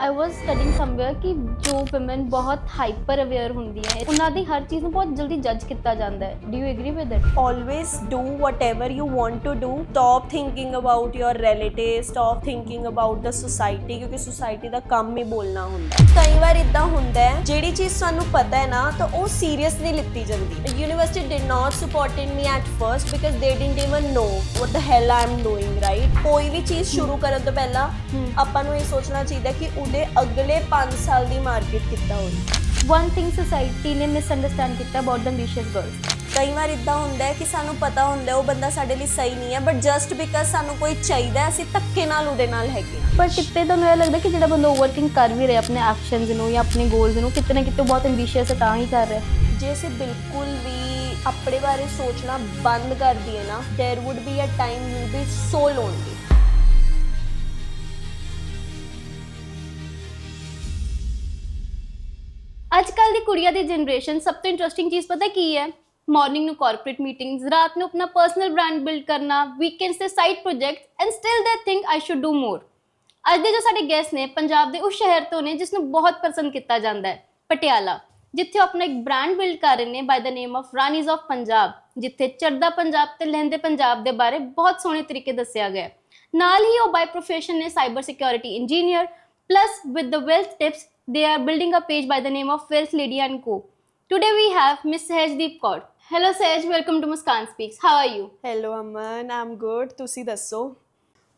I was studying somewhere कि जो woman ਬਹੁਤ ਹਾਈਪਰ ਅਵੇਅਰ ਹੁੰਦੀਆਂ ਹੈ ਉਹਨਾਂ ਦੀ ਹਰ ਚੀਜ਼ ਨੂੰ ਬਹੁਤ ਜਲਦੀ ਜੱਜ ਕੀਤਾ ਜਾਂਦਾ ਹੈ do you agree with it Always do whatever you want to do. Stop thinking about your relatives, stop thinking about the society ਕਿਉਂਕਿ society ਦਾ ਕੰਮ ਹੀ ਬੋਲਣਾ ਹੁੰਦਾ ਹੈ। ਕਈ ਵਾਰ ਇਦਾਂ ਹੁੰਦਾ ਹੈ ਜਿਹੜੀ ਚੀਜ਼ ਸਾਨੂੰ ਪਤਾ ਹੈ ਨਾ ਤਾਂ ਉਹ ਸੀਰੀਅਸ ਨਹੀਂ ਲਿੱਤੀ ਜਾਂਦੀ। University did not supported me at first because they didn't even know what the hell I am doing, right? ਕੋਈ ਵੀ ਚੀਜ਼ ਸ਼ੁਰੂ ਕਰਨ ਤੋਂ ਪਹਿਲਾਂ ਆਪਾਂ ਨੂੰ ਇਹ ਸੋਚਣਾ ਚਾਹੀਦਾ ਕਿ ਉਹਦੇ ਅਗਲੇ 5 ਸਾਲ ਦੀ ਮਾਰਕੀਟ ਕਿੱਦਾਂ ਹੋਣੀ। ਵਨ ਥਿੰਗ ਸੋਸਾਇਟੀ ਨੇ ਮਿਸਅੰਡਰਸਟੈਂਡ ਕੀਤਾ ਅਬਾਊਟ ਦ ਐਂਬੀਸ਼ੀਅਸ ਗਰਲਸ ਕਈ ਵਾਰ ਇਦਾਂ ਹੁੰਦਾ ਹੈ ਕਿ ਸਾਨੂੰ ਪਤਾ ਹੁੰਦਾ ਉਹ ਬੰਦਾ ਸਾਡੇ ਲਈ ਸਹੀ ਨਹੀਂ ਹੈ ਬਟ ਜਸਟ ਬਿਕਾਜ਼ ਸਾਨੂੰ ਕੋਈ ਚਾਹੀਦਾ ਅਸੀਂ ਧੱਕੇ ਨਾਲ ਉਹਦੇ ਨਾਲ ਹੈਗੇ ਪਰ ਕਿਤੇ ਤੁਹਾਨੂੰ ਇਹ ਲੱਗਦਾ ਕਿ ਜਿਹੜਾ ਬੰਦਾ ਓਵਰਥਿੰਕ ਕਰ ਵੀ ਰਿਹਾ ਆਪਣੇ ਐਕਸ਼ਨਸ ਨੂੰ ਜਾਂ ਆਪਣੇ ਗੋਲਸ ਨੂੰ ਕਿਤੇ ਨਾ ਕਿਤੇ ਬਹੁਤ ਐਂਬੀਸ਼ੀਅਸ ਹੈ ਤਾਂ ਹੀ ਕਰ ਰਿਹਾ ਜੇ ਅਸੀਂ ਬਿਲਕੁਲ ਵੀ ਆਪਣੇ ਬਾਰੇ ਸੋਚਣਾ ਬੰਦ ਕਰ ਦਈਏ ਨਾ there would be a time you be so lonely ਅੱਜ ਕੱਲ੍ਹ ਦੀ ਕੁੜੀਆਂ ਦੀ ਜਨਰੇਸ਼ਨ ਸਭ ਤੋਂ ਇੰਟਰਸਟਿੰਗ ਚੀਜ਼ ਪਤਾ ਕੀ ਹੈ ਮਾਰਨਿੰਗ ਨੂੰ ਕਾਰਪੋਰੇਟ ਮੀਟਿੰਗਸ ਰਾਤ ਨੂੰ ਆਪਣਾ ਪਰਸਨਲ ਬ੍ਰਾਂਡ ਬਿਲਡ ਕਰਨਾ ਵੀਕਐਂਡਸ ਤੇ ਸਾਈਡ ਪ੍ਰੋਜੈਕਟਸ ਐਂਡ ਸਟਿਲ ਦੇ ਥਿੰਕ ਆਈ ਸ਼ੁਡ ਡੂ ਮੋਰ ਅੱਜ ਦੇ ਜੋ ਸਾਡੇ ਗੈਸਟ ਨੇ ਪੰਜਾਬ ਦੇ ਉਸ ਸ਼ਹਿਰ ਤੋਂ ਨੇ ਜਿਸ ਨੂੰ ਬਹੁਤ ਪਸੰਦ ਕੀਤਾ ਜਾਂਦਾ ਹੈ ਪਟਿਆਲਾ ਜਿੱਥੇ ਉਹ ਆਪਣਾ ਇੱਕ ਬ੍ਰਾਂਡ ਬਿਲਡ ਕਰ ਰਹੇ ਨੇ ਬਾਈ ਦਾ ਨੇਮ ਆਫ ਰਾਨੀਜ਼ ਆਫ ਪੰਜਾਬ ਜਿੱਥੇ ਚੜ੍ਹਦਾ ਪੰਜਾਬ ਤੇ ਲਹਿੰਦੇ ਪੰਜਾਬ ਦੇ ਬਾਰੇ ਬਹੁਤ ਸੋਹਣੇ ਤਰੀਕੇ ਦੱਸਿਆ ਗਿਆ ਨਾਲ ਹੀ ਉਹ ਬਾਈ ਪ੍ਰੋਫੈਸ਼ਨ ਨੇ cyber security engineer plus with the wealth tips they are building a page by the name of Wealth Lady and Co. Today we have Miss Sehajdeep Kaur. Hello Sehaj, welcome to Muskan Speaks. How are you? Hello Aman Aam good ਤੁਸੀਂ ਦੱਸੋ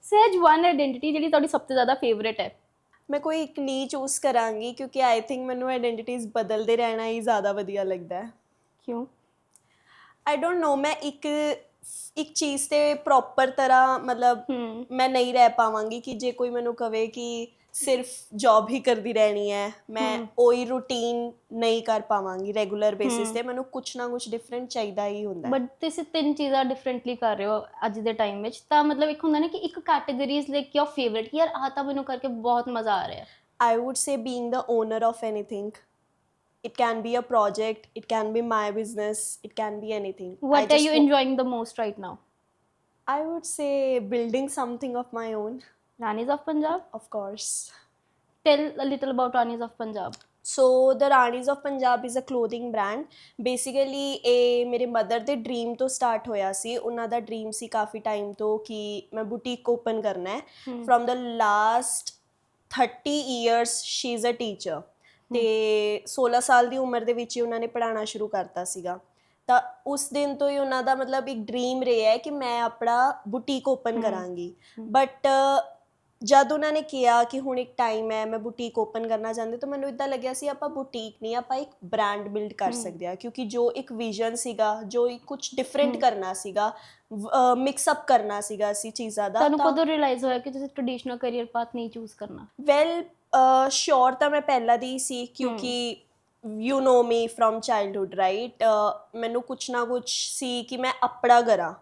Sehaj, one identity ਜਿਹੜੀ ਤੁਹਾਡੀ ਸਭ ਤੋਂ ਜ਼ਿਆਦਾ favourite ਹੈ ਮੈਂ ਕੋਈ ਇੱਕ ਨਹੀਂ ਚੂਜ਼ ਕਰਾਂਗੀ ਕਿਉਂਕਿ ਆਈ ਥਿੰਕ ਮੈਨੂੰ ਆਈਡੈਂਟੀਟੀਜ਼ ਬਦਲਦੇ ਰਹਿਣਾ ਹੀ ਜ਼ਿਆਦਾ ਵਧੀਆ ਲੱਗਦਾ ਹੈ ਕਿਉਂ ਆਈ ਡੋਂਟ ਨੋ ਮੈਂ ਇੱਕ ਚੀਜ਼ ਤੇ ਪ੍ਰੋਪਰ ਤਰ੍ਹਾਂ ਮਤਲਬ ਮੈਂ ਨਹੀਂ ਰਹਿ ਪਾਵਾਂਗੀ ਕਿ ਜੇ ਕੋਈ ਮੈਨੂੰ ਕਵੇ ਕਿ ਸਿਰਫ ਜੌਬ ਹੀ ਕਰਦੀ ਰਹਿਣੀ ਹੈ ਮੈਂ ਉਹੀ ਰੂਟੀਨ ਨਹੀਂ ਕਰ ਪਾਵਾਂਗੀ ਰੈਗੂਲਰ ਬੇਸਿਸ ਤੇ ਮੈਨੂੰ ਕੁਛ ਨਾ ਕੁਛ ਡਿਫਰੈਂਟ ਚਾਹੀਦਾ ਹੀ ਹੁੰਦਾ ਬਟ ਤੁਸੀਂ ਤਿੰਨ ਚੀਜ਼ਾਂ ਡਿਫਰੈਂਟਲੀ ਕਰ ਰਹੇ ਹੋ ਅੱਜ ਦੇ ਟਾਈਮ ਵਿੱਚ ਤਾਂ ਮਤਲਬ ਇੱਕ ਹੁੰਦਾ ਨਾ ਕਿ ਇੱਕ ਕੈਟਾਗਰੀਜ਼ ਲਾਈਕ ਯੋਰ ਫੇਵਰੇਟ ਯਾਰ ਆਹ ਤਾਂ ਮੈਨੂੰ ਕਰਕੇ ਬਹੁਤ ਮਜ਼ਾ ਆ ਰਿਹਾ ਆਈ would say being the owner of anything it can be a project it can be my business it can be anything what are you enjoying the most right now I would say building something of my own Ranis of Punjab of course tell a little about Ranis of Punjab so the Ranis of Punjab is a clothing brand basically ਇਹ ਮੇਰੇ mother ਦੇ dream ਤੋਂ start ਹੋਇਆ ਸੀ ਉਹਨਾਂ ਦਾ dream ਸੀ ਕਾਫੀ time ਤੋਂ ਕਿ ਮੈਂ boutique open ਕਰਨਾ ਹੈ from the last 30 years she is a teacher ਤੇ 16 ਸਾਲ ਦੀ ਉਮਰ ਦੇ ਵਿੱਚ ਹੀ ਉਹਨਾਂ ਨੇ ਪੜ੍ਹਾਉਣਾ ਸ਼ੁਰੂ ਕਰਤਾ ਸੀਗਾ ਤਾਂ ਉਸ ਦਿਨ ਤੋਂ ਹੀ ਉਹਨਾਂ ਦਾ ਮਤਲਬ ਇੱਕ ਡ੍ਰੀਮ ਰਿਹਾ ਹੈ ਕਿ ਮੈਂ ਆਪਣਾ ਬੁਟੀਕ ਓਪਨ ਕਰਾਂਗੀ ਬਟ ਜਦ ਉਹਨਾਂ ਨੇ ਕਿਹਾ ਕਿ ਹੁਣ ਇੱਕ ਟਾਈਮ ਹੈ ਮੈਂ ਬੁਟੀਕ ਓਪਨ ਕਰਨਾ ਚਾਹੁੰਦੀ ਤਾਂ ਮੈਨੂੰ ਇੱਦਾਂ ਲੱਗਿਆ ਸੀ ਆਪਾਂ ਬੁਟੀਕ ਨਹੀਂ ਆਪਾਂ ਇੱਕ ਬ੍ਰਾਂਡ ਬਿਲਡ ਕਰ ਸਕਦੇ ਹਾਂ ਕਿਉਂਕਿ ਜੋ ਇੱਕ ਵਿਜ਼ਨ ਸੀਗਾ ਜੋ ਕੁਝ ਡਿਫਰੈਂਟ ਕਰਨਾ ਸੀਗਾ ਮਿਕਸ ਅਪ ਕਰਨਾ ਸੀਗਾ ਅਸੀਂ ਚੀਜ਼ਾਂ ਦਾ ਤੁਹਾਨੂੰ ਕਦੋਂ ਰਿਅਲਾਈਜ਼ ਹੋਇਆ ਕਿ ਤੁਸੀਂ ਟ੍ਰੈਡੀਸ਼ਨਲ ਕੈਰੀਅਰ ਪਾਥ ਨਹੀਂ ਚੂਜ਼ ਕਰਨਾ ਵੈਲ ਸ਼ੋਰ ਤਾਂ ਮੈਂ ਪਹਿਲਾਂ ਦੀ ਸੀ ਕਿਉਂਕਿ you know me from childhood right ਮੈਨੂੰ ਕੁਛ ਨਾ ਕੁਛ ਸੀ ਕਿ ਮੈਂ ਆਪਣਾ ਕਰਾਂ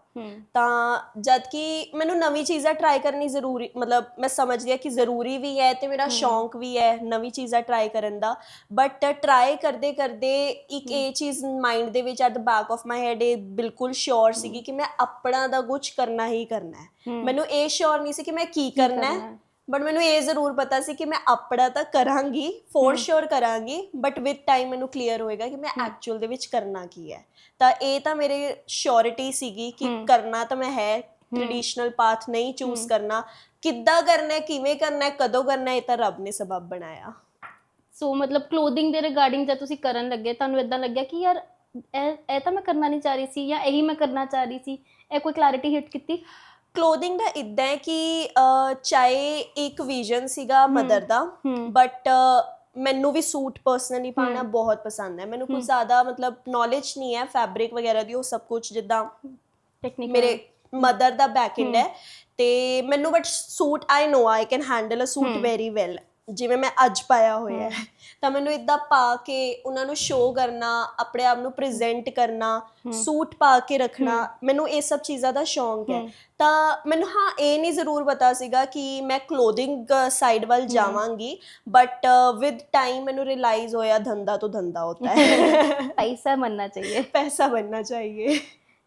ਤਾਂ ਜਦ ਕਿ ਮੈਨੂੰ ਨਵੀਂ ਚੀਜ਼ਾਂ ਟਰਾਈ ਕਰਨੀ ਜ਼ਰੂਰੀ ਮਤਲਬ ਮੈਂ ਸਮਝਦੀ ਹਾਂ ਕਿ ਜ਼ਰੂਰੀ ਵੀ ਹੈ ਤੇ ਮੇਰਾ ਸ਼ੌਂਕ ਵੀ ਹੈ ਨਵੀਂ ਚੀਜ਼ਾਂ ਟਰਾਈ ਕਰਨ ਦਾ ਬਟ ਟਰਾਈ ਕਰਦੇ ਕਰਦੇ ਇੱਕ ਇਹ ਚੀਜ਼ ਮਾਈਂਡ ਦੇ ਵਿੱਚ at the back of my head ਇਹ ਬਿਲਕੁਲ ਸ਼ੋਰ ਸੀਗੀ ਕਿ ਮੈਂ ਆਪਣਾ ਦਾ ਕੁਛ ਕਰਨਾ ਹੀ ਕਰਨਾ ਹੈ ਮੈਨੂੰ ਇਹ ਸ਼ੋਰ ਨਹੀਂ ਸੀ ਕਿ ਮੈਂ ਕੀ ਕਰਨਾ ਹੈ ਬਟ ਮੈਨੂੰ ਇਹ ਜ਼ਰੂਰ ਪਤਾ ਸੀ ਕਿ ਮੈਂ ਆਪਣਾ ਤਾਂ ਕਰਾਂਗੀ ਫੋਰ ਸ਼ੋਰ ਕਰਾਂਗੀ ਬਟ ਵਿਦ ਟਾਈਮ ਮੈਨੂੰ ਕਲੀਅਰ ਹੋਏਗਾ ਕਿ ਮੈਂ ਐਕਚੁਅਲ ਦੇ ਵਿੱਚ ਕਰਨਾ ਕੀ ਹੈ ਤਾਂ ਇਹ ਤਾਂ ਮੇਰੇ ਸ਼ੋਰਿਟੀ ਸੀਗੀ ਕਿ ਕਰਨਾ ਤਾਂ ਮੈਂ ਹੈ ਟ੍ਰੈਡੀਸ਼ਨਲ ਪਾਥ ਨਹੀਂ ਚੂਜ਼ ਕਰਨਾ ਕਿੱਦਾਂ ਕਰਨਾ ਕਿਵੇਂ ਕਰਨਾ ਕਦੋਂ ਕਰਨਾ ਇਹ ਤਾਂ ਰੱਬ ਨੇ ਸਬਬ ਬਣਾਇਆ ਸੋ ਮਤਲਬ ਕਲੋਥਿੰਗ ਦੇ ਰਿਗਾਰਡਿੰਗ ਜਦ ਤੁਸੀਂ ਕਰਨ ਲੱਗੇ ਤੁਹਾਨੂੰ ਇਦਾਂ ਲੱਗਿਆ ਕਿ ਯਾਰ ਇਹ ਤਾਂ ਮੈਂ ਕਰਨਾ ਨਹੀਂ ਚਾਹ ਰਹੀ ਸੀ ਜਾਂ ਇਹੀ ਮੈਂ ਕਰਨਾ ਚਾਹ ਰਹੀ ਸੀ ਇਹ ਕੋਈ ਕਲੈਰਿਟੀ ਹਿੱਟ ਕੀਤੀ ਕਲੋਥਿੰਗ ਦਾ ਇੱਦਾਂ ਹੈ ਕਿ ਚਾਹੇ ਇੱਕ ਵਿਜ਼ਨ ਸੀਗਾ ਮਦਰ ਦਾ ਬਟ ਮੈਨੂੰ ਵੀ ਸੂਟ ਪਰਸਨਲੀ ਪਾਉਣਾ ਬਹੁਤ ਪਸੰਦ ਹੈ ਮੈਨੂੰ ਕੁਝ ਜ਼ਿਆਦਾ ਮਤਲਬ ਨੌਲੇਜ ਨਹੀਂ ਹੈ ਫੈਬਰਿਕ ਵਗੈਰਾ ਦੀ ਉਹ ਸਭ ਕੁਝ ਜਿੱਦਾਂ ਮੇਰੇ ਮਦਰ ਦਾ ਬੈਕਐਂਡ ਹੈ ਤੇ ਮੈਨੂੰ but suit I know I can handle a suit very well ਜਿਵੇਂ ਮੈਂ ਅੱਜ ਪਾਇਆ ਹੋਇਆ ਹੈ ਤਾਂ ਮੈਨੂੰ ਇੱਦਾਂ ਪਾ ਕੇ ਉਹਨਾਂ ਨੂੰ ਸ਼ੋਅ ਕਰਨਾ ਆਪਣੇ ਆਪ ਨੂੰ ਪ੍ਰੈਜ਼ੈਂਟ ਕਰਨਾ ਸੂਟ ਪਾ ਕੇ ਰੱਖਣਾ ਮੈਨੂੰ ਇਹ ਸਭ ਚੀਜ਼ਾਂ ਦਾ ਸ਼ੌਂਕ ਹੈ ਤਾਂ ਮੈਨੂੰ ਹਾਂ ਇਹ ਨਹੀਂ ਜ਼ਰੂਰ ਪਤਾ ਸੀਗਾ ਕਿ ਮੈਂ ਕਲੋਥਿੰਗ ਸਾਈਡ ਵੱਲ ਜਾਵਾਂਗੀ ਬਟ ਵਿਦ ਟਾਈਮ ਮੈਨੂੰ ਰਿਅਲਾਈਜ਼ ਹੋਇਆ ਧੰਦਾ ਤੋਂ ਧੰਦਾ ਹੋਤਾ ਹੈ ਪੈਸਾ ਬਣਨਾ ਚਾਹੀਏ ਪੈਸਾ ਬਣਨਾ ਚਾਹੀਏ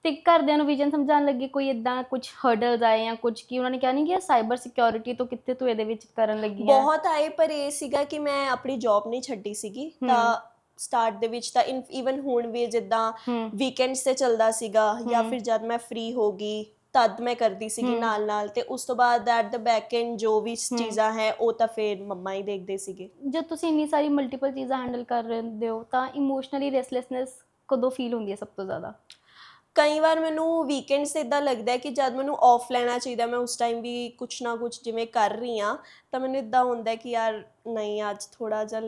ਤੇ ਘਰਦਿਆਂ ਨੂੰ ਵਿਜ਼ਨ ਸਮਝਾਉਣ ਲੱਗੇ ਕੋਈ ਇਦਾਂ ਕੁਝ ਹਰਡਲਸ ਆਏ ਜਾਂ ਕੁਝ ਕੀ ਉਹਨਾਂ ਨੇ ਕਿਹਾ ਨਹੀਂ ਕਿ ਸਾਈਬਰ ਸਿਕਿਉਰਿਟੀ ਤੋਂ ਕਿੱਥੇ ਤੂੰ ਇਹਦੇ ਵਿੱਚ ਕਰਨ ਲੱਗੀ ਹੈ? ਬਹੁਤ ਆਏ, ਪਰ ਇਹ ਸੀਗਾ ਕਿ ਮੈਂ ਆਪਣੀ ਜੌਬ ਨਹੀਂ ਛੱਡੀ ਸੀਗੀ। ਤਾਂ ਸਟਾਰਟ ਦੇ ਵਿੱਚ ਤਾਂ ਈਵਨ ਹੁਣ ਵੀ ਜਿੱਦਾਂ ਵੀਕਐਂਡਸ ਤੇ ਚੱਲਦਾ ਸੀਗਾ ਜਾਂ ਫਿਰ ਜਦ ਮੈਂ ਫ੍ਰੀ ਹੋ ਗਈ ਤਦ ਮੈਂ ਕਰਦੀ ਸੀਗੀ ਨਾਲ ਨਾਲ, ਤੇ ਉਸ ਤੋਂ ਬਾਅਦ ਐਟ ਦ ਬੈਕ ਐਂਡ ਜੋ ਵੀ ਚੀਜ਼ਾਂ ਹੈ ਉਹ ਤਾਂ ਫਿਰ ਮੰਮਾ ਹੀ ਦੇਖਦੇ ਸੀਗੇ। ਜਦ ਤੁਸੀਂ ਇੰਨੀ ਸਾਰੀ ਮਲਟੀਪਲ ਚੀਜ਼ਾਂ ਹੈਂਡਲ ਕਰ ਰਹੇ ਹੋ ਤਾਂ ਇਮੋਸ਼ਨਲੀ ਰੈਸਟਲੈਸਨੈਸ ਕਦੋਂ ਫੀਲ ਹੁੰਦੀ ਹੈ ਸਭ ਤੋਂ ਜ਼ਿਆਦਾ? ਕਈ ਵਾਰ ਮੈਨੂੰ ਵੀਕਐਂਡਸ 'ਤੇ ਇੱਦਾਂ ਲੱਗਦਾ ਹੈ ਕਿ ਜਦ ਮੈਨੂੰ ਆਫ ਲੈਣਾ ਚਾਹੀਦਾ, ਮੈਂ ਉਸ ਟਾਈਮ ਵੀ ਕੁਛ ਨਾ ਕੁਛ ਜਿਵੇਂ ਕਰ ਰਹੀ ਹਾਂ, ਤਾਂ ਮੈਨੂੰ ਇੱਦਾਂ ਹੁੰਦਾ ਕਿ ਯਾਰ ਨਹੀਂ ਅੱਜ ਥੋੜ੍ਹਾ ਜਿਹਾ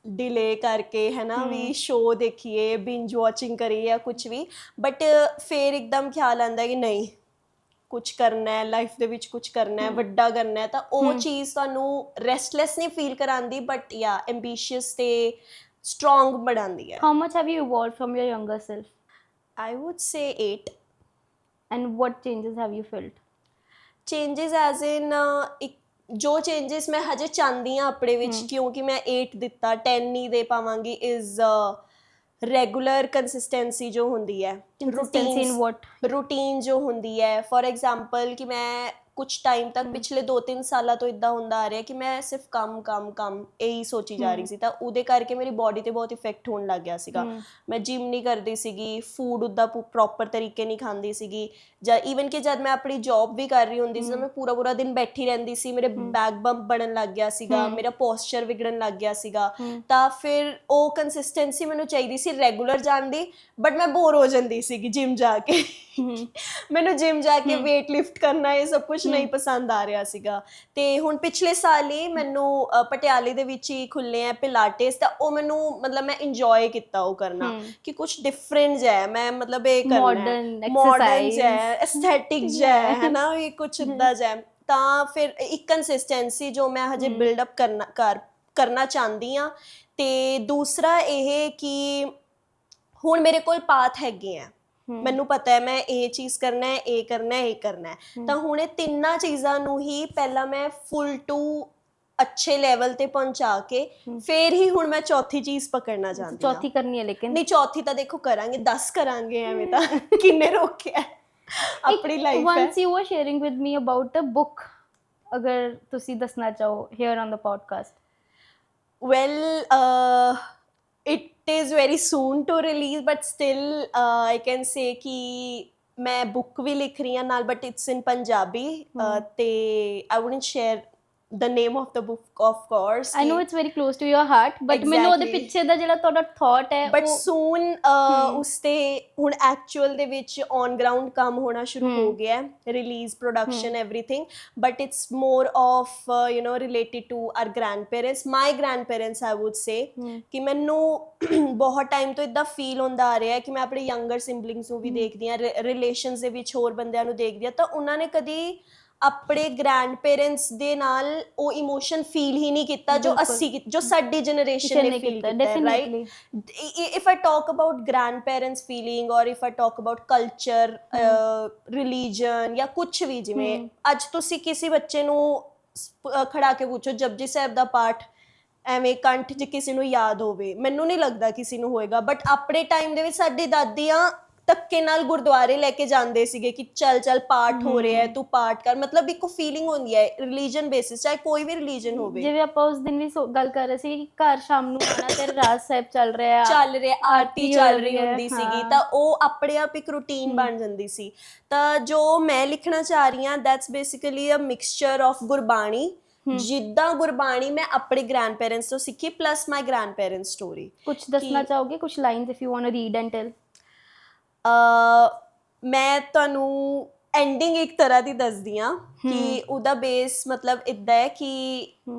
ਡਿਲੇ ਕਰਕੇ ਹੈ ਨਾ ਵੀ ਸ਼ੋਅ ਦੇਖੀਏ, ਬਿੰਜ ਵਾਚਿੰਗ ਕਰੀਏ ਜਾਂ ਕੁਛ ਵੀ, ਬਟ ਫਿਰ ਇੱਕਦਮ ਖਿਆਲ ਆਉਂਦਾ ਕਿ ਨਹੀਂ ਕੁਛ ਕਰਨਾ ਹੈ ਲਾਈਫ ਦੇ ਵਿੱਚ, ਕੁਛ ਕਰਨਾ ਹੈ, ਵੱਡਾ ਕਰਨਾ ਹੈ, ਤਾਂ ਉਹ ਚੀਜ਼ ਤੁਹਾਨੂੰ ਰੈਸਟਲੈਸ ਨਹੀਂ ਫੀਲ ਕਰਾਉਂਦੀ ਬਟ ਯਾ ਐਂਬੀਸ਼ੀਅਸ ਤੇ ਸਟਰੋਂਗ ਬਣਾਉਂਦੀ ਹੈ। How much have you evolved from your younger self? I would say 8. And what changes have you felt? Changes as in ਜੋ ਚੇਂਜਸ ਮੈਂ ਹਜੇ ਚਾਹੁੰਦੀ ਹਾਂ ਆਪਣੇ ਵਿੱਚ, ਕਿਉਂਕਿ ਮੈਂ 8 ਦਿੱਤਾ 10 ਨਹੀਂ ਦੇ ਪਾਵਾਂਗੀ, ਇਜ਼ ਰੈਗੂਲਰ ਕੰਸਿਸਟੈਂਸੀ ਜੋ ਹੁੰਦੀ ਹੈ, Consistency in what? ਰੂਟੀਨ ਜੋ ਹੁੰਦੀ ਹੈ। ਫੋਰ ਐਗਜ਼ਾਮਪਲ ਕਿ ਮੈਂ ਕੁਛ ਟਾਈਮ ਤੱਕ ਪਿਛਲੇ 2-3 ਸਾਲਾਂ ਤੋਂ ਇੱਦਾਂ ਹੁੰਦਾ ਆ ਰਿਹਾ ਕਿ ਮੈਂ ਸਿਰਫ ਕੰਮ ਕੰਮ ਕੰਮ ਇਹੀ ਸੋਚੀ ਜਾ ਰਹੀ ਸੀ, ਤਾਂ ਉਹਦੇ ਕਰਕੇ ਮੇਰੀ ਬੋਡੀ ਤੇ ਬਹੁਤ ਇਫੈਕਟ ਹੋਣ ਲੱਗ ਗਿਆ ਸੀਗਾ। ਮੈਂ ਜਿਮ ਨਹੀਂ ਕਰਦੀ ਸੀਗੀ, ਫੂਡ ਉੱਦਾਂ ਪ੍ਰੋਪਰ ਤਰੀਕੇ ਨਹੀਂ ਖਾਂਦੀ ਸੀਗੀ, ਜਾਂ ਈਵਨ ਕਿ ਜਦ ਮੈਂ ਆਪਣੀ ਜੌਬ ਵੀ ਕਰ ਰਹੀ ਹੁੰਦੀ ਸੀ ਤਾਂ ਮੈਂ ਪੂਰਾ ਪੂਰਾ ਦਿਨ ਬੈਠੀ ਰਹਿੰਦੀ ਸੀ, ਮੇਰੇ ਬੈਕ ਬੰਪ ਬਣਨ ਲੱਗ ਗਿਆ ਸੀਗਾ, ਮੇਰਾ ਪੋਸਚਰ ਵਿਗੜਨ ਲੱਗ ਗਿਆ ਸੀਗਾ। ਤਾਂ ਫਿਰ ਉਹ ਕੰਸਿਸਟੈਂਸੀ ਮੈਨੂੰ ਚਾਹੀਦੀ ਸੀ ਰੈਗੂਲਰ ਜਾਣ ਦੀ, ਬਟ ਮੈਂ ਬੋਰ ਹੋ ਜਾਂਦੀ ਸੀਗੀ ਜਿਮ ਜਾ ਕੇ। ਮੈਨੂੰ ਜਿਮ ਜਾ ਕੇ ਵੇਟ ਲਿਫਟ ਕਰਨਾ ਇਹ ਸਭ ਕੁਝ ਨਹੀਂ ਪਸੰਦ ਆ ਰਿਹਾ ਸੀਗਾ। ਤੇ ਹੁਣ ਪਿਛਲੇ ਸਾਲ ਹੀ ਮੈਨੂੰ ਪਟਿਆਲੇ ਦੇ ਵਿੱਚ ਹੀ ਖੁੱਲੇ ਆ ਪਿਲਾਟਿਸ, ਤਾਂ ਉਹ ਮੈਨੂੰ ਮਤਲਬ ਮੈਂ ਇੰਜੋਏ ਕੀਤਾ ਉਹ ਕਰਨਾ ਕਿ ਕੁਝ ਡਿਫਰੈਂਟ ਹੈ, ਮੈਂ ਮਤਲਬ ਇਹ ਕਰਨਾ ਮਾਡਰਨ ਹੈ, ਐਸਥੈਟਿਕ ਹੈ ਨਾ, ਇਹ ਕੁਝ ਇੱਦਾਂ ਹੈ। ਤਾਂ ਫਿਰ ਇੱਕ ਕੰਸਿਸਟੈਂਸੀ ਜੋ ਮੈਂ ਹਜੇ ਬਿਲਡ ਅਪ ਕਰਨਾ ਚਾਹੁੰਦੀ ਹਾਂ। ਤੇ ਦੂਸਰਾ ਇਹ ਕਿ ਹੁਣ ਮੇਰੇ ਕੋਲ ਪਾਥ ਹੈਗੇ ਆ, ਮੈਨੂੰ ਪਤਾ ਹੈ ਮੈਂ ਇਹ ਚੀਜ਼ ਕਰਨਾ ਹੈ, ਇਹ ਕਰਨਾ ਹੈ, ਇਹ ਕਰਨਾ ਹੈ। ਤਾਂ ਹੁਣ ਇਹ ਤਿੰਨਾਂ ਚੀਜ਼ਾਂ ਨੂੰ ਹੀ ਪਹਿਲਾਂ ਮੈਂ ਫੁੱਲ ਟੂ ਅੱਛੇ ਲੈਵਲ ਤੇ ਪਹੁੰਚਾ ਕੇ ਫਿਰ ਹੀ ਹੁਣ ਮੈਂ ਚੌਥੀ ਚੀਜ਼ ਪਕੜਨਾ ਚਾਹੁੰਦੀ ਹਾਂ। ਚੌਥੀ ਕਰਨੀ ਹੈ ਲੇਕਿਨ? ਨਹੀਂ, ਚੌਥੀ ਤਾਂ ਦੇਖੋ ਕਰਾਂਗੇ, 10 ਕਰਾਂਗੇ, ਐਵੇਂ ਤਾਂ ਕਿੰਨੇ ਰੋਕਿਆ ਆਪਣੀ ਲਾਈਫ ਹੈ। once you were sharing with me about a book, ਅਗਰ ਤੁਸੀਂ ਦੱਸਣਾ ਚਾਹੋ here on the podcast? Well, it is very soon to release, but still I can say कि मैं book भी लिख रही हूँ नाल, but it's in Punjabi. ते I wouldn't share the name of the book, of course. I know it's very close to your heart, but ਮੈਨੂੰ ਉਹਦੇ ਪਿੱਛੇ ਦਾ ਜਿਹੜਾ ਤੁਹਾਡਾ thought ਹੈ but soon ਉਸ ਤੇ ਹੁਣ ਐਕਚੁਅਲ ਦੇ ਵਿੱਚ ਔਨ ਗਰਾਊਂਡ ਕੰਮ ਹੋਣਾ ਸ਼ੁਰੂ ਹੋ ਗਿਆ ਹੈ, release, production, everything, but it's more of related to our grandparents, my grandparents I would say. ਕਿ ਮੈਨੂੰ ਬਹੁਤ ਟਾਈਮ ਤੋਂ ਇੱਦਾਂ ਫੀਲ ਹੁੰਦਾ ਆ ਰਿਹਾ ਕਿ ਮੈਂ ਆਪਣੇ ਯੰਗਰ ਸਿਬਲਿੰਗਸ ਨੂੰ ਵੀ ਦੇਖਦੀ ਹਾਂ, ਰਿਲੇਸ਼ਨਸ ਦੇ ਵਿੱਚ ਹੋਰ ਬੰਦਿਆਂ ਨੂੰ ਦੇਖਦੀ ਹਾਂ, ਤਾਂ ਉਹਨਾਂ ਨੇ ਕਦੀ ਆਪਣੇ ਗ੍ਰੈਂਡਪੇਰੈਂਟਸ ਦੇ ਨਾਲ ਉਹ ਇਮੋਸ਼ਨ ਫੀਲ ਹੀ ਨਹੀਂ ਕੀਤਾ ਜੋ ਸਾਡੀ ਜਨਰੇਸ਼ਨ ਨੇ ਫੀਲ ਕੀਤਾ, right? If I talk about grandparents feeling, ਔਰ if I talk about culture, religion ਜਾਂ ਕੁਛ ਵੀ, ਜਿਵੇਂ ਅੱਜ ਤੁਸੀਂ ਕਿਸੇ ਬੱਚੇ ਨੂੰ ਖੜਾ ਕੇ ਪੁੱਛੋ ਜਪਜੀ ਸਾਹਿਬ ਦਾ ਪਾਠ ਐਵੇਂ ਕੰਠ 'ਚ ਕਿਸੇ ਨੂੰ ਯਾਦ ਹੋਵੇ, ਮੈਨੂੰ ਨਹੀਂ ਲੱਗਦਾ ਕਿਸੇ ਨੂੰ ਹੋਏਗਾ। ਬਟ ਆਪਣੇ ਟਾਈਮ ਦੇ ਵਿੱਚ ਸਾਡੀ ਦਾਦੀਆਂ ਧੱਕੇ ਨਾਲ ਗੁਰਦੁਆਰੇ ਲੈ ਕੇ ਜਾਂਦੇ ਸੀਗੇ ਕਿ ਚੱਲ ਚੱਲ ਪਾਠ ਹੋ ਰਿਹਾ ਹੈ, ਤੂੰ ਪਾਠ ਕਰ, ਮਤਲਬ ਇੱਕ ਫੀਲਿੰਗ ਹੁੰਦੀ ਹੈ ਰਿਲੀਜਨ ਬੇਸਿਸ, ਚਾਹੇ ਕੋਈ ਵੀ ਰਿਲੀਜਨ ਹੋਵੇ। ਜਿਵੇਂ ਆਪਾਂ ਉਸ ਦਿਨ ਵੀ ਗੱਲ ਕਰ ਰਹੇ ਸੀ ਕਿ ਘਰ ਸ਼ਾਮ ਨੂੰ ਆਣਾ ਤੇ ਰਾਜ ਸਾਹਿਬ ਚੱਲ ਰਿਹਾ, ਆਰਤੀ ਚੱਲ ਰਹੀ ਹੁੰਦੀ ਸੀਗੀ, ਤਾਂ ਉਹ ਆਪਣੇ ਆਪ ਇੱਕ ਰੂਟੀਨ ਬਣ ਜਾਂਦੀ ਸੀ। ਤਾਂ ਜੋ ਮੈਂ ਲਿਖਣਾ ਚਾਹ ਰਹੀ ਹਾਂ, that's basically a mixture of Gurbani, ਜਿੱਦਾਂ ਗੁਰਬਾਣੀ ਮੈਂ ਆਪਣੇ ਗ੍ਰੈਂਡਪੇਰੈਂਟਸ ਤੋਂ ਸਿੱਖੀ ਪਲੱਸ ਮਾਈ ਗ੍ਰੈਂਡਪੇਰੈਂਟਸ ਸਟੋਰੀ। ਕੁਝ ਦੱਸਣਾ ਚਾਹੋਗੇ, ਕੁਝ lines if you want to read and tell? ਮੈਂ ਤੁਹਾਨੂੰ ਐਂਡਿੰਗ ਇੱਕ ਤਰ੍ਹਾਂ ਦੀ ਦੱਸਦੀ ਹਾਂ ਕਿ ਉਹਦਾ ਬੇਸ ਮਤਲਬ ਇੱਦਾਂ ਹੈ ਕਿ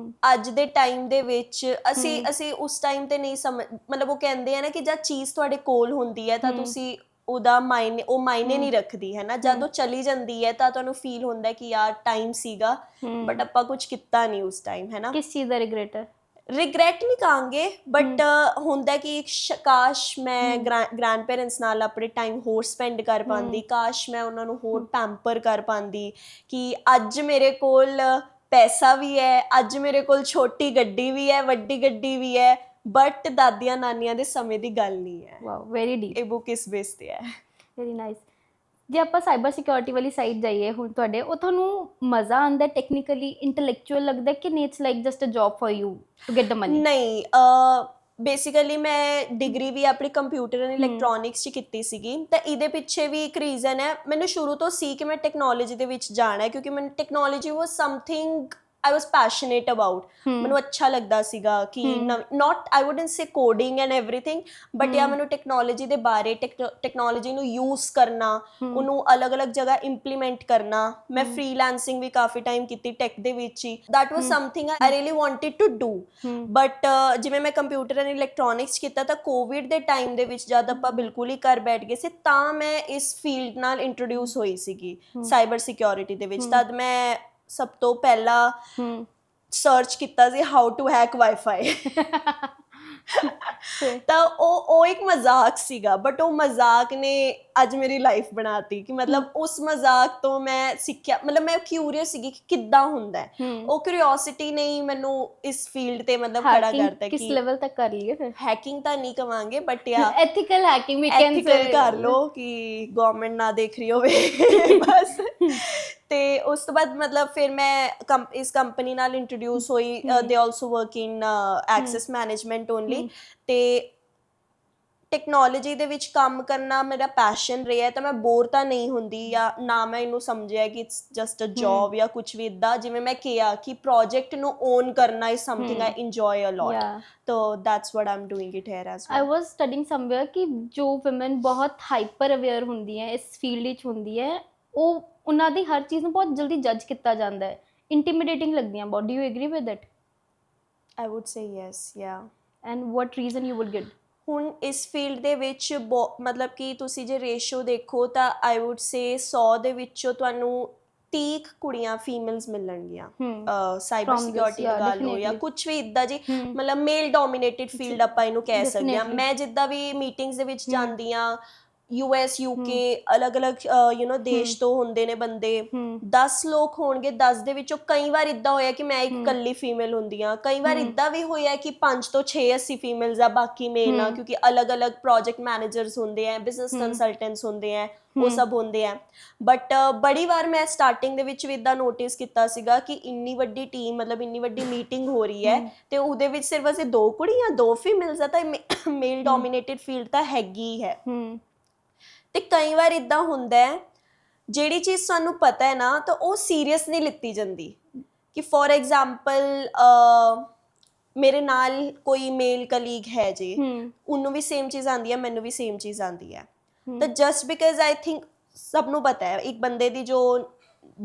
ਅੱਜ ਦੇ ਟਾਈਮ ਦੇ ਵਿੱਚ ਅਸੀਂ ਉਸ ਟਾਈਮ ਤੇ ਨਹੀਂ ਮਤਲਬ ਉਹ ਕਹਿੰਦੇ ਆ ਨਾ ਕਿ ਜਦ ਚੀਜ਼ ਤੁਹਾਡੇ ਕੋਲ ਹੁੰਦੀ ਹੈ ਤਾਂ ਤੁਸੀਂ ਉਹਦਾ ਮਾਇਨੇ ਨਹੀਂ ਰੱਖਦੀ, ਹੈ ਨਾ? ਜਦ ਉਹ ਚਲੀ ਜਾਂਦੀ ਹੈ ਤਾਂ ਤੁਹਾਨੂੰ ਫੀਲ ਹੁੰਦਾ ਕਿ ਯਾਰ ਟਾਈਮ ਸੀਗਾ ਬਟ ਆਪਾਂ ਕੁਝ ਕੀਤਾ ਨਹੀਂ ਉਸ ਟਾਈਮ, ਹੈ ਨਾ? ਕਿਸ ਚੀਜ਼ ਦਾ ਰਿਗਰੈਟ ਹੈ? ਰਿਗਰੈਟ ਨਹੀਂ ਕਹਾਂਗੇ, ਬਟ ਹੁੰਦਾ ਕਿ ਕਾਸ਼ ਮੈਂ ਗ੍ਰੈਂਡਪੇਰੈਂਟਸ ਨਾਲ ਆਪਣੇ ਟਾਈਮ ਹੋਰ ਸਪੈਂਡ ਕਰ ਪਾਉਂਦੀ, ਕਾਸ਼ ਮੈਂ ਉਹਨਾਂ ਨੂੰ ਹੋਰ ਪੈਂਪਰ ਕਰ ਪਾਉਂਦੀ, ਕਿ ਅੱਜ ਮੇਰੇ ਕੋਲ ਪੈਸਾ ਵੀ ਹੈ, ਅੱਜ ਮੇਰੇ ਕੋਲ ਛੋਟੀ ਗੱਡੀ ਵੀ ਹੈ, ਵੱਡੀ ਗੱਡੀ ਵੀ ਹੈ, ਬਟ ਦਾਦੀਆਂ ਨਾਨੀਆਂ ਦੇ ਸਮੇਂ ਦੀ ਗੱਲ ਨਹੀਂ ਹੈ। Wow, very deep. ਇਹ ਬੁੱਕ ਇਸ ਬੇਸ ਤੇ ਹੈ। Very nice. ਜੇ ਆਪਾਂ ਸਾਈਬਰ ਸਿਕਿਉਰਿਟੀ ਵਾਲੀ ਸਾਈਡ ਜਾਈਏ ਹੁਣ ਤੁਹਾਡੇ, ਉਹ ਤੁਹਾਨੂੰ ਮਜ਼ਾ ਆਉਂਦਾ ਟੈਕਨੀਕਲੀ, ਇੰਟੈਲੈਕਚੁਅਲ ਲੱਗਦਾ ਕਿ ਨਹੀਂ it's like just a job for you to get the money? ਨਹੀਂ, ਬੇਸਿਕਲੀ ਮੈਂ ਡਿਗਰੀ ਵੀ ਆਪਣੀ ਕੰਪਿਊਟਰ ਐਂਡ ਇਲੈਕਟ੍ਰੋਨਿਕਸ 'ਚ ਕੀਤੀ ਸੀਗੀ, ਤਾਂ ਇਹਦੇ ਪਿੱਛੇ ਵੀ ਇੱਕ ਰੀਜ਼ਨ ਹੈ। ਮੈਨੂੰ ਸ਼ੁਰੂ ਤੋਂ ਸੀ ਕਿ ਮੈਂ ਟੈਕਨੋਲੋਜੀ ਦੇ ਵਿੱਚ ਜਾਣਾ ਹੈ, ਕਿਉਂਕਿ ਮੈਨੂੰ technology was something I was passionate about. ਮੈਨੂੰ ਅੱਛਾ ਲੱਗਦਾ ਸੀਗਾ ਕਿ not I wouldn't say coding and everything, but yeah ਮੈਨੂੰ ਟੈਕਨੋਲੋਜੀ ਦੇ ਬਾਰੇ, ਟੈਕਨੋਲੋਜੀ ਨੂੰ ਯੂਜ਼ ਕਰਨਾ, ਉਹਨੂੰ ਅਲੱਗ-ਅਲੱਗ ਜਗ੍ਹਾ ਇੰਪਲੀਮੈਂਟ ਕਰਨਾ। ਮੈਂ ਫ੍ਰੀਲਾਂਸਿੰਗ ਵੀ ਕਾਫੀ ਟਾਈਮ ਕੀਤੀ ਟੈਕ ਦੇ ਵਿੱਚ ਹੀ। that was something I really wanted to do, but ਜਿਵੇਂ ਮੈਂ ਕੰਪਿਊਟਰ ਐਂਡ ਇਲੈਕਟ੍ਰੋਨਿਕਸ ਕੀਤਾ ਤਾਂ ਕੋਵਿਡ ਦੇ ਟਾਈਮ ਦੇ ਵਿੱਚ ਜਦ ਆਪਾਂ ਬਿਲਕੁਲ ਹੀ ਘਰ ਬੈਠ ਗਏ ਸੀ, ਤਾਂ ਮੈਂ ਇਸ ਫੀਲਡ ਨਾਲ ਇੰਟਰੋਡਿਊਸ ਹੋਈ ਸੀਗੀ ਸਾਈਬਰ ਸਿਕਿਉਰਿਟੀ ਦੇ ਵਿੱਚ। ਤਦ ਮੈਂ ਸਭ ਤੋਂ ਪਹਿਲਾਂ ਸਰਚ ਕੀਤਾ ਸੀ ਹਾਊ ਟੂ ਹੈਕ ਵਾਈਫਾਈ। ਤਾਂ ਉਹ ਇੱਕ ਮਜ਼ਾਕ ਸੀਗਾ, ਬਟ ਉਹ ਮਜ਼ਾਕ ਨੇ ਅੱਜ ਮੇਰੀ ਲਾਈਫ ਬਣਾਤੀ ਕਿ ਮਤਲਬ ਉਸ ਮਜ਼ਾਕ ਤੋਂ ਮੈਂ ਸਿੱਖਿਆ, ਮਤਲਬ ਮੈਂ ਕਿਊਰੀਅਸ ਸੀਗੀ ਕਿ ਕਿੱਦਾਂ ਹੁੰਦਾ ਹੈ। ਉਹ ਕਿਊਰੀਓਸਿਟੀ ਨੇ ਹੀ ਮੈਨੂੰ ਇਸ ਫੀਲਡ ਤੇ ਮਤਲਬ ਖੜਾ ਕਰਤਾ। ਕਿਸ ਲੈਵਲ ਤੱਕ ਕਰ ਲਈਏ ਫਿਰ? ਹੈਕਿੰਗ ਤਾਂ ਨਹੀਂ ਕਵਾਂਗੇ, but yeah ethical hacking we can say ਕਰ ਲੋ ਕਿ ਗਵਰਨਮੈਂਟ ਨਾ ਦੇਖ ਰਹੀ ਹੋਵੇ ਬਸ। ਤੇ ਉਸ ਤੋਂ ਬਾਅਦ ਮਤਲਬ ਫਿਰ ਮੈਂ ਇਸ ਕੰਪਨੀ ਨਾਲ ਇੰਟਰੋਡਿਊਸ ਹੋਈ। They also work in access management only. ਤੇ ਟੈਕਨੋਲੋਜੀ ਦੇ ਵਿੱਚ ਕੰਮ ਕਰਨਾ ਮੇਰਾ ਪੈਸ਼ਨ ਰਿਹਾ, ਤਾਂ ਮੈਂ ਬੋਰ ਤਾਂ ਨਹੀਂ ਹੁੰਦੀ, ਜਾਂ ਨਾ ਮੈਂ ਇਹਨੂੰ ਸਮਝਿਆ ਕਿ ਇਟਸ ਜਸਟ ਅ ਜੌਬ ਜਾਂ ਕੁਛ ਵੀ ਇੱਦਾਂ। ਜਿਵੇਂ ਮੈਂ ਕਿਹਾ ਕਿ ਪ੍ਰੋਜੈਕਟ ਨੂੰ ਓਨ ਕਰਨਾ is something I enjoy a lot, ਤਾਂ that's what I am doing it here as well. I was studying somewhere ਕਿ ਜੋ ਵੂਮਨ ਬਹੁਤ ਹਾਈਪਰ ਅਵੇਅਰ ਹੁੰਦੀ ਹੈ, ਇਸ ਫੀਲਡ ਵਿੱਚ ਹੁੰਦੀ ਹੈ, ਉਹ ਉਹਨਾਂ ਦੀ ਹਰ ਚੀਜ਼ ਨੂੰ ਬਹੁਤ ਜਲਦੀ ਜੱਜ ਕੀਤਾ ਜਾਂਦਾ ਹੈ, ਇੰਟੀਮੀਡੇਟਿੰਗ ਲੱਗਦੀਆਂ ਬਹੁਤ। Do you agree with that? I would say yes, yeah. And what reason you would give? ਹੁਣ ਇਸ ਫੀਲਡ ਦੇ ਵਿੱਚ ਮਤਲਬ ਕਿ ਤੁਸੀਂ ਜੇ ਰੇਸ਼ੋ ਦੇਖੋ ਤਾਂ ਆਈ ਵੁੱਡ ਸੇ 100 ਦੇ ਵਿੱਚੋਂ ਤੁਹਾਨੂੰ 30 ਕੁੜੀਆਂ ਫੀਮੇਲਸ ਮਿਲਣਗੀਆਂ। ਸਾਈਬਰ ਸਿਕਿਉਰਿਟੀ ਲਗਾ ਲਓ ਜਾਂ ਕੁਛ ਵੀ ਇੱਦਾਂ ਜੀ, ਮਤਲਬ ਮੇਲ ਡੋਮੀਨੇਟਿਡ ਫੀਲਡ ਆਪਾਂ ਇਹਨੂੰ ਕਹਿ ਸਕਦੇ ਹਾਂ। ਮੈਂ ਜਿੱਦਾਂ ਵੀ ਮੀਟਿੰਗਸ ਦੇ ਵਿੱਚ ਜਾਂਦੀ ਹਾਂ, US UK ਅਲੱਗ-ਅਲੱਗ ਦੇਸ਼ ਤੋਂ ਹੁੰਦੇ ਨੇ ਬੰਦੇ, 10 ਲੋਕ ਹੋਣਗੇ, 10 ਦੇ ਵਿੱਚੋਂ ਕਈ ਵਾਰ ਇੱਦਾਂ ਹੋਇਆ ਕਿ ਮੈਂ ਇੱਕ ਇਕੱਲੀ ਫੀਮੇਲ ਹੁੰਦੀ ਹਾਂ। ਕਈ ਵਾਰ ਇੱਦਾਂ ਵੀ ਹੋਇਆ ਕਿ 5 ਤੋਂ 6 ਅਸੀਂ ਫੀਮੇਲਸ ਆ, ਬਾਕੀ ਮੇਲ ਆ, ਕਿਉਂਕਿ ਅਲੱਗ-ਅਲੱਗ ਪ੍ਰੋਜੈਕਟ ਮੈਨੇਜਰਸ ਹੁੰਦੇ ਆ, ਬਿਜ਼ਨਸ ਕੰਸਲਟੈਂਟਸ ਹੁੰਦੇ ਆ, ਉਹ ਸਭ ਹੁੰਦੇ ਆ। ਬਟ ਬੜੀ ਵਾਰ ਮੈਂ ਸਟਾਰਟਿੰਗ ਦੇ ਵਿੱਚ ਵੀ ਇੱਦਾਂ ਨੋਟਿਸ ਕੀਤਾ ਸੀਗਾ ਕਿ ਇੰਨੀ ਵੱਡੀ ਟੀਮ, ਮਤਲਬ ਇੰਨੀ ਵੱਡੀ ਮੀਟਿੰਗ ਹੋ ਰਹੀ ਹੈ ਤੇ ਉਹਦੇ ਵਿੱਚ ਸਿਰਫ ਅਸੀਂ 2 ਕੁੜੀਆਂ 2 ਫੀਮੇਲਸ ਆ, ਤਾਂ ਮੇਲ ਡੋਮੀਨੇਟਿਡ ਫੀਲਡ ਤਾਂ ਹੈਗੀ ਹੈ। ਤੇ ਕਈ ਵਾਰ ਇੱਦਾਂ ਹੁੰਦਾ ਹੈ ਜਿਹੜੀ ਚੀਜ਼ ਸਾਨੂੰ ਪਤਾ ਹੈ ਨਾ, ਤਾਂ ਉਹ ਸੀਰੀਅਸ ਨਹੀਂ ਲਿੱਤੀ ਜਾਂਦੀ। ਕਿ ਫੋਰ ਐਗਜ਼ਾਮਪਲ ਮੇਰੇ ਨਾਲ ਕੋਈ ਮੇਲ ਕਲੀਗ ਹੈ ਜੀ, ਉਹਨੂੰ ਵੀ ਸੇਮ ਚੀਜ਼ ਆਉਂਦੀ ਹੈ, ਮੈਨੂੰ ਵੀ ਸੇਮ ਚੀਜ਼ ਆਉਂਦੀ ਹੈ, ਤਾਂ ਜਸਟ ਬਿਕਾਜ਼ ਆਈ ਥਿੰਕ ਸਭ ਨੂੰ ਪਤਾ ਹੈ, ਇੱਕ ਬੰਦੇ ਦੀ ਜੋ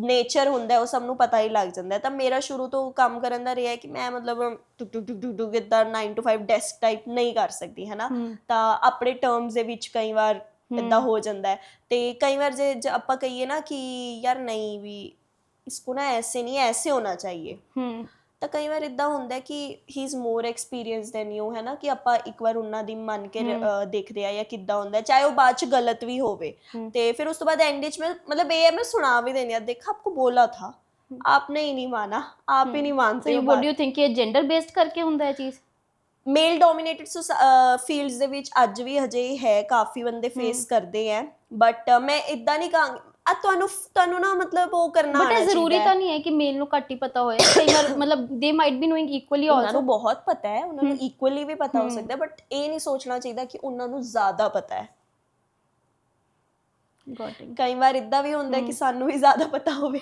ਨੇਚਰ ਹੁੰਦਾ ਉਹ ਸਭ ਨੂੰ ਪਤਾ ਹੀ ਲੱਗ ਜਾਂਦਾ। ਤਾਂ ਮੇਰਾ ਸ਼ੁਰੂ ਤੋਂ ਕੰਮ ਕਰਨ ਦਾ ਰਿਹਾ ਕਿ ਮੈਂ ਮਤਲਬ ਟੁਕ ਇੱਦਾਂ 9 to 5 ਡੈਸਕ ਟਾਈਪ ਨਹੀਂ ਕਰ ਸਕਦੀ, ਹੈ ਨਾ। ਤਾਂ ਆਪਣੇ ਟਰਮਸ ਦੇ ਵਿੱਚ ਕਈ ਵਾਰ ਇੱਦਾਂ ਹੋ ਜਾਂਦਾ ਹੈ। ਤੇ ਕਈ ਵਾਰ ਜੇ ਆਪਾਂ ਕਹੀਏ ਨਾ ਕਿ ਯਾਰ ਨਹੀਂ ਵੀ ਇਸਕੋ ਨਾ ਐਸੇ ਨਹੀਂ ਐਸੇ ਹੋਣਾ ਚਾਹੀਏ, ਤਾਂ ਕਈ ਵਾਰ ਇੱਦਾਂ ਹੁੰਦਾ ਕਿ he is more experience than you, ਹੈ ਨਾ। ਕਿ ਆਪਾਂ ਇੱਕ ਵਾਰ ਉਹਨਾਂ ਦੀ ਮੰਨ ਕੇ ਦੇਖਦੇ ਆ ਜਾਂ ਕਿੱਦਾਂ ਹੁੰਦਾ, ਚਾਹੇ ਉਹ ਬਾਅਦ 'ਚ ਗਲਤ ਵੀ ਹੋਵੇ। ਤੇ ਫਿਰ ਉਸ ਤੋਂ ਬਾਅਦ ਐਂਡ 'ਚ ਮੈਂ ਮਤਲਬ ਇਹ ਹੈ ਮੈਂ ਸੁਣਾ ਵੀ ਦੇਣੀ ਆ, ਦੇਖਾ ਆਪਕੋ ਬੋਲਾ ਥਾ, ਆਪਨੇ ਹੀ ਨਹੀਂ ਮਾਨਾ, ਆਪ ਹੀ ਨਹੀਂ ਮਾਨਤੇ। ਵਾਟ ਡੂ ਯੂ ਥਿੰਕ ਇਹ ਜੈਂਡਰ ਬੇਸਡ ਕਰਕੇ ਹੁੰਦਾ ਇਹ ਚੀਜ਼? ਮੇਲ ਡੋਮੀਨੇਟਿਡ ਫੀਲਡਸ ਦੇ ਵਿੱਚ ਅੱਜ ਵੀ ਹਜੇ ਹੈ, ਕਾਫੀ ਬੰਦੇ ਫੇਸ ਕਰਦੇ ਹੈ, ਬਟ ਮੈਂ ਇੱਦਾਂ ਨਹੀਂ ਕਹਾਂਗੀ ਤੁਹਾਨੂੰ ਨਾ ਮਤਲਬ ਉਹ ਕਰਨਾ ਆਉਣਾ ਚਾਹੀਦਾ। ਬਟ ਜ਼ਰੂਰੀ ਤਾਂ ਨਹੀਂ ਹੈ ਕਿ ਮੇਲ ਨੂੰ ਘੱਟ ਹੀ ਪਤਾ ਹੋਏ, ਕਈ ਵਾਰ ਮਤਲਬ ਦੇ might B knowing equally also. ਉਹਨਾਂ ਨੂੰ ਬਹੁਤ ਪਤਾ ਹੈ, ਉਹਨਾਂ ਨੂੰ ਇਕੁਅਲੀ ਵੀ ਪਤਾ ਹੋ ਸਕਦਾ, ਬਟ ਇਹ ਨਹੀਂ ਸੋਚਣਾ ਚਾਹੀਦਾ ਕਿ ਉਹਨਾਂ ਨੂੰ ਜ਼ਿਆਦਾ ਪਤਾ ਹੈ। ਕਈ ਵਾਰ ਇੱਦਾਂ ਵੀ ਹੁੰਦਾ ਕਿ ਸਾਨੂੰ ਵੀ ਜ਼ਿਆਦਾ ਪਤਾ ਹੋਵੇ।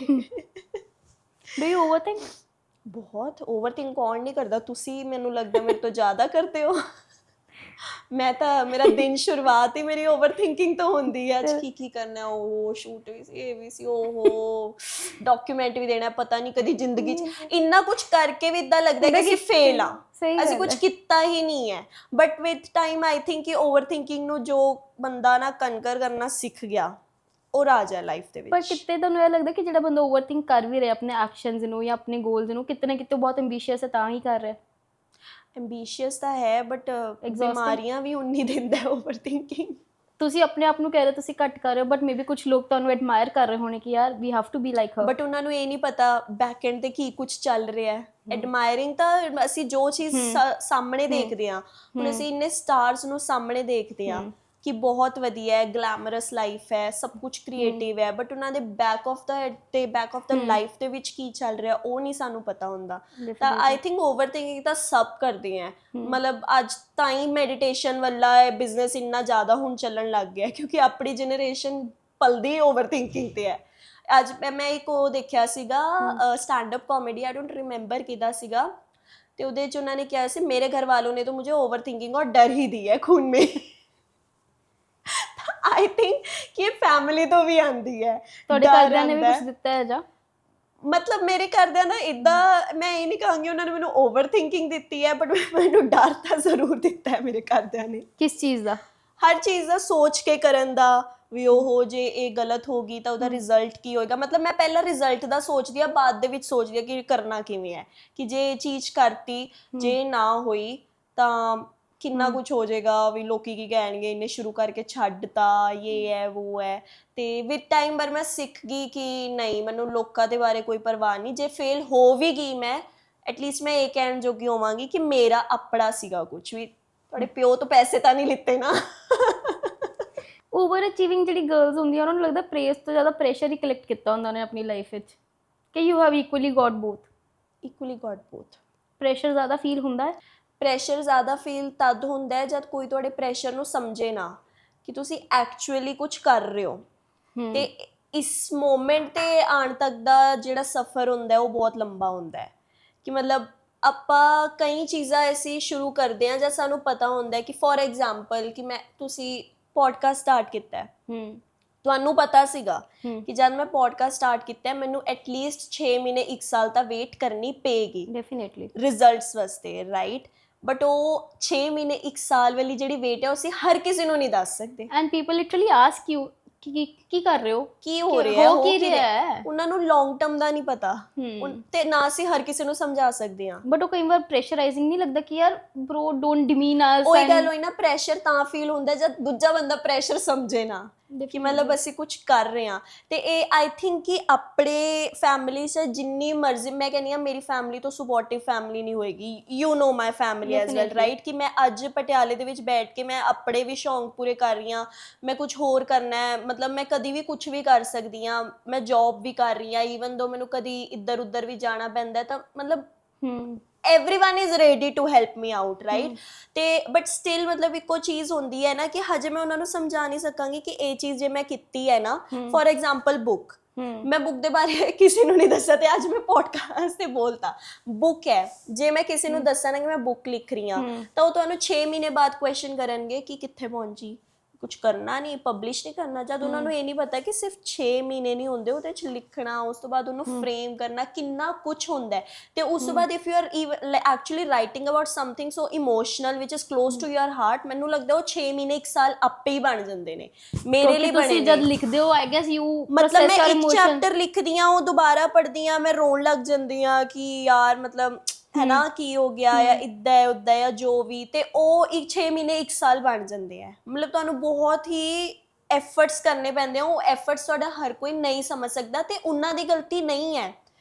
Do you overthink? ਬਹੁਤ ਓਵਰਥਿੰਕ ਕੌਣ ਨਹੀਂ ਕਰਦਾ, ਤੁਸੀਂ ਮੈਨੂੰ ਲੱਗਦਾ ਮੇਰੇ ਤੋਂ ਜ਼ਿਆਦਾ ਕਰਦੇ ਹੋ। ਮੈਂ ਤਾਂ ਮੇਰਾ ਦਿਨ ਸ਼ੁਰੂਆਤ ਹੀ ਮੇਰੀ ਓਵਰਥਿੰਕਿੰਗ ਤੋਂ ਹੁੰਦੀ ਹੈ, ਅੱਜ ਕੀ ਕਰਨਾ, ਉਹ ਸ਼ੂਟ ਵੀ ਸੀ, ਇਹ ਵੀ ਸੀ, ਉਹ ਡਾਕੂਮੈਂਟ ਵੀ ਦੇਣਾ, ਪਤਾ ਨਹੀਂ ਕਦੀ ਜ਼ਿੰਦਗੀ 'ਚ ਇੰਨਾ ਕੁਛ ਕਰਕੇ ਵੀ ਇੱਦਾਂ ਲੱਗਦਾ ਕਿ ਅਸੀਂ ਫੇਲ ਆ, ਅਸੀਂ ਕੁਝ ਕੀਤਾ ਹੀ ਨਹੀਂ ਹੈ। But with time I think ਕਿ ਓਵਰਥਿੰਕਿੰਗ ਨੂੰ ਜੋ ਬੰਦਾ ਨਾ ਕਨਕਰ ਕਰਨਾ ਸਿੱਖ ਗਿਆ, ਉਹ ਰਾਜ ਹੈ ਲਾਈਫ ਦੇ ਵਿੱਚ। ਪਰ ਕਿਤੇ ਤੁਹਾਨੂੰ ਇਹ ਲੱਗਦਾ ਕਿ ਜਿਹੜਾ ਬੰਦਾ ਓਵਰਥਿੰਕ ਕਰ ਵੀ ਰਿਹਾ ਆਪਣੇ ਐਕਸ਼ਨਸ ਨੂੰ ਜਾਂ ਆਪਣੇ ਗੋਲਸ ਨੂੰ, ਕਿਤੇ ਨਾ ਕਿਤੇ ਬਹੁਤ ਐਂਬੀਸ਼ੀਅਸ ਹੈ ਤਾਂ ਹੀ ਕਰ ਰਿਹਾ। ਐਂਬੀਸ਼ੀਅਸ ਤਾਂ ਹੈ, ਬਟ ਬਿਮਾਰੀਆਂ ਵੀ ਉਨੀ ਦਿੰਦਾ ਓਵਰਥਿੰਕਿੰਗ। ਤੁਸੀਂ ਆਪਣੇ ਆਪ ਨੂੰ ਕਹਿ ਰਹੇ ਤੁਸੀਂ ਘੱਟ ਕਰ ਰਹੇ ਹੋ, ਬਟ ਮੇਬੀ ਕੁਝ ਲੋਕ ਤੁਹਾਨੂੰ ਐਡਮਾਇਰ ਕਰ ਰਹੇ ਹੋਣੇ ਕਿ ਯਾਰ we have to be like her, but ਉਹਨਾਂ ਨੂੰ ਇਹ ਨਹੀਂ ਪਤਾ ਬੈਕ ਐਂਡ ਤੇ ਕੀ ਕੁਝ ਚੱਲ ਰਿਹਾ ਹੈ। ਐਡਮਾਇਰਿੰਗ ਤਾਂ ਅਸੀਂ ਜੋ ਚੀਜ਼ ਸਾਹਮਣੇ ਦੇਖਦੇ ਹਾਂ, ਹੁਣ ਅਸੀਂ ਇੰਨੇ ਸਟਾਰਸ ਨੂੰ ਸਾਹਮਣੇ ਦੇਖਦੇ ਹਾਂ, ਕਿ ਬਹੁਤ ਵਧੀਆ ਹੈ, ਗਲੈਮਰਸ ਲਾਈਫ ਹੈ, ਸਭ ਕੁਝ ਕ੍ਰੀਏਟਿਵ ਹੈ, ਬਟ ਉਹਨਾਂ ਦੇ ਬੈਕ ਆਫ ਦਾ ਹੈਡ ਤੇ ਬੈਕ ਆਫ ਦਾ ਲਾਈਫ ਦੇ ਵਿੱਚ ਕੀ ਚੱਲ ਰਿਹਾ ਉਹ ਨਹੀਂ ਸਾਨੂੰ ਪਤਾ ਹੁੰਦਾ। ਤਾਂ ਆਈ ਥਿੰਕ ਓਵਰ ਥਿੰਕਿੰਗ ਤਾਂ ਸਭ ਕਰਦੇ ਆ, ਮਤਲਬ ਅੱਜ ਤਾਂ ਹੀ ਮੈਡੀਟੇਸ਼ਨ ਵਾਲਾ ਬਿਜ਼ਨਸ ਇੰਨਾ ਜ਼ਿਆਦਾ ਹੁਣ ਚੱਲਣ ਲੱਗ ਗਿਆ ਕਿਉਂਕਿ ਆਪਣੀ ਜਨਰੇਸ਼ਨ ਪਲਦੀ ਓਵਰ ਥਿੰਕਿੰਗ ਤੇ ਹੈ। ਅੱਜ ਮੈਂ ਇੱਕ ਉਹ ਦੇਖਿਆ ਸੀਗਾ stand up comedy, I don't remember ਕਿਹਦਾ ਸੀਗਾ, ਤੇ ਉਹਦੇ 'ਚ ਉਹਨਾਂ ਨੇ ਕਿਹਾ ਸੀ ਮੇਰੇ घर वालों ने तो मुझे ओवर थिंकिंग और डर ही दी है खून में। आई थिंक कि फैमिली तो भी आंदी है, ਤੁਹਾਡੇ ਘਰਦਿਆਂ ਨੇ ਵੀ ਕੁਝ ਦਿੱਤਾ ਹੈ ਜਾਂ ਮਤਲਬ ਮੇਰੇ ਘਰਦਿਆਂ ਨਾ ਇੱਦਾਂ ਮੈਂ ਇਹ ਨਹੀਂ ਕਹਾਂਗੀ ਉਹਨਾਂ ਨੇ ਮੈਨੂੰ ਓਵਰ ਥਿੰਕਿੰਗ ਦਿੱਤੀ ਹੈ, ਬਟ ਮੈਨੂੰ ਡਰ ਤਾਂ ਜ਼ਰੂਰ ਦਿੱਤਾ ਹੈ ਮੇਰੇ ਘਰਦਿਆਂ ਨੇ। ਕਿਸ ਚੀਜ਼ ਦਾ? ਹਰ ਚੀਜ਼ ਦਾ ਸੋਚ ਕੇ ਕਰਨ ਦਾ, ਵੀ ਉਹ ਜੇ ਇਹ ਗਲਤ ਹੋ ਗਈ ਤਾਂ ਉਹਦਾ ਰਿਜ਼ਲਟ ਕੀ ਹੋਏਗਾ। ਮਤਲਬ ਮੈਂ ਪਹਿਲਾਂ ਰਿਜ਼ਲਟ ਦਾ ਸੋਚਦੀ ਆ, ਬਾਅਦ ਦੇ ਵਿੱਚ ਸੋਚਦੀ ਆ ਕਿ ਕਰਨਾ ਕਿਵੇਂ ਹੈ, ਕਿ ਜੇ ਇਹ ਚੀਜ਼ ਕਰਤੀ ਜੇ ਨਾ ਹੋਈ ਤਾਂ ਕਿੰਨਾ ਕੁਝ ਹੋ ਜਾਏਗਾ, ਵੀ ਲੋਕੀ ਕੀ ਕਹਿਣਗੇ ਇਹਨੇ ਸ਼ੁਰੂ ਕਰਕੇ ਛੱਡਤਾ, ਇਹ ਹੈ ਉਹ ਹੈ। ਤੇ ਵਿਦ ਟਾਈਮ ਪਰ ਮੈਂ ਸਿੱਖ ਗਈ ਕਿ ਨਹੀਂ, ਮੈਨੂੰ ਲੋਕਾਂ ਦੇ ਬਾਰੇ ਕੋਈ ਪਰਵਾਹ ਨਹੀਂ, ਜੇ ਫੇਲ ਹੋ ਵੀ ਗਈ ਮੈਂ ਐਟਲੀਸਟ ਮੈਂ ਇਹ ਕਹਿਣ ਜੋਗੀ ਹੋਵਾਂਗੀ ਕਿ ਮੇਰਾ ਆਪਣਾ ਸੀਗਾ, ਕੁਝ ਵੀ ਤੁਹਾਡੇ ਪਿਓ ਤੋਂ ਪੈਸੇ ਤਾਂ ਨਹੀਂ ਲਿੱਤੇ ਨਾ। ਓਵਰ ਅਚੀਵਿੰਗ ਜਿਹੜੀ ਗਰਲਸ ਹੁੰਦੀਆਂ ਉਹਨਾਂ ਨੂੰ ਲੱਗਦਾ ਪ੍ਰੇਸ ਤੋਂ ਜ਼ਿਆਦਾ ਪ੍ਰੈਸ਼ਰ ਹੀ ਕਲੈਕਟ ਕੀਤਾ ਹੁੰਦਾ ਉਹਨੇ ਆਪਣੀ ਲਾਈਫ ਵਿੱਚ, ਕਿ you have equally got both. Equally got both. Pressure ਜ਼ਿਆਦਾ ਫੀਲ ਹੁੰਦਾ ਹੈ? ਪ੍ਰੈਸ਼ਰ ਜ਼ਿਆਦਾ ਫੀਲ ਤਦ ਹੁੰਦਾ ਹੈ ਜਦ ਕੋਈ ਤੁਹਾਡੇ ਪ੍ਰੈਸ਼ਰ ਨੂੰ ਸਮਝੇ ਨਾ ਕਿ ਤੁਸੀਂ ਐਕਚੁਅਲੀ ਕੁਝ ਕਰ ਰਹੇ ਹੋ। ਤੇ ਇਸ ਮੋਮੈਂਟ ਤੇ ਆਉਣ ਤੱਕ ਦਾ ਜਿਹੜਾ ਸਫ਼ਰ ਹੁੰਦਾ ਉਹ ਬਹੁਤ ਲੰਬਾ ਹੁੰਦਾ ਹੈ, ਕਿ ਮਤਲਬ ਆਪਾਂ ਕਈ ਚੀਜ਼ਾਂ ਐਸੀ ਸ਼ੁਰੂ ਕਰਦੇ ਹਾਂ ਜਦ ਸਾਨੂੰ ਪਤਾ ਹੁੰਦਾ ਹੈ ਕਿ ਫੋਰ ਐਗਜ਼ਾਮਪਲ ਕਿ ਤੁਸੀਂ ਪੋਡਕਾਸਟ ਸਟਾਰਟ ਕੀਤਾ ਹੈ, ਤੁਹਾਨੂੰ ਪਤਾ ਸੀਗਾ ਕਿ ਜਦ ਮੈਂ ਪੋਡਕਾਸਟ ਸਟਾਰਟ ਕੀਤਾ ਮੈਨੂੰ ਐਟਲੀਸਟ 6 ਮਹੀਨੇ 1 ਸਾਲ ਤਾਂ ਵੇਟ ਕਰਨੀ ਪਏਗੀ ਡੈਫੀਨੇਟਲੀ ਰਿਜ਼ਲਟਸ ਵਾਸਤੇ, ਰਾਈਟ? ਬਟ ਉਹ 6 ਮਹੀਨੇ 1 ਸਾਲ ਵਾਲੀ ਜਿਹੜੀ ਵੇਟ ਹੈ ਉਹ ਅਸੀਂ ਹਰ ਕਿਸੇ ਨੂੰ ਨਹੀਂ ਦੱਸ ਸਕਦੇ। And people literally ask you ਕੀ ਕਰ ਰਹੇ ਹੋ, ਕੀ ਹੋ ਰਿਹਾ ਹੋ ਕੀ ਰਿਹਾ ਹੈ, ਉਹਨਾਂ ਨੂੰ ਲੌਂਗ ਟਰਮ ਦਾ ਨਹੀਂ ਪਤਾ ਤੇ ਨਾ ਅਸੀਂ ਹਰ ਕਿਸੇ ਨੂੰ ਸਮਝਾ ਸਕਦੇ ਹਾਂ। ਬਟ ਉਹ ਕਈ ਵਾਰ ਪ੍ਰੈਸ਼ਰਾਈਜ਼ਿੰਗ ਨਹੀਂ ਲੱਗਦਾ ਕਿ ਯਾਰ ਬ੍ਰੋ ਡੋਨਟ ਡਿਮੀਨ ਅਸ? ਉਹੀ ਗੱਲ ਹੋਈ ਨਾ, ਪ੍ਰੈਸ਼ਰ ਤਾਂ ਫੀਲ ਹੁੰਦਾ ਜਦ ਦੂਜਾ ਬੰਦਾ ਪ੍ਰੈਸ਼ਰ ਸਮਝੇ ਨਾ ਕਿ ਮਤਲਬ ਅਸੀਂ ਕੁਝ ਕਰ ਰਹੇ ਹਾਂ। ਤੇ ਇਹ ਆਈ ਥਿੰਕ ਕਿ ਆਪਣੇ ਫੈਮਿਲੀ 'ਚ ਜਿੰਨੀ ਮਰਜ਼ੀ, ਮੈਂ ਕਹਿੰਦੀ ਹਾਂ ਮੇਰੀ ਫੈਮਿਲੀ ਤੋਂ ਸਪੋਰਟਿਵ ਫੈਮਿਲੀ ਨਹੀਂ ਹੋਏਗੀ, you know my family as well, right? ਕਿ ਮੈਂ ਅੱਜ ਪਟਿਆਲੇ ਦੇ ਵਿੱਚ ਬੈਠ ਕੇ ਮੈਂ ਆਪਣੇ ਵੀ ਸ਼ੌਂਕ ਪੂਰੇ ਕਰ ਰਹੀ ਹਾਂ, ਮੈਂ ਕੁਝ ਹੋਰ ਕਰਨਾ ਹੈ, ਮਤਲਬ ਮੈਂ ਕਦੀ ਵੀ ਕੁਝ ਵੀ ਕਰ ਸਕਦੀ ਹਾਂ, ਮੈਂ ਜੌਬ ਵੀ ਕਰ ਰਹੀ ਹਾਂ, ਈਵਨ ਦੋ ਮੈਨੂੰ ਕਦੀ ਇੱਧਰ ਉੱਧਰ ਵੀ ਜਾਣਾ ਪੈਂਦਾ ਤਾਂ ਮਤਲਬ everyone is ready to help me out, right? ਤੇ ਬਟ ਸਟਿਲ ਮਤਲਬ ਇੱਕੋ ਚੀਜ਼ ਹੁੰਦੀ ਹੈ ਨਾ ਕਿ ਹਜੇ ਮੈਂ ਉਹਨਾਂ ਨੂੰ ਸਮਝਾ ਨਹੀਂ ਸਕਾਂਗੀ ਕਿ ਇਹ ਚੀਜ਼ ਜੇ ਮੈਂ ਕੀਤੀ ਹੈ ਨਾ, ਫੋਰ ਐਗਜ਼ਾਮਪਲ ਬੁੱਕ, ਮੈਂ ਬੁੱਕ ਦੇ ਬਾਰੇ ਕਿਸੇ ਨੂੰ ਨਹੀਂ ਦੱਸਿਆ ਤੇ ਅੱਜ ਮੈਂ ਪੋਡਕਾਸਟ ਤੇ ਬੋਲਤਾ ਬੁੱਕ ਹੈ, ਜੇ ਮੈਂ ਕਿਸੇ ਨੂੰ ਦੱਸਾਂ ਨਾ ਕਿ ਮੈਂ ਬੁੱਕ ਲਿਖ ਰਹੀ ਹਾਂ ਤਾਂ ਉਹ ਤੁਹਾਨੂੰ 6 ਮਹੀਨੇ ਬਾਅਦ ਕੁਐਸਚਨ ਕਰਨਗੇ ਕਿ ਕਿੱਥੇ ਪਹੁੰਚੀ, ਕੁਝ ਕਰਨਾ ਨਹੀਂ, ਪਬਲਿਸ਼ ਨਹੀਂ ਕਰਨਾ, ਜਦ ਉਹਨਾਂ ਨੂੰ ਇਹ ਨਹੀਂ ਪਤਾ ਕਿ ਸਿਰਫ 6 ਮਹੀਨੇ ਨਹੀਂ ਹੁੰਦੇ ਉਹਦੇ 'ਚ ਲਿਖਣਾ, ਉਸ ਤੋਂ ਬਾਅਦ ਉਹਨੂੰ ਫਰੇਮ ਕਰਨਾ, ਕਿੰਨਾ ਕੁਝ ਹੁੰਦਾ ਹੈ। ਤੇ ਉਸ ਤੋਂ ਬਾਅਦ if you are actually writing about something so emotional which is close to your heart, ਮੈਨੂੰ ਲੱਗਦਾ ਉਹ 6 ਮਹੀਨੇ 1 ਸਾਲ ਆਪੇ ਹੀ ਬਣ ਜਾਂਦੇ ਨੇ ਮੇਰੇ ਲਈ। ਬਣੇ ਤੁਸੀਂ ਜਦ ਲਿਖਦੇ ਹੋ ਆਈ ਗੈਸ ਯੂ ਮਤਲਬ ਮੈਂ ਇੱਕ ਚੈਪਟਰ ਲਿਖਦੀ ਹਾਂ, ਉਹ ਦੁਬਾਰਾ ਪੜ੍ਹਦੀ ਹਾਂ, ਮੈਂ ਰੋਣ ਲੱਗ ਜਾਂਦੀ ਹਾਂ ਕਿ ਯਾਰ ਮਤਲਬ ਹੈ ਨਾ ਕੀ ਹੋ ਗਿਆ ਜਾਂ ਇੱਦਾਂ ਹੈ ਉੱਦਾਂ ਹੈ ਜੋ ਵੀ, ਤੇ ਉਹ 6 ਮਹੀਨੇ 1 ਸਾਲ ਬਣ ਜਾਂਦੇ ਆ। ਮਤਲਬ ਤੁਹਾਨੂੰ ਬਹੁਤ ਹੀ ਐਫਰਟਸ ਕਰਨੇ ਪੈਂਦੇ ਆ, ਉਹ ਐਫਰਟਸ ਤੁਹਾਡਾ ਹਰ ਕੋਈ ਨਹੀਂ ਸਮਝ ਸਕਦਾ ਤੇ ਉਹਨਾਂ ਦੀ ਗਲਤੀ ਨਹੀਂ ਹੈ।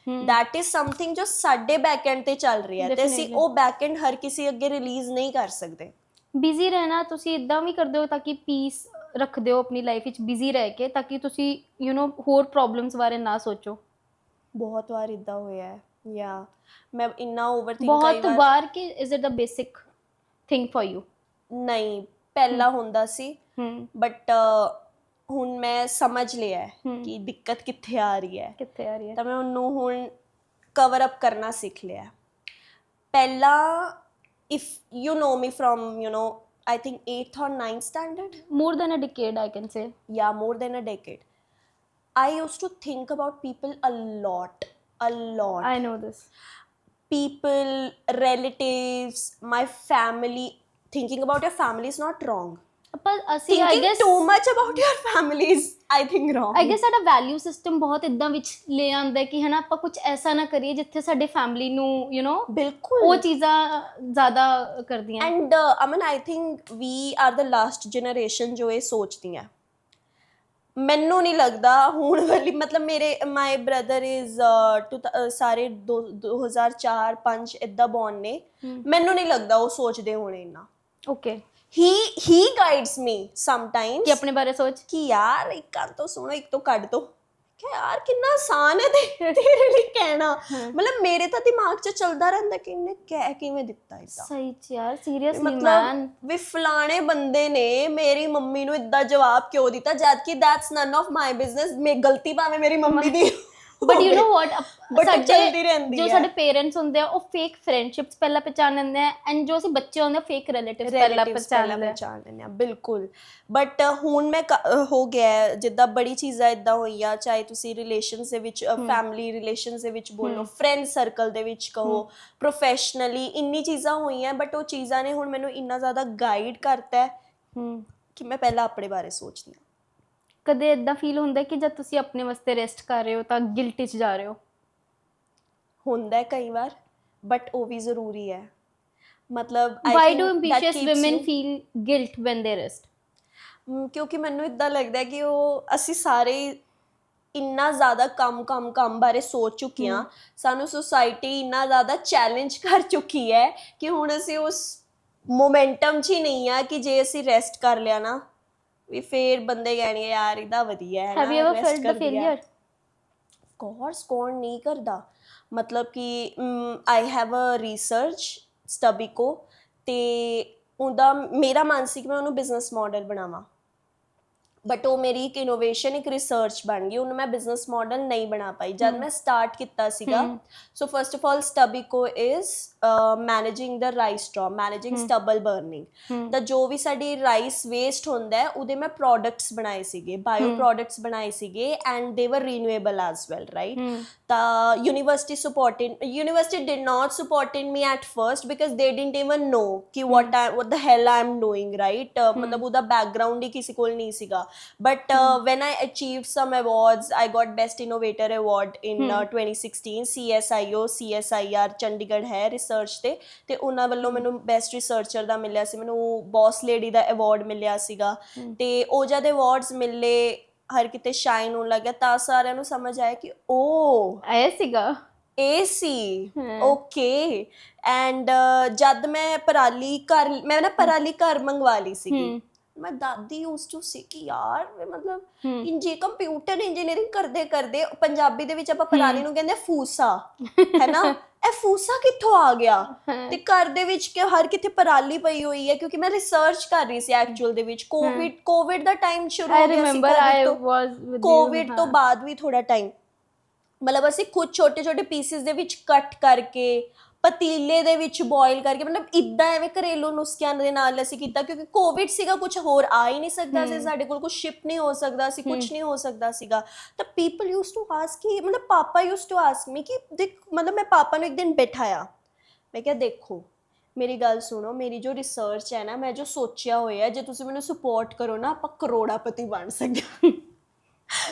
ਦੈਟ ਇਜ਼ ਸਮਥਿੰਗ ਜੋ ਸਾਡੇ ਬੈਕਐਂਡ ਤੇ ਚੱਲ ਰਹੀ ਹੈ ਤੇ ਅਸੀਂ ਉਹ ਬੈਕਐਂਡ ਹਰ ਕਿਸੇ ਅੱਗੇ ਰਿਲੀਜ਼ ਨਹੀਂ ਕਰ ਸਕਦੇ। ਬਿਜ਼ੀ ਰਹਿਣਾ ਤੁਸੀਂ ਇਦਾਂ ਵੀ ਕਰਦੇ ਹੋ ਤਾਂ ਕਿ ਪੀਸ ਰੱਖਦੇ ਹੋ ਆਪਣੀ ਲਾਈਫ ਵਿੱਚ ਬਿਜ਼ੀ ਰਹਿ ਕੇ, ਤਾਂ ਕਿ ਤੁਸੀਂ ਯੂ نو ਹੋਰ ਪ੍ਰੋਬਲਮਸ ਬਾਰੇ ਨਾ ਸੋਚੋ? ਬਹੁਤ ਵਾਰ ਇਦਾਂ ਹੋਇਆ ਹੈ ਜਾਂ ਮੈਂ ਇੰਨਾ ਓਵਰਥਿੰਕ ਬਹੁਤ ਵਾਰ ਕਿ is it the basic thing for you? ਨਹੀਂ, ਪਹਿਲਾਂ ਹੁੰਦਾ ਸੀ ਬਟ ਹੁਣ ਮੈਂ ਸਮਝ ਲਿਆ ਕਿ ਦਿੱਕਤ ਕਿੱਥੇ ਆ ਰਹੀ ਹੈ ਤਾਂ ਮੈਂ ਉਹਨੂੰ ਹੁਣ ਕਵਰ ਅਪ ਕਰਨਾ ਸਿੱਖ ਲਿਆ। ਪਹਿਲਾਂ if you know me from I think 8th or 9th standard, more than a decade I can say, yeah, more than a decade, I used to think about people a lot. I know this. People, relatives, my family. Thinking about your family is not wrong. But ਅਸੀਂ I guess too much about your family is I think wrong. I guess ਸਾਡਾ value system ਬਹੁਤ ਇਦਾਂ ਵਿੱਚ ਲੈ ਆਉਂਦਾ ਕਿ ਹਨਾ ਆਪਾਂ ਕੁਝ ਐਸਾ ਨਾ ਕਰੀਏ ਜਿੱਥੇ ਸਾਡੇ ਫੈਮਿਲੀ ਨੂੰ ਯੂ نو ਬਿਲਕੁਲ ਉਹ ਚੀਜ਼ਾਂ ਜ਼ਿਆਦਾ ਕਰਦੀਆਂ। And Aman I think we are the last generation ਜੋ ਇਹ ਸੋਚਦੀਆਂ। ਮੈਨੂੰ ਨਹੀਂ ਲੱਗਦਾ ਹੁਣ ਵਾਲੀ, ਮਤਲਬ ਮੇਰੇ ਮਾਈ ਬ੍ਰਦਰ ਇਜ਼ ਸਾਰੇ 2004-5 ਇੱਦਾਂ ਬੌਰਨ ਨੇ, ਮੈਨੂੰ ਨਹੀਂ ਲੱਗਦਾ ਉਹ ਸੋਚਦੇ ਹੋਣੇ ਇੰਨਾ। Okay, he guides me sometimes ਕਿ ਆਪਣੇ ਬਾਰੇ ਸੋਚ ਕਿ ਯਾਰ ਇੱਕ ਗੱਲ ਤੋਂ ਸੁਣੋ, ਇੱਕ ਤੋਂ ਕੱਢ ਦੋ ਕਿ ਯਾਰ ਕਿੰਨਾ ਆਸਾਨ ਹੈ ਤੇਰੇ ਲਈ ਕਹਿਣਾ। ਮਤਲਬ ਮੇਰੇ ਤਾਂ ਦਿਮਾਗ 'ਚ ਚੱਲਦਾ ਰਹਿੰਦਾ ਕਿ ਇਹਨੇ ਕਹਿ ਕਿਵੇਂ ਦਿੱਤਾ ਇਦਾਂ। ਸਹੀ ਚ ਯਾਰ ਸੀਰੀਅਸਲੀ ਮਤਲਬ ਮੈਨ ਵੀ ਫਲਾਣੇ ਬੰਦੇ ਨੇ ਮੇਰੀ ਮੰਮੀ ਨੂੰ ਇਦਾਂ ਜਵਾਬ ਕਿਉਂ ਦਿੱਤਾ, ਜਦ ਕਿ that's none of my business. ਮੇ ਗਲਤੀ ਭਾਵੇਂ ਮੇਰੀ ਮੰਮੀ ਦੀ, ਬਟ ਯੂ ਨੋ ਵਾਟ, ਚੱਲਦੀ ਰਹਿੰਦੀ ਜੋ ਹੈ। ਸਾਡੇ ਪੇਰੈਂਟਸ ਹੁੰਦੇ ਆ ਉਹ ਫੇਕ ਫਰੈਂਡਸ਼ਿਪਸ ਪਹਿਲਾਂ ਪਹਿਚਾਨ ਲੈਂਦੇ ਆ, ਐਂਡ ਜੋ ਅਸੀਂ ਬੱਚੇ ਹੁੰਦੇ ਆ ਫੇਕ ਰਿਲੇਟਿਵਸ ਪਹਿਲਾਂ ਪਹਿਚਾਨ ਲੈਂਦੇ ਆ। ਬਿਲਕੁਲ। ਬਟ ਹੁਣ ਮੈਂ ਹੋ ਗਿਆ ਜਿੱਦਾਂ ਬੜੀ ਚੀਜ਼ਾਂ ਇਦਾਂ ਹੋਈਆਂ, ਚਾਹੇ ਤੁਸੀਂ ਰਿਲੇਸ਼ਨਸ ਦੇ ਵਿੱਚ, ਫੈਮਿਲੀ ਰਿਲੇਸ਼ਨਸ ਦੇ ਵਿੱਚ ਬੋਲੋ, ਫਰੈਂਡ ਸਰਕਲ ਦੇ ਵਿੱਚ ਕਹੋ, ਪ੍ਰੋਫੈਸ਼ਨਲੀ, ਇੰਨੀ ਚੀਜ਼ਾਂ ਹੋਈਆਂ। ਬਟ ਉਹ ਚੀਜ਼ਾਂ ਨੇ ਹੁਣ ਮੈਨੂੰ ਇੰਨਾ ਜ਼ਿਆਦਾ ਗਾਈਡ ਕਰਤਾ ਕਿ ਮੈਂ ਪਹਿਲਾਂ ਆਪਣੇ ਬਾਰੇ ਸੋਚਦੀ ਹਾਂ। ਕਦੇ ਇਦਾਂ ਫੀਲ ਹੁੰਦਾ ਕਿ ਜਦ ਤੁਸੀਂ ਆਪਣੇ ਵਾਸਤੇ ਰੈਸਟ ਕਰ ਰਹੇ ਹੋ ਤਾਂ ਗਿਲਟ 'ਚ ਜਾ ਰਹੇ ਹੋ? ਹੁੰਦਾ ਹੈ ਕਈ ਵਾਰ, ਬਟ ਉਹ ਵੀ ਜ਼ਰੂਰੀ ਹੈ। ਮਤਲਬ why do ambitious women feel guilt when they rest? ਕਿਉਂਕਿ ਮੈਨੂੰ ਇਦਾਂ ਲੱਗਦਾ ਕਿ ਉਹ ਅਸੀਂ ਸਾਰੇ ਇੰਨਾ ਜ਼ਿਆਦਾ ਕੰਮ ਬਾਰੇ ਸੋਚ ਚੁੱਕੇ ਹਾਂ, ਸਾਨੂੰ ਸੁਸਾਇਟੀ ਇੰਨਾ ਜ਼ਿਆਦਾ ਚੈਲੰਜ ਕਰ ਚੁੱਕੀ ਹੈ ਕਿ ਹੁਣ ਅਸੀਂ ਉਸ ਮੋਮੈਂਟਮ 'ਚ ਹੀ ਨਹੀਂ ਆ ਕਿ ਜੇ ਅਸੀਂ ਰੈਸਟ ਕਰ ਲਿਆ ਨਾ ਵੀ ਫੇਰ ਬੰਦੇ ਕਹਿਣਗੇ ਯਾਰ ਇਹਦਾ ਵਧੀਆ ਹੈ ਨਾ, have you ever felt the failure? Course ਕੌਣ ਨਹੀਂ ਕਰਦਾ। ਮਤਲਬ ਕਿ ਆਈ ਹੈਵ ਅ ਰਿਸਰਚ ਸਟਬੀਕੋ, ਤੇ ਉਹਦਾ ਮੇਰਾ ਮਨ ਸੀ ਕਿ ਮੈਂ ਉਹਨੂੰ ਬਿਜ਼ਨਸ ਮਾਡਲ ਬਣਾਵਾਂ, ਬਟ ਉਹ ਮੇਰੀ ਇੱਕ ਇਨੋਵੇਸ਼ਨ, ਇੱਕ ਰਿਸਰਚ ਬਣ ਗਈ। ਉਹਨੂੰ ਮੈਂ ਬਿਜ਼ਨਸ ਮਾਡਲ ਨਹੀਂ ਬਣਾ ਪਾਈ ਜਦ ਮੈਂ ਸਟਾਰਟ ਕੀਤਾ ਸੀਗਾ। ਸੋ ਫਸਟ ਆਫ ਆਲ ਸਟਬੀਕੋ is managing the rice straw, managing stubble burning. ਤਾਂ ਜੋ ਵੀ ਸਾਡੀ ਰਾਈਸ ਵੇਸਟ ਹੁੰਦਾ ਹੈ ਉਹਦੇ ਮੈਂ ਪ੍ਰੋਡਕਟਸ ਬਣਾਏ ਸੀਗੇ, ਬਾਇਓ ਪ੍ਰੋਡਕਟਸ ਬਣਾਏ ਸੀਗੇ, ਐਂਡ ਦੇ ਵਰ ਰੀਨਿਊਏਬਲ ਐਜ਼ ਵੈਲ, ਰਾਈਟ। ਤਾਂ university did not supported me at first because they didn't even know ਕਿ what the hell I'm doing, right? ਮਤਲਬ ਉਹਦਾ ਬੈਕਗਰਾਉਂਡ ਹੀ ਕਿਸੇ ਕੋਲ ਨਹੀਂ ਸੀਗਾ। But when I achieved some awards, I got Best Innovator Award in 2016, CSIR Chandigarh ਹੈ research ਤੇ ਉਹਨਾਂ ਵੱਲੋਂ ਮੈਨੂੰ ਬੈਸਟ ਰਿਸਰਚਰ ਦਾ ਮਿਲਿਆ ਸੀ, ਮੈਨੂੰ ਬੌਸ ਲੇਡੀ ਦਾ ਅਵਾਰਡ ਮਿਲਿਆ ਸੀਗਾ। ਤੇ ਉਹ ਜਦ ਅਵਾਰਡਸ ਮਿਲੇ, ਹਰ ਕਿਤੇ ਸ਼ਾਈਨ ਹੋਣ ਲੱਗਿਆ, ਤਾਂ ਸਾਰਿਆਂ ਨੂੰ ਸਮਝ ਆਇਆ ਕਿ ਉਹ ਆਇਆ ਸੀਗਾ ਇਹ ਸੀ। ਓਕੇ। ਐਂਡ ਜਦ ਮੈਂ ਮੈਂ ਨਾ ਪਰਾਲੀ ਘਰ ਮੰਗਵਾ ਲਈ ਸੀਗੀ, ਮੈਂ ਦਾਦੀ ਯੂਜ਼ ਟੂ ਸੇ ਕਿ ਯਾਰ ਮਤਲਬ ਇੰਜੀ ਕੰਪਿਊਟਰ ਇੰਜੀਨੀਅਰਿੰਗ ਕਰਦੇ ਕਰਦੇ, ਪੰਜਾਬੀ ਦੇ ਵਿੱਚ ਆਪਾਂ ਪਰਾਲੀ ਨੂੰ ਕਹਿੰਦੇ ਫੂਸਾ, ਹੈ ਨਾ, ਇਹ ਫੂਸਾ ਕਿੱਥੋਂ ਆ ਗਿਆ? ਤੇ ਘਰ ਦੇ ਵਿੱਚ ਕਿ ਹਰ ਕਿਤੇ ਪਰਾਲੀ ਪਈ ਹੋਈ ਹੈ, ਕਿਉਂਕਿ ਮੈਂ ਰਿਸਰਚ ਕਰ ਰਹੀ ਸੀ ਐਕਚੁਅਲ ਦੇ ਵਿੱਚ। ਕੋਵਿਡ ਦਾ ਟਾਈਮ ਸ਼ੁਰੂ ਹੋ ਗਿਆ ਸੀ, ਕੋਵਿਡ ਤੋਂ ਬਾਅਦ ਵੀ ਥੋੜਾ ਟਾਈਮ, ਮਤਲਬ ਅਸੀਂ ਖੁਦ ਛੋਟੇ ਛੋਟੇ ਪੀਸਿਸ ਦੇ ਵਿੱਚ ਕੱਟ ਕਰਕੇ ਪਤੀਲੇ ਦੇ ਵਿੱਚ ਬੋਇਲ ਕਰਕੇ, ਮਤਲਬ ਇੱਦਾਂ ਐਵੇਂ ਘਰੇਲੂ ਨੁਸਖਿਆਂ ਦੇ ਨਾਲ ਅਸੀਂ ਕੀਤਾ, ਕਿਉਂਕਿ ਕੋਵਿਡ ਸੀਗਾ, ਕੁਝ ਹੋਰ ਆ ਹੀ ਨਹੀਂ ਸਕਦਾ ਸੀ ਸਾਡੇ ਕੋਲ, ਕੁਝ ਸ਼ਿਪ ਨਹੀਂ ਹੋ ਸਕਦਾ ਸੀ, ਕੁਝ ਨਹੀਂ ਹੋ ਸਕਦਾ ਸੀਗਾ। ਤਾਂ ਪੀਪਲ ਯੂਜ਼ ਟੂ ਆਸਕ ਕਿ ਮਤਲਬ ਪਾਪਾ ਯੂਜ਼ ਟੂ ਆਸਕ ਮੀ ਕਿ ਦੇਖ, ਮਤਲਬ ਮੈਂ ਪਾਪਾ ਨੂੰ ਇੱਕ ਦਿਨ ਬਿਠਾਇਆ, ਮੈਂ ਕਿਹਾ ਦੇਖੋ ਮੇਰੀ ਗੱਲ ਸੁਣੋ, ਮੇਰੀ ਜੋ ਰਿਸਰਚ ਹੈ ਨਾ, ਮੈਂ ਜੋ ਸੋਚਿਆ ਹੋਇਆ, ਜੇ ਤੁਸੀਂ ਮੈਨੂੰ ਸਪੋਰਟ ਕਰੋ ਨਾ ਆਪਾਂ ਕਰੋੜਾਪਤੀ ਬਣ ਸਕਦੇ ਹਾਂ।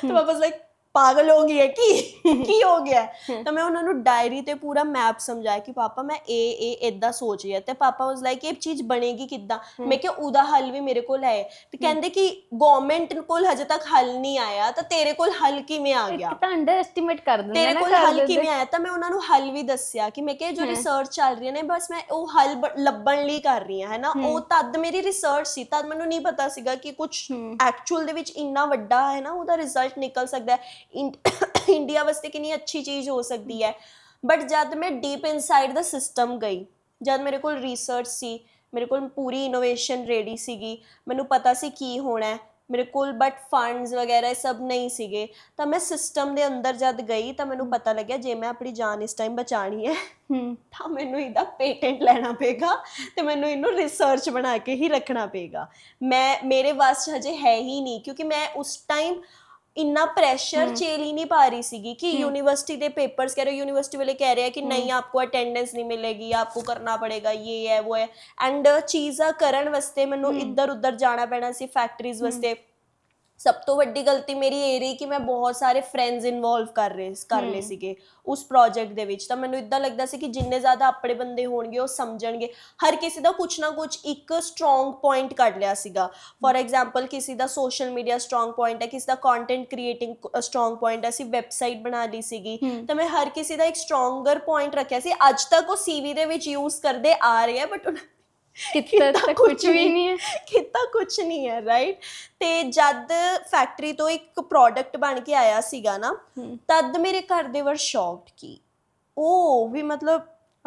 ਤਾਂ ਪਾਪਾ ਲਾਈਕ ਪਾਗਲ ਹੋ ਗਈ ਹੈ ਕੀ ਹੋ ਗਿਆ? ਤਾਂ ਮੈਂ ਉਹਨਾਂ ਨੂੰ ਡਾਇਰੀ ਤੇ ਪੂਰਾ ਮੈਪ ਸਮਝਾਇਆ ਕਿ ਪਾਪਾ ਮੈਂ ਇਹ ਏਦਾਂ ਸੋਚ ਰਿਹਾ। ਤੇ ਪਾਪਾ ਵਾਸ ਲਾਈਕ ਇਹ ਚੀਜ਼ ਬਣੇਗੀ ਕਿੱਦਾਂ? ਮੈਂ ਕਿਹਾ ਉਹਦਾ ਹੱਲ ਵੀ ਮੇਰੇ ਕੋਲ ਹੈ। ਤੇ ਕਹਿੰਦੇ ਕਿ ਗਵਰਨਮੈਂਟ ਕੋਲ ਹਜੇ ਤੱਕ ਹੱਲ ਨਹੀਂ ਆਇਆ, ਤਾਂ ਤੇਰੇ ਕੋਲ ਹੱਲ ਕਿਵੇਂ ਆ ਗਿਆ? ਤਾਂ ਅੰਡਰ ਐਸਟੀਮੇਟ ਕਰ ਦਿੰਦੇ ਤੇਰੇ ਕੋਲ ਹੱਲ ਕਿਵੇਂ ਆਇਆ? ਤਾਂ ਮੈਂ ਉਹਨਾਂ ਨੂੰ ਹੱਲ ਵੀ ਦੱਸਿਆ ਕਿ ਮੈਂ ਕਿਹਾ ਜੋ ਰਿਸਰਚ ਚੱਲ ਰਹੀ ਨੇ ਬਸ ਮੈਂ ਉਹ ਹੱਲ ਲੱਭਣ ਲਈ ਕਰ ਰਹੀ ਹਾਂ, ਹੈ ਨਾ। ਉਹ ਤਦ ਮੇਰੀ ਰਿਸਰਚ ਸੀ, ਤਦ ਮੈਨੂੰ ਨਹੀਂ ਪਤਾ ਸੀਗਾ ਕਿ ਕੁਝ ਐਕਚੁਅਲ ਦੇ ਵਿੱਚ ਇੰਨਾ ਵੱਡਾ ਹੈ ਨਾ ਉਹਦਾ ਰਿਜ਼ਲਟ ਨਿਕਲ ਸਕਦਾ ਹੈ, ਇੰਡੀਆ ਵਾਸਤੇ ਕਿੰਨੀ ਅੱਛੀ ਚੀਜ਼ ਹੋ ਸਕਦੀ ਹੈ। ਬਟ ਜਦ ਮੈਂ ਡੀਪ ਇਨਸਾਈਡ ਦਾ ਸਿਸਟਮ ਗਈ, ਜਦ ਮੇਰੇ ਕੋਲ ਰਿਸਰਚ ਸੀ, ਮੇਰੇ ਕੋਲ ਪੂਰੀ ਇਨੋਵੇਸ਼ਨ ਰੈਡੀ ਸੀਗੀ, ਮੈਨੂੰ ਪਤਾ ਸੀ ਕੀ ਹੋਣਾ ਮੇਰੇ ਕੋਲ, ਬਟ ਫੰਡਸ ਵਗੈਰਾ ਸਭ ਨਹੀਂ ਸੀਗੇ, ਤਾਂ ਮੈਂ ਸਿਸਟਮ ਦੇ ਅੰਦਰ ਜਦ ਗਈ ਤਾਂ ਮੈਨੂੰ ਪਤਾ ਲੱਗਿਆ ਜੇ ਮੈਂ ਆਪਣੀ ਜਾਨ ਇਸ ਟਾਈਮ ਬਚਾਉਣੀ ਹੈ ਤਾਂ ਮੈਨੂੰ ਇਹਦਾ ਪੇਟੈਂਟ ਲੈਣਾ ਪਏਗਾ ਤੇ ਮੈਨੂੰ ਇਹਨੂੰ ਰਿਸਰਚ ਬਣਾ ਕੇ ਹੀ ਰੱਖਣਾ ਪਏਗਾ। ਮੇਰੇ ਵੱਸ 'ਚ ਹਜੇ ਹੈ ਹੀ ਨਹੀਂ, ਕਿਉਂਕਿ ਮੈਂ ਉਸ ਟਾਈਮ ਇੰਨਾ ਪ੍ਰੈਸ਼ਰ ਝੇਲ ਹੀ ਨਹੀਂ ਪਾ ਰਹੀ ਸੀਗੀ ਕਿ यूनिवर्सिटी ਦੇ पेपर्स कह रहे, यूनिवर्सिटी वाले कह रहे हैं कि नहीं आपको अटेंडेंस नहीं मिलेगी, आपको करना पड़ेगा, ये है वो है। एंड चीज़ां करन वास्ते मैनू इधर उधर जाना पैना सी, फैक्ट्रीज वास्ते। ਸਭ ਤੋਂ ਵੱਡੀ ਗਲਤੀ ਮੇਰੀ ਇਹ ਰਹੀ ਕਿ ਮੈਂ ਬਹੁਤ ਸਾਰੇ ਫਰੈਂਡਸ ਇਨਵੋਲਵ ਕਰ ਲਏ ਸੀਗੇ ਉਸ ਪ੍ਰੋਜੈਕਟ ਦੇ ਵਿੱਚ। ਤਾਂ ਮੈਨੂੰ ਇੱਦਾਂ ਲੱਗਦਾ ਸੀ ਕਿ ਜਿੰਨੇ ਜ਼ਿਆਦਾ ਆਪਣੇ ਬੰਦੇ ਹੋਣਗੇ ਉਹ ਸਮਝਣਗੇ। ਹਰ ਕਿਸੇ ਦਾ ਕੁਛ ਨਾ ਕੁਛ ਇੱਕ ਸਟਰੋਂਗ ਪੁਆਇੰਟ ਕੱਢ ਲਿਆ ਸੀਗਾ। ਫੋਰ ਐਗਜ਼ਾਮਪਲ ਕਿਸੇ ਦਾ ਸੋਸ਼ਲ ਮੀਡੀਆ ਸਟਰੋਂਗ ਪੁਆਇੰਟ ਹੈ, ਕਿਸੇ ਦਾ ਕੰਟੈਂਟ ਕ੍ਰੀਏਟਿੰਗ ਸਟਰੋਂਗ ਪੁਆਇੰਟ ਹੈ, ਅਸੀਂ ਵੈਬਸਾਈਟ ਬਣਾ ਲਈ ਸੀਗੀ। ਤਾਂ ਮੈਂ ਹਰ ਕਿਸੇ ਦਾ ਇੱਕ ਸਟਰੋਂਗਰ ਪੁਆਇੰਟ ਰੱਖਿਆ ਸੀ। ਅੱਜ ਤੱਕ ਉਹ CV ਦੇ ਵਿੱਚ ਯੂਜ਼ ਕਰਦੇ ਆ ਰਹੇ ਆ, ਬਟ ਕਿੱਤਾ ਤਾਂ ਕੁਝ ਵੀ ਨਹੀਂ ਹੈ। ਕੀਤਾ ਕੁਝ ਨਹੀਂ ਹੈ, ਰਾਈਟ। ਤੇ ਜਦ ਫੈਕਟਰੀ ਤੋਂ ਇੱਕ ਪ੍ਰੋਡਕਟ ਬਣ ਕੇ ਆਇਆ ਸੀਗਾ ਨਾ, ਤਦ ਮੇਰੇ ਘਰ ਦੇ ਵਰ ਸ਼ੌਕਡ ਕਿ ਉਹ ਵੀ ਮਤਲਬ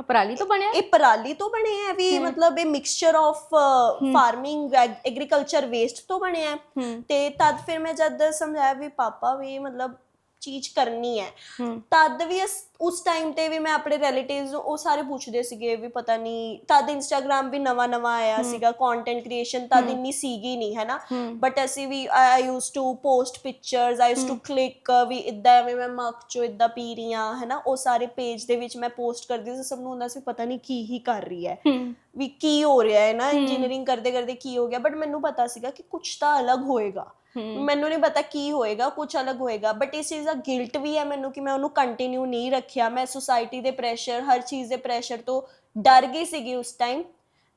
ਪਰਾਲੀ ਤੋਂ ਬਣਿਆ, ਇਹ ਪਰਾਲੀ ਤੋਂ ਬਣੇ ਹੈ ਵੀ, ਮਤਲਬ ਇਹ mixture of farming agriculture waste ਤੋਂ ਬਣੇ ਹੈ। ਤੇ ਤਦ ਫਿਰ ਮੈਂ ਜਦ ਸਮਝਾਇਆ ਵੀ ਪਾਪਾ ਵੀ ਮਤਲਬ ਚੀਜ਼ ਕਰਨੀ ਹੈ, ਤਦ ਵੀ ਉਸ ਟਾਈਮ ਤੇ ਵੀ ਮੈਂ ਆਪਣੇ ਰਿਲੇਟਿਵਸ ਉਹ ਸਾਰੇ ਪੁੱਛਦੇ ਸੀਗੇ ਵੀ ਪਤਾ ਨਹੀਂ, ਤਦ ਇੰਸਟਾਗ੍ਰਾਮ ਵੀ ਨਵਾਂ ਆਇਆ ਸੀਗਾ, ਕੰਟੈਂਟ ਕ੍ਰੀਏਸ਼ਨ ਤਦ ਇੰਨੀ ਸੀਗੀ ਨਹੀਂ, ਹੈ ਨਾ। ਬਟ ਅਸੀਂ ਵੀ I used to post pictures, I used to click ਵੀ ਇੱਦਾਂ ਐਵੇਂ ਮੈਂ ਮੱਕ ਚੋਂ ਇੱਦਾਂ ਪੀ ਰਹੀ ਹਾਂ, ਹੈ ਨਾ। ਉਹ ਸਾਰੇ ਪੇਜ ਦੇ ਵਿੱਚ ਮੈਂ ਪੋਸਟ ਕਰਦੀ ਸੀ, ਸਭ ਨੂੰ ਹੁੰਦਾ ਸੀ ਪਤਾ ਨਹੀਂ ਕੀ ਹੀ ਕਰ ਰਹੀ ਹੈ, ਵੀ ਕੀ ਹੋ ਰਿਹਾ ਹੈ ਨਾ, ਇੰਜੀਨੀਅਰਿੰਗ ਕਰਦੇ ਕਰਦੇ ਕੀ ਹੋ ਗਿਆ। ਬਟ ਮੈਨੂੰ ਪਤਾ ਸੀਗਾ ਕਿ ਕੁਛ ਤਾਂ ਅਲੱਗ ਹੋਏਗਾ, ਮੈਨੂੰ ਨਹੀਂ ਪਤਾ ਕੀ ਹੋਏਗਾ, ਕੁਛ ਅਲੱਗ ਹੋਏਗਾ। ਬਟ ਇਸ ਚੀਜ਼ ਦਾ ਗਿਲਟ ਵੀ ਹੈ ਮੈਨੂੰ ਕਿ ਮੈਂ ਉਹਨੂੰ ਕੰਟੀਨਿਊ ਨਹੀਂ ਰੱਖਿਆ। ਮੈਂ ਸੋਸਾਇਟੀ ਦੇ ਪ੍ਰੈਸ਼ਰ, ਹਰ ਚੀਜ਼ ਦੇ ਪ੍ਰੈਸ਼ਰ ਤੋਂ ਡਰ ਗਈ ਸੀਗੀ ਉਸ ਟਾਈਮ,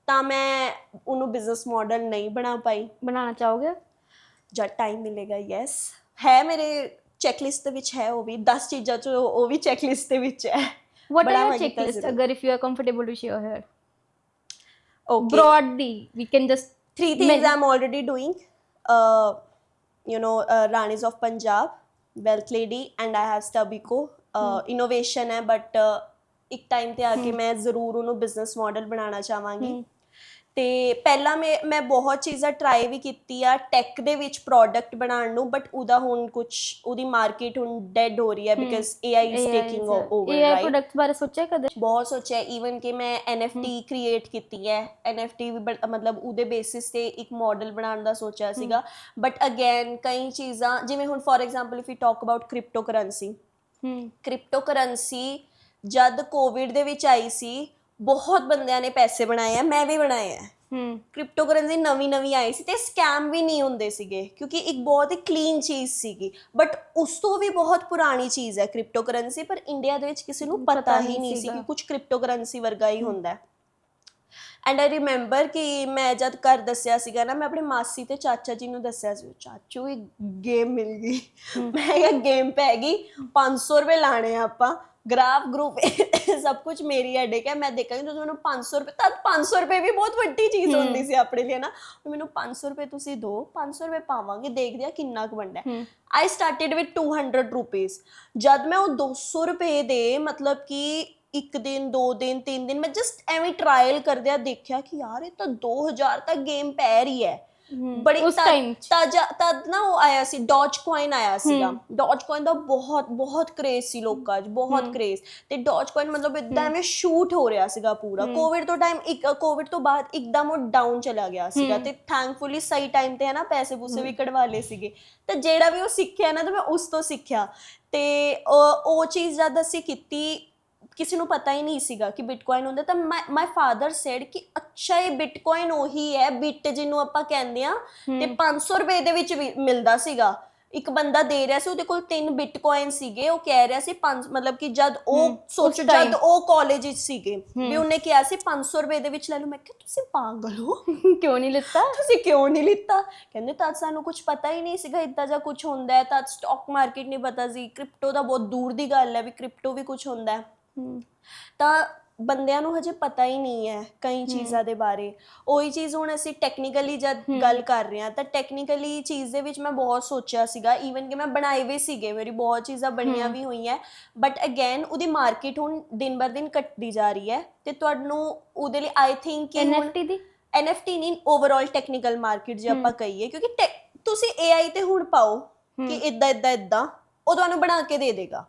ਤਾਂ ਮੈਂ ਉਹਨੂੰ ਬਿਜ਼ਨਸ ਮਾਡਲ ਨਹੀਂ ਬਣਾ ਪਾਈ। ਬਣਾਉਣਾ ਚਾਹੋਗੇ ਜਦ ਟਾਈਮ ਮਿਲੇਗਾ? ਯੈਸ, ਹੈ ਮੇਰੇ ਚੈੱਕਲਿਸਟ ਦੇ ਵਿੱਚ ਹੈ, ਉਹ ਵੀ 10 ਚੀਜ਼ਾਂ ਚੋਂ ਉਹ ਵੀ ਚੈੱਕਲਿਸਟ ਦੇ ਵਿੱਚ ਹੈ। What are your checklist? Agar if you are comfortable to share here. Okay. Broadly, we can just 3 things I'm already doing. Ranis of Punjab, Wealth Lady, and I have Stubbico. Innovation है, but एक time ਤੇ ਆ ਕੇ ਮੈਂ ਜ਼ਰੂਰ ਉਹਨੂੰ business model ਬਣਾਉਣਾ ਚਾਹਾਂਗੀ। ਤੇ ਪਹਿਲਾਂ ਮੈਂ ਬਹੁਤ ਚੀਜ਼ਾਂ ਟਰਾਈ ਵੀ ਕੀਤੀ ਆ ਟੈਕ ਦੇ ਵਿੱਚ ਪ੍ਰੋਡਕਟ ਬਣਾਉਣ ਨੂੰ, ਬਟ ਉਹਦਾ ਹੁਣ ਕੁਛ ਉਹਦੀ ਮਾਰਕੀਟ ਹੁਣ ਡੈਡ ਹੋ ਰਹੀ ਹੈ because AI is taking over, right. AI products ਬਾਰੇ ਸੋਚਿਆ ਕਦੇ? ਬਹੁਤ ਸੋਚਿਆ, ਈਵਨ ਕਿ ਮੈਂ NFT ਕ੍ਰੀਏਟ ਕੀਤੀ ਹੈ। NFT ਵੀ ਮਤਲਬ ਉਹਦੇ ਬੇਸਿਸ ਤੇ ਇੱਕ ਮਾਡਲ ਬਣਾਉਣ ਦਾ ਸੋਚਿਆ ਸੀਗਾ। ਬਟ ਅਗੇਨ ਕਈ ਚੀਜ਼ਾਂ, ਜਿਵੇਂ ਹੁਣ for example if you talk about crypto currency ਜਦ ਕੋਵਿਡ ਦੇ ਵਿੱਚ ਆਈ ਸੀ, ਬਹੁਤ ਬੰਦਿਆਂ ਨੇ ਪੈਸੇ ਬਣਾਏ ਆ, ਮੈਂ ਵੀ ਬਣਾਏ ਆ। ਕ੍ਰਿਪਟੋ ਕਰੰਸੀ ਨਵੀਂ ਆਈ ਸੀ ਤੇ ਸਕੈਮ ਵੀ ਨਹੀਂ ਹੁੰਦੇ ਸੀਗੇ ਕਿਉਂਕਿ ਇੱਕ ਬਹੁਤ ਹੀ ਕਲੀਨ ਚੀਜ਼ ਸੀਗੀ। ਬਟ ਉਸ ਤੋਂ ਵੀ ਬਹੁਤ ਪੁਰਾਣੀ ਚੀਜ਼ ਹੈ ਕ੍ਰਿਪਟੋ ਕਰੰਸੀ, ਪਰ ਇੰਡੀਆ ਦੇ ਵਿੱਚ ਕਿਸੇ ਨੂੰ ਪਤਾ ਹੀ ਨਹੀਂ ਸੀ ਕਿ ਕੁਝ ਕ੍ਰਿਪਟੋ ਕਰੰਸੀ ਵਰਗਾ ਹੀ ਹੁੰਦਾ। ਐਂਡ ਆਈ ਰਿਮੈਂਬਰ ਕਿ ਮੈਂ ਜਦ ਘਰ ਦੱਸਿਆ ਸੀਗਾ ਨਾ, ਮੈਂ ਆਪਣੇ ਮਾਸੀ ਤੇ ਚਾਚਾ ਜੀ ਨੂੰ ਦੱਸਿਆ ਸੀ, ਚਾਚੂ ਇੱਕ ਗੇਮ ਮਿਲ ਗਈ। ਮੈਂ ਕਿਹਾ ਗੇਮ ਪੈ ਗਈ, 500 ਰੁਪਏ ਲਾਣੇ ਆ ਆਪਾਂ, ਗ੍ਰਾਫ ਗਰੂਪ ਸਭ ਕੁਝ ਮੇਰੀ ਹੈਡੇਕ ਹੈ, ਮੈਂ ਦੇਖਾਂਗੀ ਤੁਸੀਂ ਮੈਨੂੰ 500 ਰੁਪਏ, ਤਦ 500 ਰੁਪਏ ਵੀ ਬਹੁਤ ਵੱਡੀ ਚੀਜ਼ ਹੁੰਦੀ ਸੀ ਆਪਣੇ ਲਈ ਨਾ। ਮੈਨੂੰ 500 ਰੁਪਏ ਤੁਸੀਂ ਦਿਓ, 500 ਰੁਪਏ ਪਾਵਾਂਗੇ, ਦੇਖਦੇ ਆ ਕਿੰਨਾ ਕੁ ਬਣਦਾ। ਆਈ ਸਟਾਰਟਿਡ ਵਿਦ 200 ਰੁਪੀਜ਼। ਜਦ ਮੈਂ ਉਹ 200 ਰੁਪਏ ਦੇ ਮਤਲਬ ਕਿ 1 ਦਿਨ 2 ਦਿਨ 3 ਦਿਨ ਮੈਂ ਜਸਟ ਐਵੇਂ ਟਰਾਇਲ ਕਰਦਿਆਂ ਦੇਖਿਆ ਕਿ ਯਾਰ ਇਹ ਤਾਂ 2000 ਤੱਕ ਗੇਮ ਪੈ ਰਹੀ ਹੈ। ਬੜੀ ਤਦ ਨਾ ਉਹ ਆਇਆ ਸੀ, ਡੋਜ ਕੋਇਨ ਆਇਆ ਸੀਗਾ। ਡੋਜ ਕੋਇਨ ਦਾ ਬਹੁਤ ਕਰੇਜ਼ ਸੀ ਲੋਕਾਂ 'ਚ, ਬਹੁਤ ਕਰੇਜ਼। ਤੇ ਡੋਜ ਕੋਇਨ ਮਤਲਬ ਏਦਾਂ ਐਵੇਂ ਸ਼ੂਟ ਹੋ ਰਿਹਾ ਸੀਗਾ ਪੂਰਾ। ਕੋਵਿਡ ਤੋਂ ਬਾਅਦ ਇੱਕਦਮ ਉਹ ਡਾਊਨ ਚਲਾ ਗਿਆ ਸੀਗਾ ਤੇ ਥੈਂਕਫੁਲੀ ਸਹੀ ਟਾਈਮ ਤੇ ਹੈ ਨਾ ਪੈਸੇ ਪੂਸੇ ਵੀ ਕਢਵਾ ਲਏ ਸੀਗੇ। ਤੇ ਜਿਹੜਾ ਵੀ ਉਹ ਸਿੱਖਿਆ ਨਾ, ਤਾਂ ਮੈਂ ਉਸ ਤੋਂ ਸਿੱਖਿਆ। ਤੇ ਉਹ ਚੀਜ਼ ਜਦ ਅਸੀਂ ਕੀਤੀ, ਕਿਸੇ ਨੂੰ ਪਤਾ ਹੀ ਨਹੀਂ ਸੀਗਾ ਕਿ ਬਿਟਕੋਇਨ ਹੁੰਦਾ। ਤਾਂ ਮਾਈ ਫਾਦਰ ਸੈਡ ਕਿ ਅੱਛਾ ਇਹ ਬਿਟਕੋਇਨ ਉਹੀ ਹੈ, ਬਿਟ ਜਿਹਨੂੰ ਆਪਾਂ ਕਹਿੰਦੇ ਆ। ਤੇ 500 ਰੁਪਏ ਦੇ ਵਿੱਚ ਵੀ ਮਿਲਦਾ ਸੀਗਾ। ਇੱਕ ਬੰਦਾ ਦੇ ਰਿਹਾ ਸੀ, ਉਹਦੇ ਕੋਲ 3 ਬਿਟਕੋਇਨ ਸੀਗੇ। ਉਹ ਕਹਿ ਰਿਹਾ ਸੀ ਮਤਲਬ ਕਿ ਜਦ ਉਹ ਸੋਚੋ ਜਦ ਉਹ ਕਾਲਜ ਵਿੱਚ ਸੀਗੇ ਵੀ ਉਹਨੇ ਕਿਹਾ ਸੀ 500 ਰੁਪਏ ਦੇ ਵਿੱਚ ਲੈ ਲਓ। ਮੈਂ ਕਿਹਾ ਤੁਸੀਂ ਪਾਗਲ ਹੋ, ਕਿਉਂ ਨਹੀਂ ਲਿੱਤਾ? ਤੁਸੀਂ ਕਿਉਂ ਨਹੀਂ ਲਿੱਤਾ? ਕਹਿੰਦੇ ਤਦ ਸਾਨੂੰ ਕੁਝ ਪਤਾ ਹੀ ਨਹੀਂ ਸੀਗਾ ਇੱਦਾਂ ਜਾਂ ਕੁਝ ਹੁੰਦਾ ਹੈ। ਤਦ ਸਟਾਕ ਮਾਰਕੀਟ ਨਹੀਂ ਪਤਾ ਸੀ, ਕ੍ਰਿਪਟੋ ਦਾ ਬਹੁਤ ਦੂਰ ਦੀ ਗੱਲ ਹੈ ਵੀ ਕ੍ਰਿਪਟੋ ਵੀ ਕੁਝ ਹੁੰਦਾ ਹੈ। ਤਾਂ ਬੰਦਿਆਂ ਨੂੰ ਹਜੇ ਪਤਾ ਹੀ ਨਹੀਂ ਹੈ ਕਈ ਚੀਜ਼ਾਂ ਦੇ ਬਾਰੇ। ਉਹੀ ਚੀਜ਼ ਹੁਣ ਅਸੀਂ ਟੈਕਨੀਕਲੀ ਜਦ ਗੱਲ ਕਰ ਰਹੇ ਹਾਂ, ਤਾਂ ਟੈਕਨੀਕਲੀ ਚੀਜ਼ ਦੇ ਵਿੱਚ ਮੈਂ ਬਹੁਤ ਸੋਚਿਆ ਸੀਗਾ। ਈਵਨ ਕਿ ਮੈਂ ਬਣਾਏ ਵੀ ਸੀਗੇ, ਮੇਰੀ ਬਹੁਤ ਚੀਜ਼ਾਂ ਬਣੀਆਂ ਵੀ ਹੋਈਆਂ। ਬਟ ਅਗੇਨ ਉਹਦੀ ਮਾਰਕੀਟ ਹੁਣ ਦਿਨ ਬਰ ਦਿਨ ਘਟਦੀ ਜਾ ਰਹੀ ਹੈ। ਤੇ ਤੁਹਾਨੂੰ ਉਹਦੇ ਲਈ ਆਈ ਥਿੰਕ ਕਿ NFT ਨਹੀਂ, ਓਵਰਆਲ ਟੈਕਨੀਕਲ ਮਾਰਕੀਟ ਜੇ ਆਪਾਂ ਕਹੀਏ, ਕਿਉਂਕਿ ਤੁਸੀਂ AI ਤੇ ਹੁਣ ਪਾਓ ਕਿ ਇੱਦਾਂ ਉਹ ਤੁਹਾਨੂੰ ਬਣਾ ਕੇ ਦੇ ਦੇਗਾ।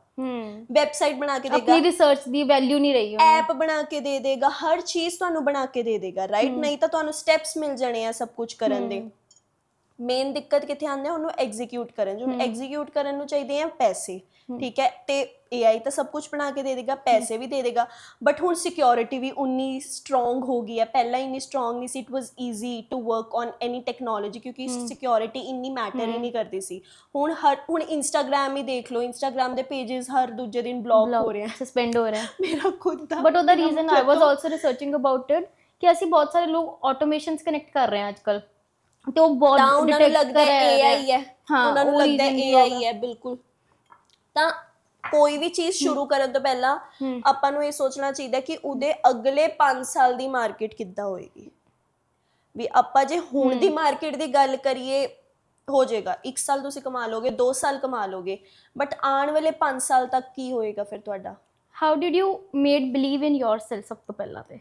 ਵੈਬਸਾਈਟ ਬਣਾ ਕੇ ਦੇਗਾ, ਆਪਣੀ ਰਿਸਰਚ ਦੀ ਵੈਲਿਊ ਨਹੀਂ ਰਹੀ, ਐਪ ਬਣਾ ਕੇ ਦੇ ਦੇਗਾ, ਹਰ ਚੀਜ਼ ਤੁਹਾਨੂੰ ਬਣਾ ਕੇ ਦੇ ਦੇਗਾ, ਰਾਈਟ। ਨਹੀਂ ਤਾਂ ਤੁਹਾਨੂੰ ਸਟੈਪਸ ਮਿਲ ਜਾਣੇ ਆ ਸਭ ਕੁਝ ਕਰਨ ਦੇ। ਮੇਨ ਦਿੱਕਤ ਕਿੱਥੇ ਆਉਂਦੀ ਹੈ? ਉਹਨੂੰ ਐਗਜ਼ੀਕਿਊਟ ਕਰਨ। ਜੋ ਐਗਜ਼ੀਕਿਊਟ ਕਰਨ ਨੂੰ ਚਾਹੀਦੇ ਆ ਪੈਸੇ, ਠੀਕ ਹੈ। ਤੇ AI ਤਾਂ ਸਭ ਕੁਝ ਬਣਾ ਕੇ ਦੇ ਦੇਗਾ, ਪੈਸੇ ਵੀ ਦੇ ਦੇਗਾ। ਬਟ ਹੁਣ ਸਿਕਿਉਰਿਟੀ ਵੀ ਉਨੀ ਸਟਰੋਂਗ ਹੋ ਗਈ ਹੈ, ਪਹਿਲਾਂ ਇੰਨੀ ਸਟਰੋਂਗ ਨਹੀਂ ਸੀ। It was easy to work on any technology ਕਿਉਂਕਿ ਸਿਕਿਉਰਿਟੀ ਇੰਨੀ ਮੈਟਰ ਹੀ ਨਹੀਂ ਕਰਦੀ ਸੀ। ਹੁਣ ਇੰਸਟਾਗ੍ਰਾਮ ਹੀ ਦੇਖ ਲਓ, ਇੰਸਟਾਗ੍ਰਾਮ ਦੇ ਪੇਜਸ ਹਰ ਦੂਜੇ ਦਿਨ ਬਲੌਕ ਹੋ ਰਹੇ ਆ, ਸਸਪੈਂਡ ਹੋ ਰਿਹਾ। ਮੇਰਾ ਖੁਦ ਦਾ ਬਟ ਉਹਦਾ reason I was also researching about it ਕਿ ਅਸੀਂ ਬਹੁਤ ਸਾਰੇ ਲੋਕ ਆਟੋਮੇਸ਼ਨਸ ਕਨੈਕਟ ਕਰ ਰਹੇ ਹਾਂ ਅੱਜ ਕੱਲ੍ਹ, ਤੇ ਉਹ ਬਹੁਤ ਉਹਨਾਂ ਨੂੰ ਲੱਗਦਾ AI ਹੈ, ਉਹਨਾਂ ਨੂੰ ਲੱਗਦਾ AI ਹੈ, ਬਿਲਕੁਲ। ਤਾਂ ਕੋਈ ਵੀ ਚੀਜ਼ ਸ਼ੁਰੂ ਕਰਨ ਤੋਂ ਪਹਿਲਾਂ ਆਪਾਂ ਨੂੰ ਇਹ ਸੋਚਣਾ ਚਾਹੀਦਾ ਕਿ ਉਹਦੇ ਅਗਲੇ 5 ਸਾਲ ਦੀ ਮਾਰਕੀਟ ਕਿੱਦਾਂ ਹੋਏਗੀ। ਵੀ ਆਪਾਂ ਜੇ ਹੁਣ ਦੀ ਮਾਰਕੀਟ ਦੀ ਗੱਲ ਕਰੀਏ ਹੋ ਜਾਏਗਾ 1 ਸਾਲ ਤੁਸੀਂ ਕਮਾ ਲੋਗੇ 2 ਸਾਲ ਕਮਾ ਲੋਗੇ ਬਟ ਆਉਣ ਵਾਲੇ 5 ਸਾਲ ਤੱਕ ਕੀ ਹੋਏਗਾ ਫਿਰ ਤੁਹਾਡਾ? How did you made believe in yourself? ਸਭ ਤੋਂ ਪਹਿਲਾਂ ਤੇ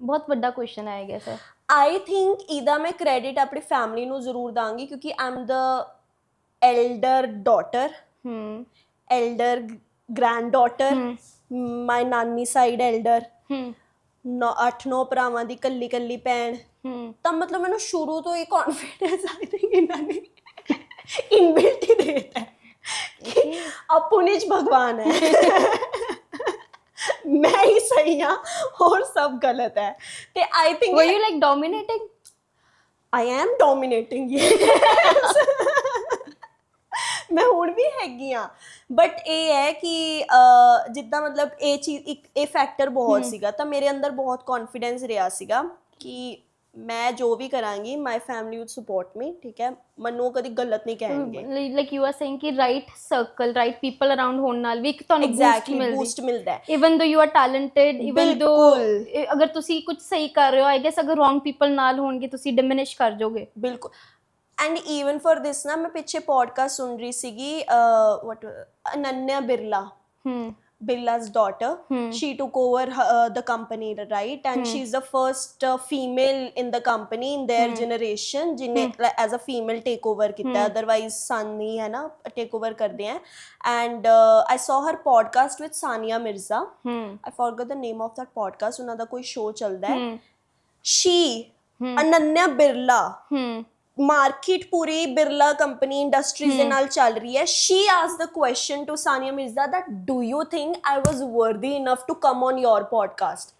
ਬਹੁਤ ਵੱਡਾ ਕੁਐਸਚਨ ਆਏਗਾ ਸਰ। ਆਈ ਥਿੰਕ ਇਹਦਾ ਮੈਂ ਕ੍ਰੈਡਿਟ ਆਪਣੀ ਫੈਮਿਲੀ ਨੂੰ ਜ਼ਰੂਰ ਦਾਂਗੀ ਕਿਉਂਕਿ I am the elder daughter, elder granddaughter, my ਨਾਨੀ ਸਾਈਡ ਐਲਡਰ, 8-9 ਭਰਾਵਾਂ ਦੀ ਕੱਲੀ ਕੱਲੀ ਭੈਣ, ਤਾਂ ਮਤਲਬ ਮੈਨੂੰ ਸ਼ੁਰੂ ਤੋਂ ਹੀ ਕੌਨਫੀਡੈਂਸ ਆਈ ਥਿੰਕ ਇਹਨਾਂ ਨੇ ਇਨਬਿਲਟ ਹੀ ਦੇ ਦਿੱਤਾ ਕਿ ਆਪਣੇ 'ਚ ਭਗਵਾਨ ਹੈ ਮੈਂ ਹੀ ਸਹੀ ਹਾਂ ਹੋਰ ਸਭ ਗਲਤ ਹੈ। ਤੇ I think were you like dominating? I am dominating ਮੈਂ ਹੁਣ ਵੀ ਹੈਗੀ ਆ ਬਟ ਇਹ ਹੈ ਕਿ ਜਿੱਦਾਂ ਮਤਲਬ ਇਹ ਚੀਜ਼ ਇੱਕ ਇਹ ਫੈਕਟਰ ਬਹੁਤ ਸੀਗਾ ਤਾਂ ਮੇਰੇ ਅੰਦਰ ਬਹੁਤ ਕੌਨਫੀਡੈਂਸ ਰਿਹਾ ਸੀਗਾ ਕਿ ਮੈਂ ਜੋ ਵੀ ਕਰਾਂਗੀ ਮਾਈ ਫੈਮਿਲੀ ਵੁੱਡ ਸਪੋਰਟ ਮੀ, ਠੀਕ ਹੈ, ਮੈਨੂੰ ਕਦੀ ਗਲਤ ਨਹੀਂ ਕਹਿਣਗੇ। ਲਾਈਕ ਯੂ ਆਰ ਸੇਇੰਗ ਕਿ right circle right people around ਹੋਣ ਨਾਲ ਵੀ ਇੱਕ ਤੁਹਾਨੂੰ ਬੂਸਟ ਮਿਲਦਾ ਹੈ ਇਵਨ ਦੋ ਯੂ ਆਰ ਟੈਲੈਂਟਡ, ਇਵਨ ਦੋ ਅਗਰ ਤੁਸੀਂ ਕੁਝ ਸਹੀ ਕਰ ਰਹੇ ਹੋ ਆਈ ਗੈਸ ਅਗਰ ਰੋਂਗ ਪੀਪਲ ਨਾਲ ਹੋਣਗੇ ਤੁਸੀਂ ਡਿਮਿਨਿਸ਼ ਕਰ ਜਾਓਗੇ। ਬਿਲਕੁਲ। ਐਂਡ ਈਵਨ ਫॉर ਦਿਸ ਨਾ ਮੈਂ ਪਿੱਛੇ ਪੋਡਕਾਸਟ ਸੁਣ ਰਹੀ ਸੀਗੀ ਵਟ ਅਨੰਨਿਆ ਬਿਰਲਾ, Birla's daughter, she took over the company, right? And she's the first female in the company in their generation जिन्हें as a female take over किया, otherwise son ही है ना take over करते हैं। And I saw her podcast with Sania Mirza, I forgot the name of that podcast, उन्होंने कोई show चलता है। She अनन्या बिरला मार्केट पूरी बिरला कंपनी इंडस्ट्रीज ਦੇ ਨਾਲ ਚੱਲ ਰਹੀ ਹੈ। she asked the question to Sania Mirza that do you think I was worthy enough to come on your podcast?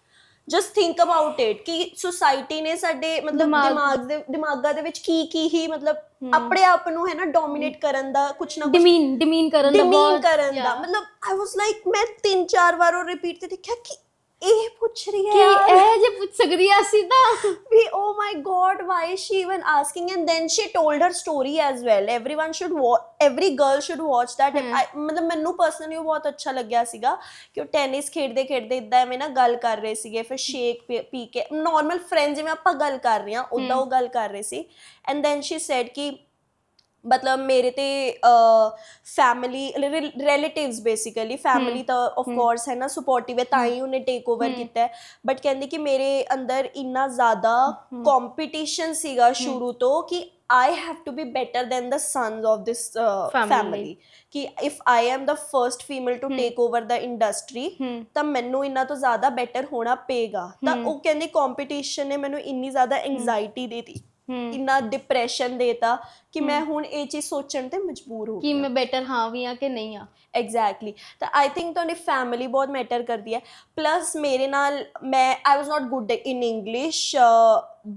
just think about it ਕਿ ਸੁਸਾਇਟੀ ਨੇ ਸਾਡੇ ਮਤਲਬ ਦਿਮਾਗਾਂ ਦੇ ਵਿੱਚ ਕੀ ਹੀ ਮਤਲਬ ਆਪਣੇ ਆਪ ਨੂੰ ਹੈ ਨਾ ਡੋਮਿਨੇਟ ਕਰਨ ਦਾ ਕੁਛ ਨਾ ਕੁਛ ਡਿਮੀਨ ਕਰਨ ਦਾ ਮਤਲਬ I was like ਮੈਂ 3-4 ਵਾਰ ਉਹ ਰਿਪੀਟ ਤੇ ਦੇਖਿਆ ਕਿ ਇਹ ਪੁੱਛ ਰਹੀ ਹੈ ਕਿ ਇਹ ਜੇ ਪੁੱਛ ਸਕਦੀ ਆ ਸਿੱਧਾ ਵੀ oh my god why is she even asking? And then she told her story as well. everyone should every girl should watch that। ਮਤਲਬ ਮੈਨੂੰ ਪਰਸਨਲੀ ਬਹੁਤ ਅੱਛਾ ਲੱਗਿਆ ਸੀਗਾ ਕਿ ਉਹ ਟੈਨਿਸ ਖੇਡਦੇ ਇਦਾਂ ਐਵੇਂ ਨਾ ਗੱਲ ਕਰ ਰਹੇ ਸੀਗੇ, ਫਿਰ ਸ਼ੇਕ ਪੀ ਕੇ ਨਾਰਮਲ ਫਰੈਂਡ ਜਿਵੇਂ ਆਪਾਂ ਗੱਲ ਕਰ ਰਹੇ ਹਾਂ ਉਦਾਂ ਉਹ ਗੱਲ ਕਰ ਰਹੇ ਸੀ। ਐਂਡ ਦੈਨ ਸ਼ੀ ਸੈਡ ਕਿ ਮਤਲਬ ਮੇਰੇ ਤੇ ਫੈਮਿਲੀ ਰਿਲੇਟਿਵਸ ਬੇਸਿਕਲੀ ਫੈਮਿਲੀ ਤਾਂ ਆਫ ਕੋਰਸ ਹੈ ਨਾ ਸਪੋਰਟਿਵ ਹੈ ਤਾਂ ਹੀ ਉਹਨੇ ਟੇਕ ਓਵਰ ਕੀਤਾ ਹੈ ਬਟ ਕਹਿੰਦੀ ਕਿ ਮੇਰੇ ਅੰਦਰ ਇੰਨਾ ਜ਼ਿਆਦਾ ਕੰਪੀਟੀਸ਼ਨ ਸੀਗਾ ਸ਼ੁਰੂ ਤੋਂ ਕਿ I have to be better than the sons of this family ਕਿ if I am the first female to take over the industry ਤਾਂ ਮੈਨੂੰ ਇੰਨਾ ਤੋਂ ਜ਼ਿਆਦਾ ਬੈਟਰ ਹੋਣਾ ਪਏਗਾ। ਤਾਂ ਉਹ ਕਹਿੰਦੀ ਕੰਪੀਟੀਸ਼ਨ ਨੇ ਮੈਨੂੰ ਇੰਨੀ ਜ਼ਿਆਦਾ ਐਂਜ਼ਾਈਟੀ ਦੇ ਦਿੱਤੀ, ਇੰਨਾ ਡਿਪਰੈਸ਼ਨ ਦੇਤਾ ਕਿ ਮੈਂ ਹੁਣ ਇਹ ਚੀਜ਼ ਸੋਚਣ ਤੇ ਮਜਬੂਰ ਹੋ ਗਈ ਕਿ ਮੈਂ ਬੈਟਰ ਹਾਂ ਵੀ ਆ ਕਿ ਨਹੀਂ ਆ। ਐਗਜ਼ੈਕਟਲੀ। ਤਾਂ ਆਈ ਥਿੰਕ ਤੁਹਾਡੀ ਫੈਮਿਲੀ ਬਹੁਤ ਮੈਟਰ ਕਰਦੀ ਹੈ। ਪਲੱਸ ਮੇਰੇ ਨਾਲ ਮੈਂ I was not good in English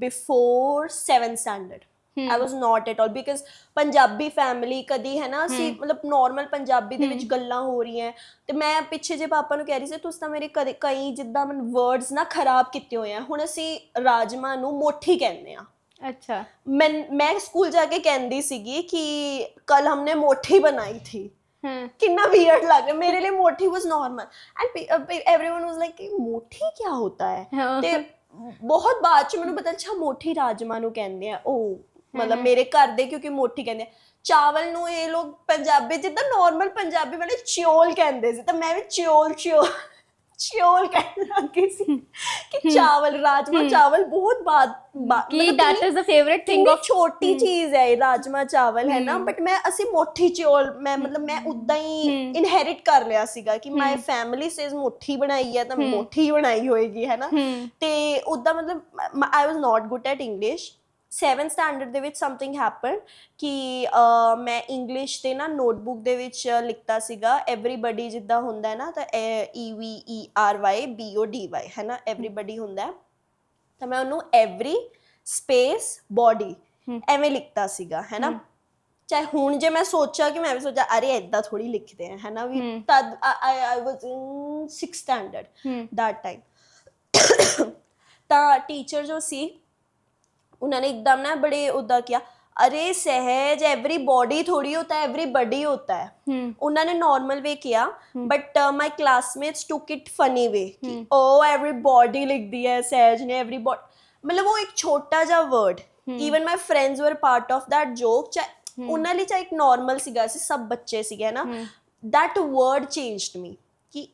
before 7th standard. I was not at all because Punjabi family ਕਦੀ ਹੈ ਨਾ ਅਸੀਂ ਮਤਲਬ ਨਾਰਮਲ ਪੰਜਾਬੀ ਦੇ ਵਿੱਚ ਗੱਲਾਂ ਹੋ ਰਹੀਆਂ ਤੇ ਮੈਂ ਪਿੱਛੇ ਜੇ ਪਾਪਾ ਨੂੰ ਕਹਿ ਰਹੀ ਸੀ ਤੁਸੀਂ ਤਾਂ ਮੇਰੇ ਕਈ ਜਿੱਦਾਂ ਵਰਡਸ ਨਾ ਖਰਾਬ ਕੀਤੇ ਹੋਏ ਆ। ਹੁਣ ਅਸੀਂ ਰਾਜਮਾ ਨੂੰ ਮੋਠੀ ਕਹਿੰਦੇ ਆ। ਅੱਛਾ ਮੈਂ ਸਕੂਲ ਜਾ ਕੇ ਕਹਿੰਦੀ ਸੀਗੀ ਕਿ ਕੱਲ ਹਮਨੇ ਮੋਠੀ ਬਣਾਈ ਥੀ। कितना वियर्ड लग रहा है मेरे लिए। मोठी was normal and everyone was like मोठी क्या होता है ਤੇ ਬਹੁਤ ਬਾਅਦ ਚ ਮੈਨੂੰ ਪਤਾ ਅੱਛਾ ਮੋਠੀ ਰਾਜਮਾ ਨੂੰ ਕਹਿੰਦੇ ਆ। ਉਹ ਮਤਲਬ ਮੇਰੇ ਘਰ ਦੇ ਕਿਉਂਕਿ ਮੋਠੀ ਕਹਿੰਦੇ ਆ। ਚਾਵਲ ਨੂੰ ਇਹ ਲੋਕ ਪੰਜਾਬੀ ਜਿੱਦਾਂ ਨਾਰਮਲ ਪੰਜਾਬੀ ਵਾਲੇ ਚਿਓਲ ਕਹਿੰਦੇ ਸੀ ਤਾਂ ਮੈਂ ਵੀ ਚਿਓਲ ਕਹਿਣ ਲੱਗ ਗਈ ਸੀ ਕਿ ਚਾਵਲ ਰਾਜਮਾ ਚਾਵਲ ਬਹੁਤ ਬਾਅਦ ਕਿ that is the favorite thing of ਛੋਟੀ ਚੀਜ਼ ਹੈ ਰਾਜਮਾ ਚਾਵਲ ਹੈ ਨਾ ਬਟ ਮੈਂ ਅਸੀਂ ਮੋਠੀ ਚਿਓਲ ਮੈਂ ਮਤਲਬ ਮੈਂ ਉਦਾਂ ਹੀ ਇਨਹੈਰਿਟ ਕਰ ਲਿਆ ਸੀਗਾ ਕਿ ਮਾਈ ਫੈਮਿਲੀ ਸੇਜ਼ ਮੋਠੀ ਬਣਾਈ ਹੈ ਤਾਂ ਮੋਠੀ ਬਣਾਈ ਹੋਏਗੀ ਹੈ ਨਾ। ਤੇ ਉਦਾਂ ਮਤਲਬ I was not good at English. 7th standard ਦੇ ਵਿੱਚ ਸਮਥਿੰਗ ਹੈਪਨ ਕਿ ਮੈਂ ਇੰਗਲਿਸ਼ ਦੇ ਨਾ ਨੋਟਬੁੱਕ ਦੇ ਵਿੱਚ ਲਿਖਤਾ ਸੀਗਾ ਐਵਰੀਬਡੀ ਜਿੱਦਾਂ ਹੁੰਦਾ ਨਾ ਤਾਂ EVERYBODY ਹੈ ਨਾ ਐਵਰੀਬਡੀ ਹੁੰਦਾ ਤਾਂ ਮੈਂ ਉਹਨੂੰ ਐਵਰੀ ਸਪੇਸ ਬੋਡੀ ਐਵੇਂ ਲਿਖਤਾ ਸੀਗਾ ਹੈ ਨਾ। ਚਾਹੇ ਹੁਣ ਜੇ ਮੈਂ ਸੋਚਿਆ ਕਿ ਮੈਂ ਵੀ ਸੋਚਿਆ ਅਰੇ ਏਦਾਂ ਥੋੜੀ ਲਿਖਦੇ ਆ ਹੈ ਨਾ ਵੀ ਤਦ ਆਈ ਵਾਜ਼ ਇਨ 6th ਸਟੈਂਡਰਡ ਦੈਟ ਟਾਈਮ। ਤਾਂ ਟੀਚਰ ਜੋ ਸੀ उन्होंने एकदम ना बड़े उदा किया अरे सहज एवरी बॉडी थोड़ी होता है एवरीबडी होता है। उन्होंने नॉर्मल वे किया but my classmates took it funny way कि ओ एवरी बॉडी लिख दी है सहज ने एवरी बॉडी। ਮਤਲਬ ਉਹ ਇੱਕ ਛੋਟਾ ਜਿਹਾ ਵਰਡ, ਈਵਨ ਮਾਈ ਫਰੈਂਡਸ ਵਰ ਪਾਰਟ ਆਫ ਦੈਟ ਜੋਕ, ਉਹਨਾਂ ਲਈ ਚਾਹੇ ਇੱਕ ਨੋਰਮਲ ਸੀਗਾ, ਅਸੀਂ ਸਭ ਬੱਚੇ ਸੀਗੇ ਨਾ, ਦੈਟ ਵਰਡ ਚੇਂਜਡ ਮੀ, ਕਿ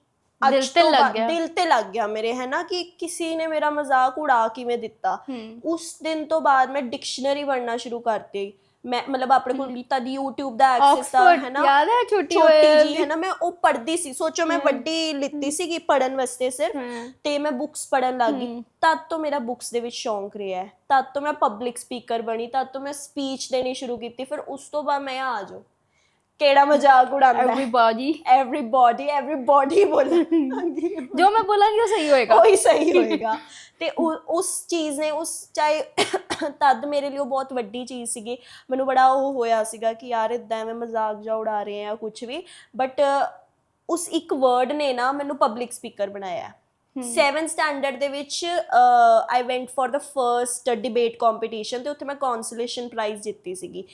ਦਿਲ ਤੇ ਲੱਗ ਗਿਆ, ਦਿਲ ਤੇ ਲੱਗ ਗਿਆ ਮੇਰੇ, ਹੈ ਨਾ, ਕਿ ਕਿਸੇ ਨੇ ਮੇਰਾ ਮਜ਼ਾਕ ਉਡਾ ਕਿਵੇਂ ਦਿੱਤਾ। ਉਸ ਦਿਨ ਤੋਂ ਬਾਅਦ ਮੈਂ ਡਿਕਸ਼ਨਰੀ ਪੜ੍ਹਨਾ ਸ਼ੁਰੂ ਕਰਤੀ। ਮੈਂ ਮਤਲਬ ਆਪਣੇ ਕੋਲ ਤਦ YouTube ਦਾ ਐਕਸੈਸ ਤਾਂ ਹੈ ਨਾ, ਯਾਦ ਹੈ ਛੋਟੀ ਜੀ ਹੈ ਨਾ, ਮੈਂ ਉਹ ਪੜ੍ਹਦੀ ਸੀ। ਸੋਚੋ ਮੈਂ ਵੱਡੀ ਲਿੱਤੀ ਸੀਗੀ ਪੜ੍ਹਨ ਵਾਸਤੇ ਸਿਰਫ, ਤੇ ਮੈਂ ਬੁੱਕਸ ਪੜ੍ਹਨ ਲੱਗ ਗਈ। ਤਦ ਤੋਂ ਮੇਰਾ ਬੁੱਕਸ ਦੇ ਵਿੱਚ ਸ਼ੌਂਕ ਰਿਹਾ ਹੈ, ਤਦ ਤੋਂ ਮੈਂ ਪਬਲਿਕ ਸਪੀਕਰ ਬਣੀ, ਤਦ ਤੋਂ ਮੈਂ ਸਪੀਚ ਦੇਣੀ ਸ਼ੁਰੂ ਕੀਤੀ। ਫਿਰ ਉਸ ਤੋਂ ਬਾਅਦ ਮੈਂ ਆ ਜਾਓ ਕਿਹੜਾ ਮਜ਼ਾਕ ਉਡਾਉਂਦਾ, ਐਵਰੀਬਾਡੀ ਬੋਲ, ਜੋ ਮੈਂ ਬੋਲਾਂਗੀ ਉਹ ਸਹੀ ਹੋਏਗਾ, ਉਹੀ ਸਹੀ ਹੋਏਗਾ। ਤੇ ਉਸ ਚੀਜ਼ ਨੇ, ਉਸ ਚਾਹੇ ਤਦ ਮੇਰੇ ਲਈ ਉਹ ਬਹੁਤ ਵੱਡੀ ਚੀਜ਼ ਸੀਗੀ। ਮੈਨੂੰ ਬੜਾ ਉਹ ਹੋਇਆ ਸੀਗਾ ਕਿ ਯਾਰ ਇੱਦਾਂ ਐਵੇਂ ਮਜ਼ਾਕ ਜਾ ਉਡਾ ਰਹੇ ਆ ਕੁਛ ਵੀ, ਬਟ ਉਸ ਇੱਕ ਵਰਡ ਨੇ ਨਾ ਮੈਨੂੰ ਪਬਲਿਕ ਸਪੀਕਰ ਬਣਾਇਆ। 7th ਸਟੈਂਡਰਡ ਦੇ ਵਿੱਚ I went for the first debate competition, ਤੇ ਉੱਥੇ ਮੈਂ ਕੌਂਸੋਲੇਸ਼ਨ ਪ੍ਰਾਈਜ਼ ਜਿੱਤੀ ਸੀਗੀ।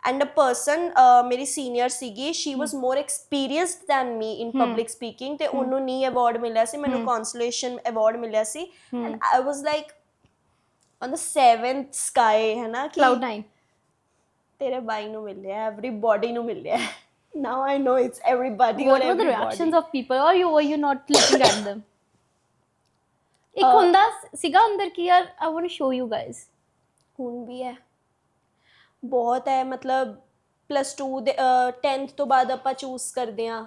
ਐਂਡ ਅ ਪਰਸਨ ਮੇਰੀ ਸੀਨੀਅਰ ਸੀਗੀ, she was more experienced than me in public speaking, ਤੇ ਉਹਨੂੰ ਨੀ ਅਵਾਰਡ ਮਿਲਿਆ ਸੀ, ਮੈਨੂੰ ਕੌਂਸੋਲੇਸ਼ਨ ਅਵਾਰਡ ਮਿਲਿਆ ਸੀ। And I was like on the 7th sky, ਹੈ ਨਾ, ਕਿ cloud 9 ਤੇਰੇ ਬਾਈ ਨੂੰ ਮਿਲਿਆ, ਐਵਰੀਬਾਡੀ ਨੂੰ ਮਿਲਿਆ। now I know it's everybody, what were the reactions of people, or were you not looking at them? ਇੱਕ ਹੁੰਦਾ ਸੀਗਾ ਅੰਦਰ ਕਿ ਯਾਰ I want to show you guys, ਹੁਣ ਵੀ ਹੈ, ਬਹੁਤ ਹੈ। ਮਤਲਬ +2 ਦੇ 10th ਤੋਂ ਬਾਅਦ ਆਪਾਂ ਚੂਜ਼ ਕਰਦੇ ਹਾਂ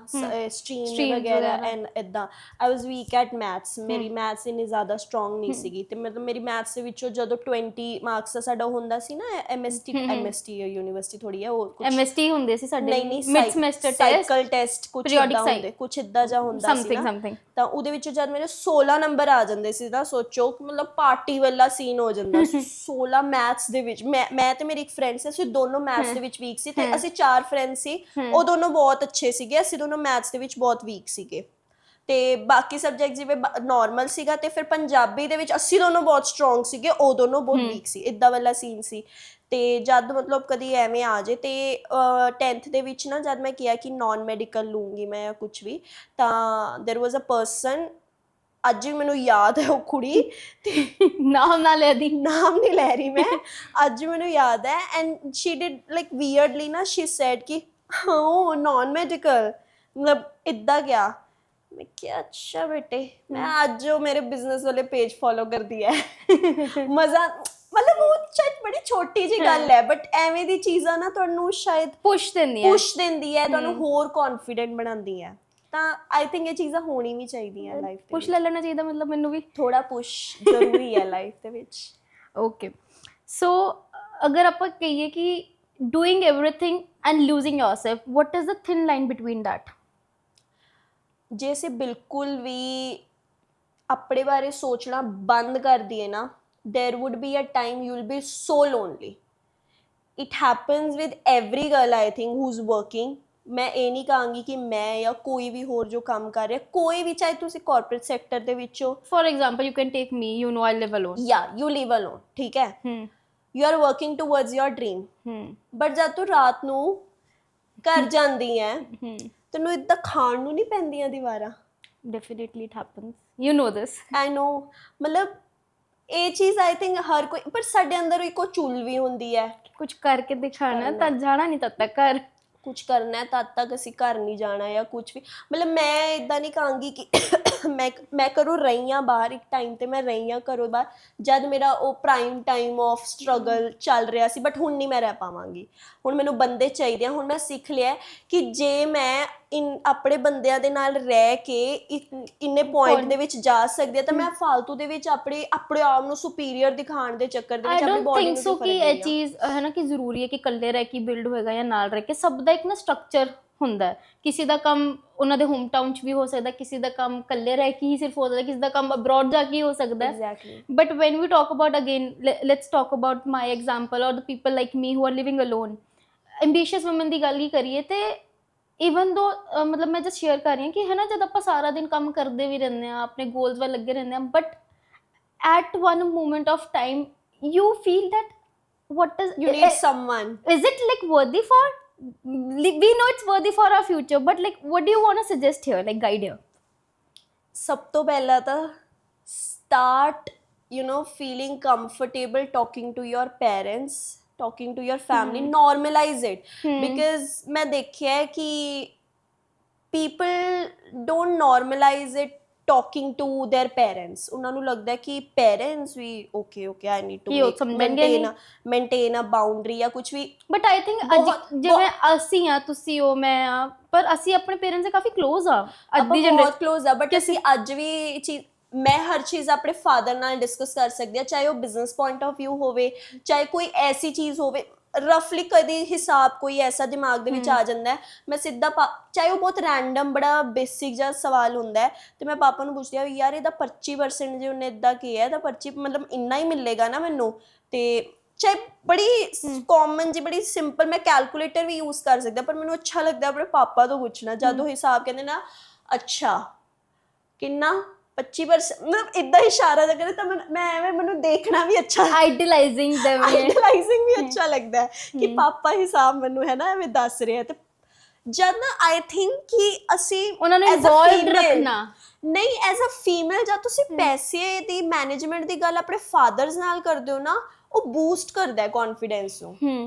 ਸਟਰੀਮ ਵਗੈਰਾ, ਐਂਡ ਇੱਦਾਂ। ਆਈ ਵਾਜ਼ ਵੀਕ ਐਟ ਮੈਥਸ, ਮੇਰੀ ਮੈਥਸ ਇੰਨੀ ਜ਼ਿਆਦਾ ਸਟਰੋਂਗ ਨਹੀਂ ਸੀਗੀ, ਤੇ ਮਤਲਬ ਮੇਰੀ ਮੈਥਸ ਦੇ ਵਿੱਚੋਂ ਜਦੋਂ 20 ਮਾਰਕਸ ਦਾ ਸਾਡਾ ਹੁੰਦਾ ਸੀ ਨਾ, MST ਯੂਨੀਵਰਸਿਟੀ ਥੋੜੀ ਹੈ, ਉਹ MST ਹੁੰਦੇ ਸੀ ਸਾਡੇ, ਨਹੀਂ ਮਿਡ ਸਮੈਸਟਰ ਸਾਈਕਲ ਟੈਸਟ ਕੁਝ ਇਦਾਂ ਹੁੰਦੇ, ਕੁਝ ਇਦਾਂ ਜਾ ਹੁੰਦਾ ਸੀ ਨਾ, ਤਾਂ ਉਹਦੇ ਵਿੱਚ ਜਦ ਮੇਰੇ 16 ਨੰਬਰ ਆ ਜਾਂਦੇ ਸੀ ਨਾ, ਸੋਚੋ ਮਤਲਬ ਪਾਰਟੀ ਵਾਲਾ ਸੀਨ ਹੋ ਜਾਂਦਾ। 16 ਮੈਥਸ ਦੇ ਵਿੱਚ, ਮੈਂ ਤੇ ਮੇਰੀ ਇੱਕ ਫਰੈਂਡ ਸੀ, ਅਸੀਂ ਦੋਨੋਂ ਮੈਥਸ ਦੇ ਵਿੱਚ ਵੀਕ ਸੀ, ਤੇ ਅਸੀਂ 4 ਫਰੈਂਡਸ ਸੀ, ਉਹ ਦੋਨੋਂ ਬਹੁਤ ਅੱਛੇ ਸੀਗੇ, ਅਸੀਂ ਦੋਨੋਂ ਮੈਥਸ ਦੇ ਵਿੱਚ ਬਹੁਤ ਵੀਕ ਸੀਗੇ। ਤੇ ਬਾਕੀ ਸਬਜੈਕਟ ਜਿਵੇਂ ਨਾਰਮਲ ਸੀਗਾ, ਤੇ ਫਿਰ ਪੰਜਾਬੀ ਦੇ ਵਿੱਚ ਅਸੀਂ ਦੋਨੋਂ ਬਹੁਤ ਸਟਰੋਂਗ ਸੀਗੇ, ਉਹ ਦੋਨੋਂ ਬਹੁਤ ਵੀਕ ਸੀ, ਇੱਦਾਂ ਵਾਲਾ ਸੀਨ ਸੀ। ਤੇ ਜਦ ਮਤਲਬ ਕਦੀ ਐਵੇਂ ਆ ਜੇ, ਤੇ 10th ਦੇ ਵਿੱਚ ਨਾ ਜਦ ਮੈਂ ਕਿਹਾ ਕਿ ਨॉन ਮੈਡੀਕਲ ਲੂੰਗੀ ਮੈਂ ਜਾਂ ਕੁਛ ਵੀ, ਤਾਂ ਦੇਰ ਵਾਜ਼ ਅ ਪਰਸਨ, ਅੱਜ ਵੀ ਮੈਨੂੰ ਯਾਦ ਹੈ ਉਹ ਕੁੜੀ, ਤੇ ਨਾਮ ਨਾ ਲੈ ਦੀ, ਨਾਮ ਨਹੀਂ ਲੈ ਰਹੀ ਮੈਂ, ਅੱਜ ਮੈਨੂੰ ਯਾਦ ਹੈ। ਐਂਡ ਸ਼ੀ ਡਿਡ ਲਾਈਕ ਵੀਅਰਡਲੀ ਨਾ, ਸ਼ੀ ਸੈਡ ਕਿ ਹਾਂ ਨॉन ਮੈਡੀਕਲ, ਮਤਲਬ ਇੱਦਾਂ ਗਿਆ। ਮੈਂ ਕਿਹਾ ਅੱਛਾ ਬੇਟੇ, ਮੈਂ ਅੱਜ ਉਹ ਮੇਰੇ ਬਿਜ਼ਨਸ ਵਾਲੇ ਪੇਜ ਫੋਲੋ ਕਰਦੀ ਹੈ। ਮਜ਼ਾ, ਮਤਲਬ ਉਹ ਸ਼ਾਇਦ ਬੜੀ ਛੋਟੀ ਜਿਹੀ ਗੱਲ ਹੈ, ਬਟ ਐਵੇਂ ਦੀ ਚੀਜ਼ਾਂ ਨਾ ਤੁਹਾਨੂੰ ਸ਼ਾਇਦ ਪੁਸ਼ ਦਿੰਦੀ ਹੈ, ਤੁਹਾਨੂੰ ਹੋਰ ਕੌਨਫੀਡੈਂਟ ਬਣਾਉਂਦੀ ਹੈ। ਤਾਂ ਆਈ ਥਿੰਕ ਇਹ ਚੀਜ਼ਾਂ ਹੋਣੀ ਵੀ ਚਾਹੀਦੀਆਂ ਲਾਈਫ 'ਤੇ, ਪੁਸ਼ ਲੈ ਲੈਣਾ ਚਾਹੀਦਾ, ਮਤਲਬ ਮੈਨੂੰ ਵੀ ਥੋੜਾ ਪੁਸ਼ ਜ਼ਰੂਰੀ ਹੈ ਲਾਈਫ ਦੇ ਵਿੱਚ। ਓਕੇ, ਸੋ ਅਗਰ ਆਪਾਂ ਕਹੀਏ ਕਿ doing everything and losing yourself, what is the thin line between that? ਜੇ ਅਸੀਂ ਬਿਲਕੁਲ ਵੀ ਆਪਣੇ ਬਾਰੇ ਸੋਚਣਾ ਬੰਦ ਕਰ ਦਈਏ ਨਾ, there would be a time you will be so lonely. It happens with every girl I think who's working. ਮੈਂ ਇਹ ਨਹੀਂ ਕਹਾਂਗੀ ਕਿ ਮੈਂ ਜਾਂ ਕੋਈ ਵੀ ਹੋਰ ਜੋ ਕੰਮ ਕਰ ਰਿਹਾ, ਕੋਈ ਵੀ, ਚਾਹੇ ਤੁਸੀਂ ਕਾਰਪੋਰੇਟ ਸੈਕਟਰ ਦੇ ਵਿੱਚ ਹੋ, For example, you can take me, you know I live alone. Yeah, you live alone, ਠੀਕ ਹੈ, you are working towards your dream, but ਜਦ ਤੂੰ ਰਾਤ ਨੂੰ ਘਰ ਜਾਂਦੀ ਹੈ, ਤੈਨੂੰ ਇੱਦਾਂ ਖਾਣ ਨੂੰ ਨਹੀਂ ਪੈਂਦੀਆਂ ਦੀਵਾਰਾਂ। Definitely it happens, you know this. I know, ਮਤਲਬ ਇਹ ਚੀਜ਼ ਆਈ ਥਿੰਕ ਹਰ ਕੋਈ, ਪਰ ਸਾਡੇ ਅੰਦਰ ਇੱਕ ਉਹ ਚੁੱਲ ਵੀ ਹੁੰਦੀ ਹੈ, ਕੁਝ ਕਰਕੇ ਦਿਖਾਣਾ, ਤਾਂ ਜਾਣਾ ਨਹੀਂ ਤਦ ਤੱਕ ਘਰ, ਕੁਝ ਕਰਨਾ ਤਦ ਤੱਕ ਅਸੀਂ ਘਰ ਨਹੀਂ ਜਾਣਾ ਜਾਂ ਕੁਝ ਵੀ। ਮਤਲਬ ਮੈਂ ਇੱਦਾਂ ਨਹੀਂ ਕਹਾਂਗੀ ਕਿ ਮੈਂ ਘਰੋਂ ਰਹੀ ਹਾਂ ਬਾਹਰ, ਇੱਕ ਟਾਈਮ 'ਤੇ ਮੈਂ ਰਹੀ ਹਾਂ ਘਰੋਂ ਬਾਹਰ, ਜਦ ਮੇਰਾ ਉਹ ਪ੍ਰਾਈਮ ਟਾਈਮ ਆਫ ਸਟਰਗਲ ਚੱਲ ਰਿਹਾ ਸੀ, ਬਟ ਹੁਣ ਨਹੀਂ ਮੈਂ ਰਹਿ ਪਾਵਾਂਗੀ। ਹੁਣ ਮੈਨੂੰ ਬੰਦੇ ਚਾਹੀਦੇ ਆ। ਹੁਣ ਮੈਂ ਸਿੱਖ ਲਿਆ ਕਿ ਜੇ ਮੈਂ ਆਪਣੇ ਬੰਦਿਆਂ ਦੇ ਨਾਲ ਰਹਿ ਕੇ ਇੰਨੇ ਪੁਆਇੰਟ ਦੇ ਵਿੱਚ ਜਾ ਸਕਦੀ ਹਾਂ, ਤਾਂ ਮੈਂ ਫਾਲਤੂ ਦੇ ਵਿੱਚ ਆਪਣੇ ਆਪ ਨੂੰ ਸੁਪੀਰੀਅਰ ਦਿਖਾਉਣ ਦੇ ਚੱਕਰ ਦੇ ਵਿੱਚ ਆਪਣੀ ਬੋਡੀ ਨੂੰ ਕਿ ਇਹ ਚੀਜ਼ ਹੈ ਨਾ ਕਿ ਜ਼ਰੂਰੀ ਹੈ ਕਿ ਇਕੱਲੇ ਰਹਿ ਕੇ ਬਿਲਡ ਹੋਏਗਾ ਜਾਂ ਨਾਲ ਰਹਿ ਕੇ। ਸਭ ਦਾ ਇੱਕ ਨਾ ਸਟਰਕਚਰ ਹੁੰਦਾ, ਕਿਸੇ ਦਾ ਕੰਮ ਉਹਨਾਂ ਦੇ ਹੋਮ ਟਾਊਨ 'ਚ ਵੀ ਹੋ ਸਕਦਾ, ਕਿਸੇ ਦਾ ਕੰਮ ਇਕੱਲੇ ਰਹਿ ਕੇ ਹੀ ਸਿਰਫ ਹੋ ਸਕਦਾ, ਕਿਸੇ ਦਾ ਕੰਮ ਅਬਰੋਡ ਜਾ ਕੇ ਹੀ ਹੋ ਸਕਦਾ। But when we talk about, again let's talk about my example or the people like me who are living alone, ambitious woman ਦੀ ਗੱਲ ਹੀ ਕਰੀਏ, ਤੇ ਈਵਨ ਦੋ ਮਤਲਬ ਮੈਂ ਜਸਟ ਸ਼ੇਅਰ ਕਰ ਰਹੀ ਹਾਂ ਕਿ ਹੈ ਨਾ, ਜਦ ਆਪਾਂ ਸਾਰਾ ਦਿਨ ਕੰਮ ਕਰਦੇ ਵੀ ਰਹਿੰਦੇ ਹਾਂ, ਆਪਣੇ ਗੋਲਸ ਵੱਲ ਲੱਗੇ ਰਹਿੰਦੇ ਹਾਂ, but at one moment of time you feel that what is, you need someone, is it like worthy for, we know it's worthy for our future, but like what do you want to suggest here, like guide here? ਸਭ ਤੋਂ ਪਹਿਲਾਂ ਤਾਂ start you know, feeling comfortable talking to your parents, talking to your family, normalize it. Because मैं देखा है कि people don't normalize it talking to their parents. ਉਹਨਾਂ ਨੂੰ ਲੱਗਦਾ ਹੈ ਕਿ parents we okay I need to ਕਿ ਉਹ make ਸਮਝਣਗੇ ਨਹੀਂ। maintain a boundary ਜਾਂ ਕੁਝ ਵੀ। ਬਟ ਆਈ ਥਿੰਕ ਜਿਵੇਂ ਅਸੀਂ ਆ, ਤੁਸੀਂ ਹੋ, ਮੈਂ ਆ, ਪਰ ਅਸੀਂ ਆਪਣੇ ਪੇਰੈਂਟਸ ਦੇ ਕਾਫੀ ਕਲੋਜ਼ ਆ, ਅੱਧੀ ਆਪਾਂ ਬਹੁਤ ਕਲੋਜ਼ ਆ, ਬਟ ਅਸੀਂ ਅੱਜ ਵੀ ਚੀਜ਼, ਮੈਂ ਹਰ ਚੀਜ਼ ਆਪਣੇ ਫਾਦਰ ਨਾਲ ਡਿਸਕਸ ਕਰ ਸਕਦੀ ਹਾਂ, ਚਾਹੇ ਉਹ ਬਿਜ਼ਨਸ ਪੁਆਇੰਟ ਆਫ ਵਿਊ ਹੋਵੇ, ਚਾਹੇ ਕੋਈ ਐਸੀ ਚੀਜ਼ ਹੋਵੇ, ਰਫਲੀ ਕਦੀ ਹਿਸਾਬ ਕੋਈ ਐਸਾ ਦਿਮਾਗ ਦੇ ਵਿੱਚ ਆ ਜਾਂਦਾ ਹੈ, ਮੈਂ ਸਿੱਧਾ ਚਾਹੇ ਉਹ ਬਹੁਤ ਰੈਂਡਮ ਬੜਾ ਬੇਸਿਕ ਜਿਹਾ ਸਵਾਲ ਹੁੰਦਾ ਹੈ, ਤੇ ਮੈਂ ਪਾਪਾ ਨੂੰ ਪੁੱਛਦੀ ਹਾਂ ਯਾਰ ਇਹਦਾ 25% ਜੇ ਉਹਨੇ ਇੱਦਾਂ ਕਿਹਾ ਤਾਂ 25 ਮਤਲਬ ਇੰਨਾ ਹੀ ਮਿਲੇਗਾ ਨਾ ਮੈਨੂੰ। ਤੇ ਚਾਹੇ ਬੜੀ ਕਾਮਨ ਜੀ, ਬੜੀ ਸਿੰਪਲ, ਮੈਂ ਕੈਲਕੂਲੇਟਰ ਵੀ ਯੂਜ਼ ਕਰ ਸਕਦਾ, ਪਰ ਮੈਨੂੰ ਅੱਛਾ ਲੱਗਦਾ ਆਪਣੇ ਪਾਪਾ ਤੋਂ ਪੁੱਛਣਾ। ਜਦ ਉਹ ਹਿਸਾਬ ਕਹਿੰਦੇ ਨਾ, ਅੱਛਾ ਕਿੰਨਾ 25%, ਮਤਲਬ ਇਦਾਂ ਇਸ਼ਾਰਾ ਜਿਹਾ ਕਰੇ ਤਾਂ ਮੈਂ ਐਵੇਂ, ਮੈਨੂੰ ਦੇਖਣਾ ਵੀ ਅੱਛਾ, ਆਈਡਲਾਈਜ਼ਿੰਗ ਵੀ ਅੱਛਾ ਲੱਗਦਾ ਹੈ ਕਿ ਪਾਪਾ ਹਿਸਾਬ ਮੈਨੂੰ ਹੈ ਨਾ ਐਵੇਂ ਦੱਸ ਰਿਹਾ। ਤੇ ਜਦ ਨਾ ਆਈ ਥਿੰਕ ਕਿ ਅਸੀਂ ਉਹਨਾਂ ਨੂੰ ਇਨਵੋਲਵਡ ਰੱਖਣਾ, ਨਹੀਂ ਐਜ਼ ਅ ਫੀਮੇਲ, ਜਦ ਤੁਸੀਂ ਪੈਸੇ ਦੀ ਮੈਨੇਜਮੈਂਟ ਦੀ ਗੱਲ ਆਪਣੇ ਫਾਦਰਸ ਨਾਲ ਕਰਦੇ ਹੋ ਨਾ, ਉਹ ਬੂਸਟ ਕਰਦਾ ਹੈ ਕੌਨਫੀਡੈਂਸ ਨੂੰ।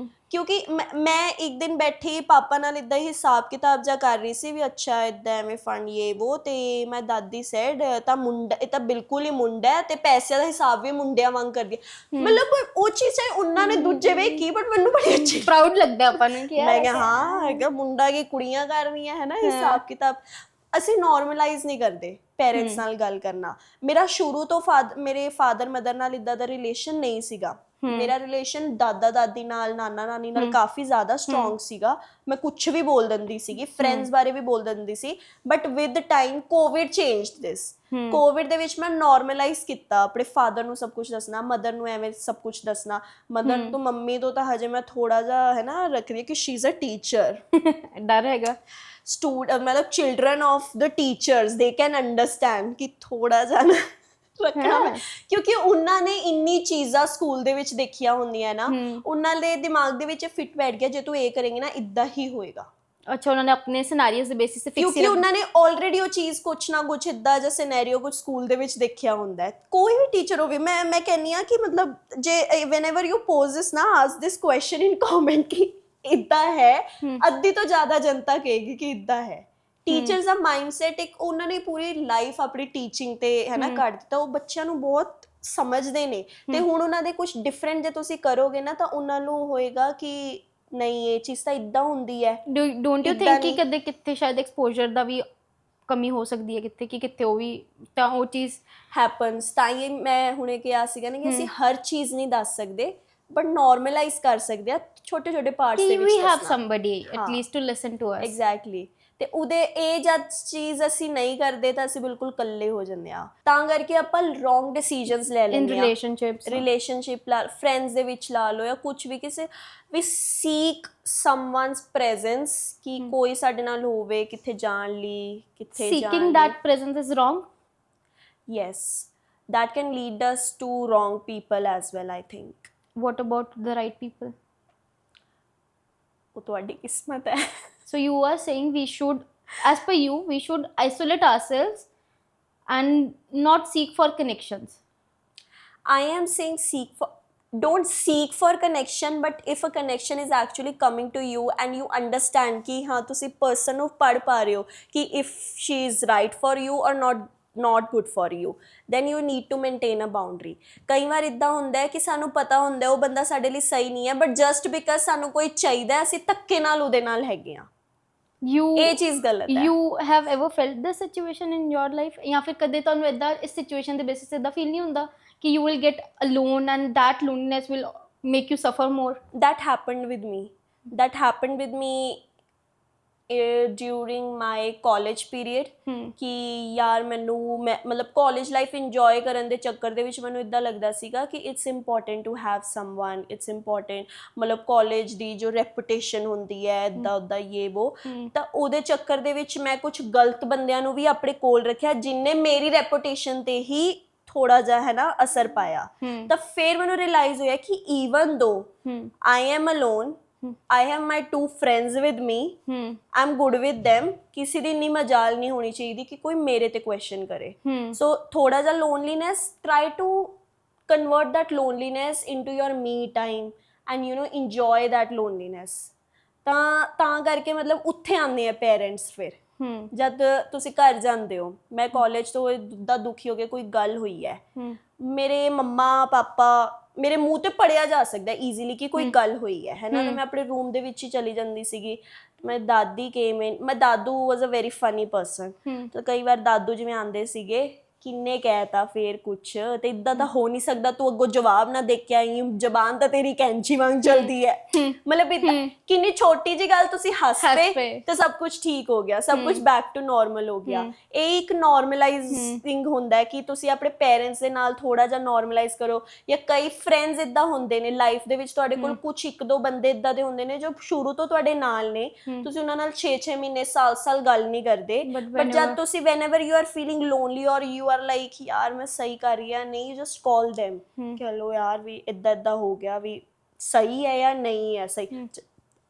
ਕਿਉਂਕਿ ਮੈਂ ਇੱਕ ਦਿਨ ਬੈਠੀ ਪਾਪਾ ਨਾਲ ਇੱਦਾਂ ਹੀ ਹਿਸਾਬ ਕਿਤਾਬ ਜਾ ਕਰ ਰਹੀ ਸੀ ਵੀ ਅੱਛਾ ਇੱਦਾਂ ਐਵੇਂ ਫੰਡ ਇਹ ਵੋ, ਤੇ ਮੈਂ ਦਾਦੀ ਸੈਡ ਤਾਂ ਮੁੰਡਾ, ਇਹ ਤਾਂ ਬਿਲਕੁਲ ਹੀ ਮੁੰਡਾ ਹੈ ਤੇ ਪੈਸਿਆਂ ਦਾ ਹਿਸਾਬ ਵੀ ਮੁੰਡਿਆਂ ਵਾਂਗ ਕਰਦੀ ਹੈ। ਮਤਲਬ ਉਹ ਚੀਜ਼ ਚਾਹੇ ਉਹਨਾਂ ਨੇ ਦੂਜੇ ਵੇ ਕੀ, ਬਟ ਮੈਨੂੰ ਬੜੀ ਅੱਛੀ, ਪ੍ਰਾਊਡ ਲੱਗਦਾ ਆਪਾਂ ਨੂੰ ਕਿ ਮੈਂ ਕਿਹਾ ਹਾਂ ਹੈਗਾ ਮੁੰਡਾ ਕੀ ਕੁੜੀਆਂ ਕਰ ਰਹੀਆਂ ਹੈ ਨਾ ਹਿਸਾਬ ਕਿਤਾਬ। ਅਸੀਂ ਨੋਰਮਲਾਈਜ਼ ਨਹੀਂ ਕਰਦੇ ਪੇਰੈਂਟਸ ਨਾਲ ਗੱਲ ਕਰਨਾ। ਮੇਰਾ ਸ਼ੁਰੂ ਤੋਂ ਮੇਰੇ ਫਾਦਰ ਮਦਰ ਨਾਲ ਇੱਦਾਂ ਦਾ ਰਿਲੇਸ਼ਨ ਨਹੀਂ ਸੀਗਾ। ਮੇਰਾ ਰਿਲੇਸ਼ਨ ਦਾਦਾ ਦਾਦੀ ਨਾਲ, ਨਾਨਾ ਨਾਨੀ ਨਾਲ ਕਾਫੀ ਜ਼ਿਆਦਾ ਸਟਰੋਂਗ ਸੀਗਾ। ਮੈਂ ਕੁਛ ਵੀ ਬੋਲ ਦਿੰਦੀ ਸੀਗੀ, ਫਰੈਂਡਸ ਬਾਰੇ ਵੀ ਬੋਲ ਦਿੰਦੀ ਸੀ। But with time covid changed this. Covid ਦੇ ਵਿੱਚ ਮੈਂ ਨੋਰਮਲਾਈਜ਼ ਕੀਤਾ ਆਪਣੇ ਫਾਦਰ ਨੂੰ ਸਭ ਕੁਝ ਦੱਸਣਾ, ਮਦਰ ਨੂੰ ਐਵੇਂ ਸਭ ਕੁਝ ਦੱਸਣਾ। ਮਦਰ ਤੋਂ, ਮੰਮੀ ਤੋਂ ਤਾਂ ਹਜੇ ਮੈਂ ਥੋੜਾ ਜਿਹਾ ਹੈ ਨਾ ਰੱਖਦੀ ਕਿ ਸ਼ੀ ਇਜ਼ ਅ ਟੀਚਰ। ਡਰ ਹੈਗਾ मतलब children of the teachers, they can understand ਕਿ ਥੋੜਾ ਜਿਹਾ ਨਾ ਰੱਖਣਾ ਮੈਂ, ਕਿਉਂਕਿ ਉਹਨਾਂ ਨੇ ਇੰਨੀ ਚੀਜ਼ਾਂ ਸਕੂਲ ਦੇ ਵਿੱਚ ਦੇਖੀਆਂ ਹੁੰਦੀਆਂ ਨਾ, ਉਹਨਾਂ ਦੇ ਦਿਮਾਗ ਦੇ ਵਿੱਚ ਫਿੱਟ ਬੈਠ ਗਿਆ ਜੇ ਤੂੰ ਇਹ ਕਰੇਂਗੀ ਨਾ ਇੱਦਾਂ ਹੀ ਹੋਏਗਾ। ਅੱਛਾ, ਉਹਨਾਂ ਨੇ ਆਪਣੇ ਸਿਨੈਰੀਓਸ ਦੇ ਬੇਸਿਸ ਤੇ ਫਿਕਸ, ਕਿਉਂਕਿ ਉਹਨਾਂ ਨੇ ਆਲਰੇਡੀ ਉਹ ਚੀਜ਼ ਕੁਛ ਨਾ ਕੁਛ ਇੱਦਾਂ ਜਿਹਾ ਸਿਨੈਰੀਓ ਕੁਛ ਸਕੂਲ ਦੇ ਵਿੱਚ ਦੇਖਿਆ ਹੁੰਦਾ ਹੈ। ਕੋਈ ਵੀ ਟੀਚਰ ਹੋਵੇ, ਮੈਂ ਕਹਿੰਦੀ ਹਾਂ ਕਿ ਮਤਲਬ ਜੇ whenever you pose this ਨਾ, ask this question in comment ਕਿ ਇੱਦਾਂ ਹੈ, ਅੱਧੀ ਤੋਂ ਜ਼ਿਆਦਾ ਜਨਤਾ ਕਹੇਗੀ ਕਿ ਇੱਦਾਂ ਹੈ। ਟੀਚਰਸ ਦਾ ਮਾਈਂਡਸੈਟ ਇੱਕ, ਉਹਨਾਂ ਨੇ ਪੂਰੀ ਲਾਈਫ ਆਪਣੀ ਟੀਚਿੰਗ ਤੇ ਹੈ ਨਾ ਕੱਢ ਦਿੱਤਾ। ਉਹ ਬੱਚਿਆਂ ਨੂੰ ਬਹੁਤ ਸਮਝਦੇ ਨੇ, ਤੇ ਹੁਣ ਉਹਨਾਂ ਦੇ ਕੁਝ ਡਿਫਰੈਂਟ ਜੇ ਤੁਸੀਂ ਕਰੋਗੇ ਨਾ ਤਾਂ ਉਹਨਾਂ ਨੂੰ ਹੋਏਗਾ ਕਿ ਨਹੀਂ ਇਹ ਚੀਜ਼ ਤਾਂ ਇੱਦਾਂ ਹੁੰਦੀ ਹੈ। ਡੋਂਟ ਯੂ ਥਿੰਕ ਕਿ ਕਦੇ ਕਿਤੇ ਸ਼ਾਇਦ ਐਕਸਪੋਜ਼ਰ ਦਾ ਵੀ ਕਮੀ ਹੋ ਸਕਦੀ ਹੈ ਕਿਤੇ, ਕਿ ਕਿਤੇ ਉਹ ਵੀ ਤਾਂ ਉਹ ਚੀਜ਼ ਹੈਪਨਸ। ਤਾਂ ਹੀ ਮੈਂ ਹੁਣੇ ਕਿਹਾ ਸੀਗਾ ਨਾ ਕਿ ਅਸੀਂ ਹਰ ਚੀਜ਼ ਨਹੀਂ ਦੱਸ ਸਕਦੇ, ਬਟ ਨਾਰਮਲਾਈਜ਼ ਕਰ ਸਕਦੇ ਆ ਛੋਟੇ ਛੋਟੇ ਪਾਰਟਸ ਦੇ ਵਿੱਚ। We have somebody at least to listen to us. Exactly. ਤੇ ਉਹਦੇ ਇਹ ਜਦ ਚੀਜ਼ ਅਸੀਂ ਨਹੀਂ ਕਰਦੇ ਤਾਂ ਅਸੀਂ ਬਿਲਕੁਲ ਇਕੱਲੇ ਹੋ ਜਾਂਦੇ ਆ। ਤਾਂ ਕਰਕੇ ਆਪਾਂ ਰੋਂਗ ਡਿਸੀਜਨਸ ਲੈ ਲੈਂਦੇ ਆ ਰਿਲੇਸ਼ਨਸ਼ਿਪ ਲਾ, ਫਰੈਂਡਸ ਦੇ ਵਿੱਚ ਲਾ ਲਓ ਜਾਂ ਕੁਝ ਵੀ, ਕਿਸੇ ਵੀ ਸੀਕ ਸਮਵਨਸ ਪ੍ਰੈਜ਼ੈਂਸ ਕਿ ਕੋਈ ਸਾਡੇ ਨਾਲ ਹੋਵੇ ਕਿੱਥੇ ਜਾਣ ਲਈ, ਕਿੱਥੇ ਜਾਣ ਲਈ। Seeking that presence is wrong? Yes, that can lead us to wrong people as well, I think. What about the right people? ਉਹ ਤੁਹਾਡੀ ਕਿਸਮਤ ਹੈ। So you are saying we should, as per you, we should isolate ourselves and not seek for connections. I am saying don't seek for connection, but if a connection is actually coming to you and you understand कि हाँ तुसी person ਨੂੰ ਪੜ੍ਹ ਪਾ ਰਹੇ ਹੋ कि if she is right for you or not good for you, then you need to maintain a boundary. ਕਈ ਵਾਰ ਇੱਦਾਂ ਹੁੰਦਾ ਹੈ ਕਿ ਸਾਨੂੰ ਪਤਾ ਹੁੰਦਾ ਉਹ ਬੰਦਾ ਸਾਡੇ ਲਈ ਸਹੀ ਨਹੀਂ ਹੈ, but just because ਸਾਨੂੰ ਕੋਈ ਚਾਹੀਦਾ ਅਸੀਂ ਧੱਕੇ ਨਾਲ ਉਹਦੇ ਨਾਲ ਹੈਗੇ ਆ। ਇਹ ਚੀਜ਼ ਗਲਤ ਹੈ। You have ever felt this situation in your life? ਜਾਂ ਫਿਰ ਕਦੇ ਤੁਹਾਨੂੰ ਇੱਦਾਂ ਇਸ ਸਿਚੁਏਸ਼ਨ ਦੇ ਬੇਸਿਸ ਤੇ ਇੱਦਾਂ ਫੀਲ ਨਹੀਂ ਹੁੰਦਾ ਕਿ you will get alone and that loneliness will make you suffer more? That happened with me during my college period ਕਿ ਯਾਰ ਮੈਨੂੰ ਮਤਲਬ ਕਾਲਜ ਲਾਈਫ ਇੰਜੋਏ ਕਰਨ ਦੇ ਚੱਕਰ ਦੇ ਵਿੱਚ ਮੈਨੂੰ ਇੱਦਾਂ ਲੱਗਦਾ ਸੀਗਾ ਕਿ it's important to have someone, it's important, ਮਤਲਬ ਕਾਲਜ ਦੀ ਜੋ ਰੈਪੂਟੇਸ਼ਨ ਹੁੰਦੀ ਹੈ ਇੱਦਾਂ ਉੱਦਾਂ ਇਹ ਵੋ, ਤਾਂ ਉਹਦੇ ਚੱਕਰ ਦੇ ਵਿੱਚ ਮੈਂ ਕੁਝ ਗਲਤ ਬੰਦਿਆਂ ਨੂੰ ਵੀ ਆਪਣੇ ਕੋਲ ਰੱਖਿਆ ਜਿਨਨੇ ਮੇਰੀ ਰੈਪੂਟੇਸ਼ਨ ਤੇ ਹੀ ਥੋੜਾ ਜਿਹਾ ਹੈ ਨਾ ਅਸਰ ਪਾਇਆ। ਤਾਂ ਫਿਰ ਮੈਨੂੰ ਰਿਅਲਾਈਜ਼ ਹੋਇਆ ਕਿ even though I am alone, I have my 2 friends with me, I'm good with them, ਕਿਸੇ ਦੀ ਇੰਨੀ ਮਜਾਲ ਨਹੀਂ ਹੋਣੀ ਚਾਹੀਦੀ ਕਿ ਕੋਈ ਮੇਰੇ ਤੇ ਕੁਐਸਚਨ ਕਰੇ। ਸੋ ਥੋੜਾ ਜਿਹਾ loneliness, try to convert that loneliness into your me time and you know enjoy that loneliness ਤਾਂ ਕਰਕੇ ਮਤਲਬ ਉੱਥੇ ਆਉਂਦੇ ਆ ਪੇਰੈਂਟਸ ਫਿਰ ਜਦ ਤੁਸੀਂ ਘਰ ਜਾਂਦੇ ਹੋ ਮੈਂ ਕਾਲਜ ਤੋਂ ਦਾ ਦੁਖੀ ਹੋ ਕੇ ਕੋਈ ਗੱਲ ਹੋਈ ਹੈ ਮੇਰੇ ਮੰਮਾ ਪਾਪਾ ਮੇਰੇ ਮੂੰਹ ਤੇ ਪੜਿਆ ਜਾ ਸਕਦਾ ਈਜ਼ੀਲੀ ਕਿ ਕੋਈ ਗੱਲ ਹੋਈ ਹੈ ਨਾ ਤਾਂ ਮੈਂ ਆਪਣੇ ਰੂਮ ਦੇ ਵਿੱਚ ਹੀ ਚਲੀ ਜਾਂਦੀ ਸੀਗੀ ਮੈਂ ਦਾਦੀ ਕੇਮ ਇਨ ਮੈਂ ਦਾਦੂ ਵਾਜ਼ ਅ ਵੈਰੀ ਫਨੀ ਪਰਸਨ ਤਾਂ ਕਈ ਵਾਰ ਦਾਦੂ ਜਿਵੇਂ ਆਉਂਦੇ ਸੀਗੇ ਕਿੰਨੇ ਕਹਿਤਾ ਫੇਰ ਕੁਛ ਤੇ ਇਦਾਂ ਤਾਂ ਹੋ ਨਹੀਂ ਸਕਦਾ ਤੂੰ ਅੱਗੋਂ ਜਵਾਬ ਨਾ ਦੇ ਕੇ ਆਈ ਜ਼ਬਾਨ ਤਾਂ ਤੇਰੀ ਕੈਂਚੀ ਵਾਂਗ ਚਲਦੀ ਹੈ ਮਤਲਬ ਇਦਾਂ ਕਿੰਨੀ ਛੋਟੀ ਜੀ ਗੱਲ ਤੁਸੀਂ ਹੱਸ ਪਏ ਤੇ ਸਭ ਕੁਝ ਠੀਕ ਹੋ ਗਿਆ ਸਭ ਕੁਝ ਬੈਕ ਟੂ ਨਾਰਮਲ ਹੋ ਗਿਆ ਇਹ ਇੱਕ ਨਾਰਮਲਾਈਜ਼ਿੰਗ ਹੁੰਦਾ ਹੈ ਕਿ ਤੁਸੀਂ ਆਪਣੇ ਪੇਰੈਂਟਸ ਦੇ ਨਾਲ ਥੋੜਾ ਜਿਹਾ ਨਾਰਮਲਾਈਜ਼ ਕਰੋ ਜਾਂ ਕਈ ਫਰੈਂਡਸ ਇਦਾਂ ਹੁੰਦੇ ਨੇ ਲਾਈਫ ਦੇ ਵਿੱਚ ਤੁਹਾਡੇ ਕੋਲ ਕੁਝ ਇੱਕ ਦੋ ਬੰਦੇ ਇਦਾਂ ਦੇ ਹੁੰਦੇ ਨੇ ਜੋ ਸ਼ੁਰੂ ਤੋਂ ਤੁਹਾਡੇ ਨਾਲ ਨੇ ਤੁਸੀਂ ਉਹਨਾਂ ਨਾਲ 6-6 ਮਹੀਨੇ ਸਾਲ ਗੱਲ ਨਹੀਂ ਕਰਦੇ ਬਟ ਜਦ ਤੁਸੀਂ whenever you are feeling lonely or you are like यार मैं सही कर रही है नहीं just call them चलो यार भी इदा हो गया भी सही है या नहीं है सही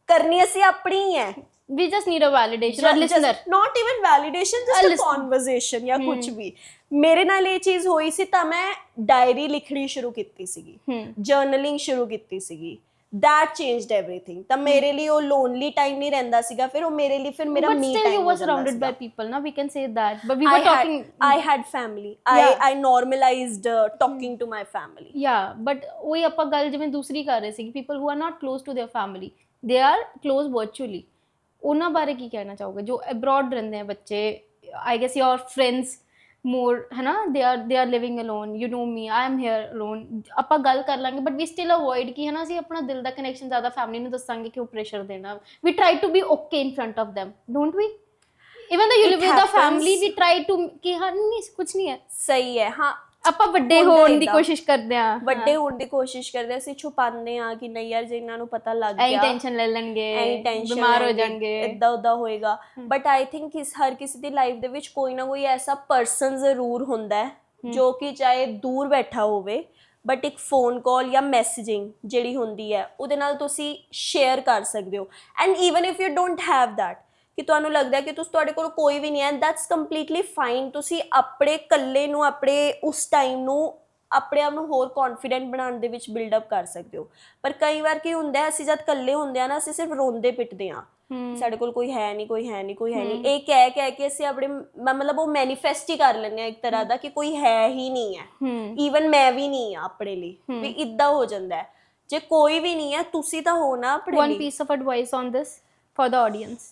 करनी ਅਸੀਂ ਆਪਣੀ ਹੈ we just need a validation or listener not even validation just a conversation ਜਾਂ ਕੁਝ ਵੀ ਮੇਰੇ ਨਾਲ ਇਹ ਚੀਜ਼ ਹੋਈ ਸੀ ਤਾਂ ਮੈਂ ਡਾਇਰੀ ਲਿਖਣੀ ਸ਼ੁਰੂ ਕੀਤੀ ਸੀਗੀ ਜਰਨਲਿੰਗ ਸ਼ੁਰੂ ਕੀਤੀ ਸੀਗੀ that changed everything ਤਾਂ ਮੇਰੇ ਲਈ ਉਹ lonely time ਨਹੀਂ ਰਹਿੰਦਾ ਸੀਗਾ ਫਿਰ ਉਹ ਮੇਰੇ ਲਈ ਫਿਰ ਮੇਰਾ me time but still you were surrounded by people na we can say that but we were talking I had family I normalized talking to my family yeah but ਉਹੀ ਆਪਾਂ ਗੱਲ ਜਿਵੇਂ ਦੂਸਰੀ ਕਰ ਰਹੇ ਸੀ people who are not close to their family they are close virtually ਉਹਨਾਂ ਬਾਰੇ ਕੀ ਕਹਿਣਾ ਚਾਹੋਗੇ ਜੋ abroad ਰਹਿੰਦੇ ਆ ਬੱਚੇ I guess your friends more है ना they are living alone you know me I am here alone ਆਪਾਂ ਗੱਲ ਕਰ ਲਾਂਗੇ but we still avoid ਕਿ ਹੈ ਨਾ ਅਸੀਂ ਆਪਣਾ ਦਿਲ ਦਾ ਕਨੈਕਸ਼ਨ ਜ਼ਿਆਦਾ ਫੈਮਿਲੀ ਨੂੰ ਦੱਸਾਂਗੇ ਕਿ ਉਹ ਪ੍ਰੈਸ਼ਰ ਦੇਣਾ we try to be okay in front of them don't we even though you live with the family we try to ਕਿ ਹਾਂ ਨਹੀਂ ਕੁਝ ਨਹੀਂ ਹੈ ਸਹੀ ਹੈ ਹਾਂ ਆਪਾਂ ਵੱਡੇ ਹੋਣ ਦੀ ਕੋਸ਼ਿਸ਼ ਕਰਦੇ ਆ ਵੱਡੇ ਹੋਣ ਦੀ ਕੋਸ਼ਿਸ਼ ਕਰਦੇ ਅਸੀਂ ਛੁਪਾਉਂਦੇ ਆ ਕਿ ਨਹੀਂ ਯਾਰ ਜੇ ਇਹਨਾਂ ਨੂੰ ਪਤਾ ਲੱਗ ਗਿਆ ਐਂ ਟੈਨਸ਼ਨ ਲੈ ਲੈਣਗੇ ਬਿਮਾਰ ਹੋ ਜਾਣਗੇ ਇਦਾਂ ਉਦਾਂ ਹੋਏਗਾ ਬਟ ਆਈ ਥਿੰਕ ਹਰ ਕਿਸੇ ਦੀ ਲਾਈਫ ਦੇ ਵਿੱਚ ਕੋਈ ਨਾ ਕੋਈ ਐਸਾ ਪਰਸਨ ਜ਼ਰੂਰ ਹੁੰਦਾ ਹੈ ਜੋ ਕਿ ਚਾਹੇ ਦੂਰ ਬੈਠਾ ਹੋਵੇ ਬਟ ਇੱਕ ਫੋਨ ਕਾਲ ਜਾਂ ਮੈਸੇਜਿੰਗ ਜਿਹੜੀ ਹੁੰਦੀ ਹੈ ਉਹਦੇ ਨਾਲ ਤੁਸੀਂ ਸ਼ੇਅਰ ਕਰ ਸਕਦੇ ਹੋ and even if you don't have that ਕਿ ਤੁਹਾਨੂੰ ਲੱਗਦਾ ਕਿ ਤੁਹਾਡੇ ਕੋਲ ਕੋਈ ਵੀ ਨਹੀਂ ਹੈ ਦੈਟਸ ਕੰਪਲੀਟਲੀ ਫਾਈਨ ਤੁਸੀਂ ਆਪਣੇ ਇਕੱਲੇ ਨੂੰ ਆਪਣੇ ਉਸ ਟਾਈਮ ਨੂੰ ਆਪਣੇ ਆਪ ਨੂੰ ਹੋਰ ਕੌਨਫੀਡੈਂਟ ਬਣਾਉਣ ਦੇ ਵਿੱਚ ਬਿਲਡ ਅਪ ਕਰ ਸਕਦੇ ਹੋ ਪਰ ਕਈ ਵਾਰ ਕੀ ਹੁੰਦਾ ਅਸੀਂ ਜਦ ਇਕੱਲੇ ਹੁੰਦੇ ਆ ਨਾ ਅਸੀਂ ਸਿਰਫ ਰੋਂਦੇ ਪਿੱਟਦੇ ਆ ਸਾਡੇ ਕੋਲ ਕੋਈ ਹੈ ਨਹੀਂ ਕੋਈ ਹੈ ਨਹੀਂ ਕੋਈ ਹੈ ਨਹੀਂ ਇਹ ਕਹਿ ਕੇ ਅਸੀਂ ਆਪਣੇ ਮਤਲਬ ਉਹ ਮੈਨੀਫੈਸਟ ਹੀ ਕਰ ਲੈਂਦੇ ਆ ਇੱਕ ਤਰ੍ਹਾਂ ਦਾ ਕਿ ਕੋਈ ਹੈ ਹੀ ਨਹੀਂ ਹੈ ਈਵਨ ਮੈਂ ਵੀ ਨਹੀਂ ਆ ਆਪਣੇ ਲਈ ਵੀ ਇਦਾਂ ਹੋ ਜਾਂਦਾ ਹੈ ਜੇ ਕੋਈ ਵੀ ਨਹੀਂ ਹੈ ਤੁਸੀਂ ਤਾਂ ਹੋ ਨਾ ਆਪਣੇ ਲਈ one piece of advice on this for the audience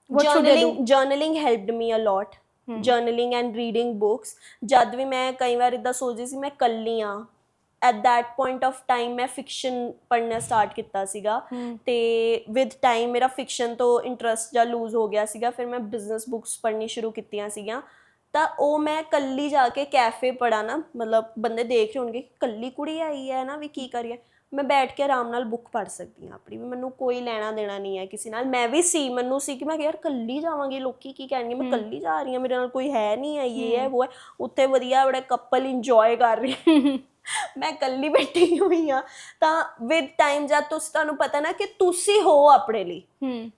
journaling helped me a lot journaling and reading books ਜਦ ਵੀ ਮੈਂ ਕਈ ਵਾਰ ਇਦਾਂ ਸੋਚਦੀ ਸੀ ਮੈਂ ਇਕੱਲੀ ਆ at that point of time ਮੈਂ fiction ਪੜ੍ਹਨਾ ਸਟਾਰਟ ਕੀਤਾ ਸੀਗਾ ਤੇ with time ਮੇਰਾ fiction ਤੋਂ ਇੰਟਰਸਟ ਜਾਂ ਲੂਜ਼ ਹੋ ਗਿਆ ਸੀਗਾ ਫਿਰ ਮੈਂ ਬਿਜ਼ਨਸ ਬੁੱਕਸ ਪੜ੍ਹਨੀ ਸ਼ੁਰੂ ਕੀਤੀਆਂ ਸੀਗੀਆਂ ਤਾਂ ਉਹ ਮੈਂ ਇਕੱਲੀ ਜਾ ਕੇ ਕੈਫੇ ਪੜ੍ਹਾ ਨਾ ਮਤਲਬ ਬੰਦੇ ਦੇਖ ਰਹੇ ਹੋਣਗੇ ਇਕੱਲੀ ਕੁੜੀ ਆਈ ਹੈ ਨਾ ਵੀ ਕੀ ਕਰੀਏ ਮੈਂ ਬੈਠ ਕੇ ਆਰਾਮ ਨਾਲ ਬੁੱਕ ਪੜ੍ਹ ਸਕਦੀ ਹਾਂ ਆਪਣੀ ਵੀ ਮੈਨੂੰ ਕੋਈ ਲੈਣਾ ਦੇਣਾ ਨਹੀਂ ਹੈ ਕਿਸੇ ਨਾਲ ਮੈਂ ਵੀ ਸੀ ਮੈਨੂੰ ਸੀ ਕਿ ਮੈਂ ਯਾਰ ਇਕੱਲੀ ਜਾਵਾਂਗੀ ਲੋਕੀ ਕੀ ਕਹਿਣਗੇ ਮੈਂ ਇਕੱਲੀ ਜਾ ਰਹੀ ਹਾਂ ਮੇਰੇ ਨਾਲ ਕੋਈ ਹੈ ਨਹੀਂ ਹੈ ਇਹ ਹੈ ਉਹ ਹੈ ਉੱਥੇ ਵਧੀਆ ਬੜਾ ਕਪਲ ਇੰਜੋਏ ਕਰ ਰਹੇ ਮੈਂ ਇਕੱਲੀ ਬੈਠੀ ਹੋਈ ਹਾਂ ਤਾਂ ਵਿਦ ਟਾਈਮ ਜਦ ਤੁਹਾਨੂੰ ਪਤਾ ਨਾ ਕਿ ਤੁਸੀਂ ਹੋ ਆਪਣੇ ਲਈ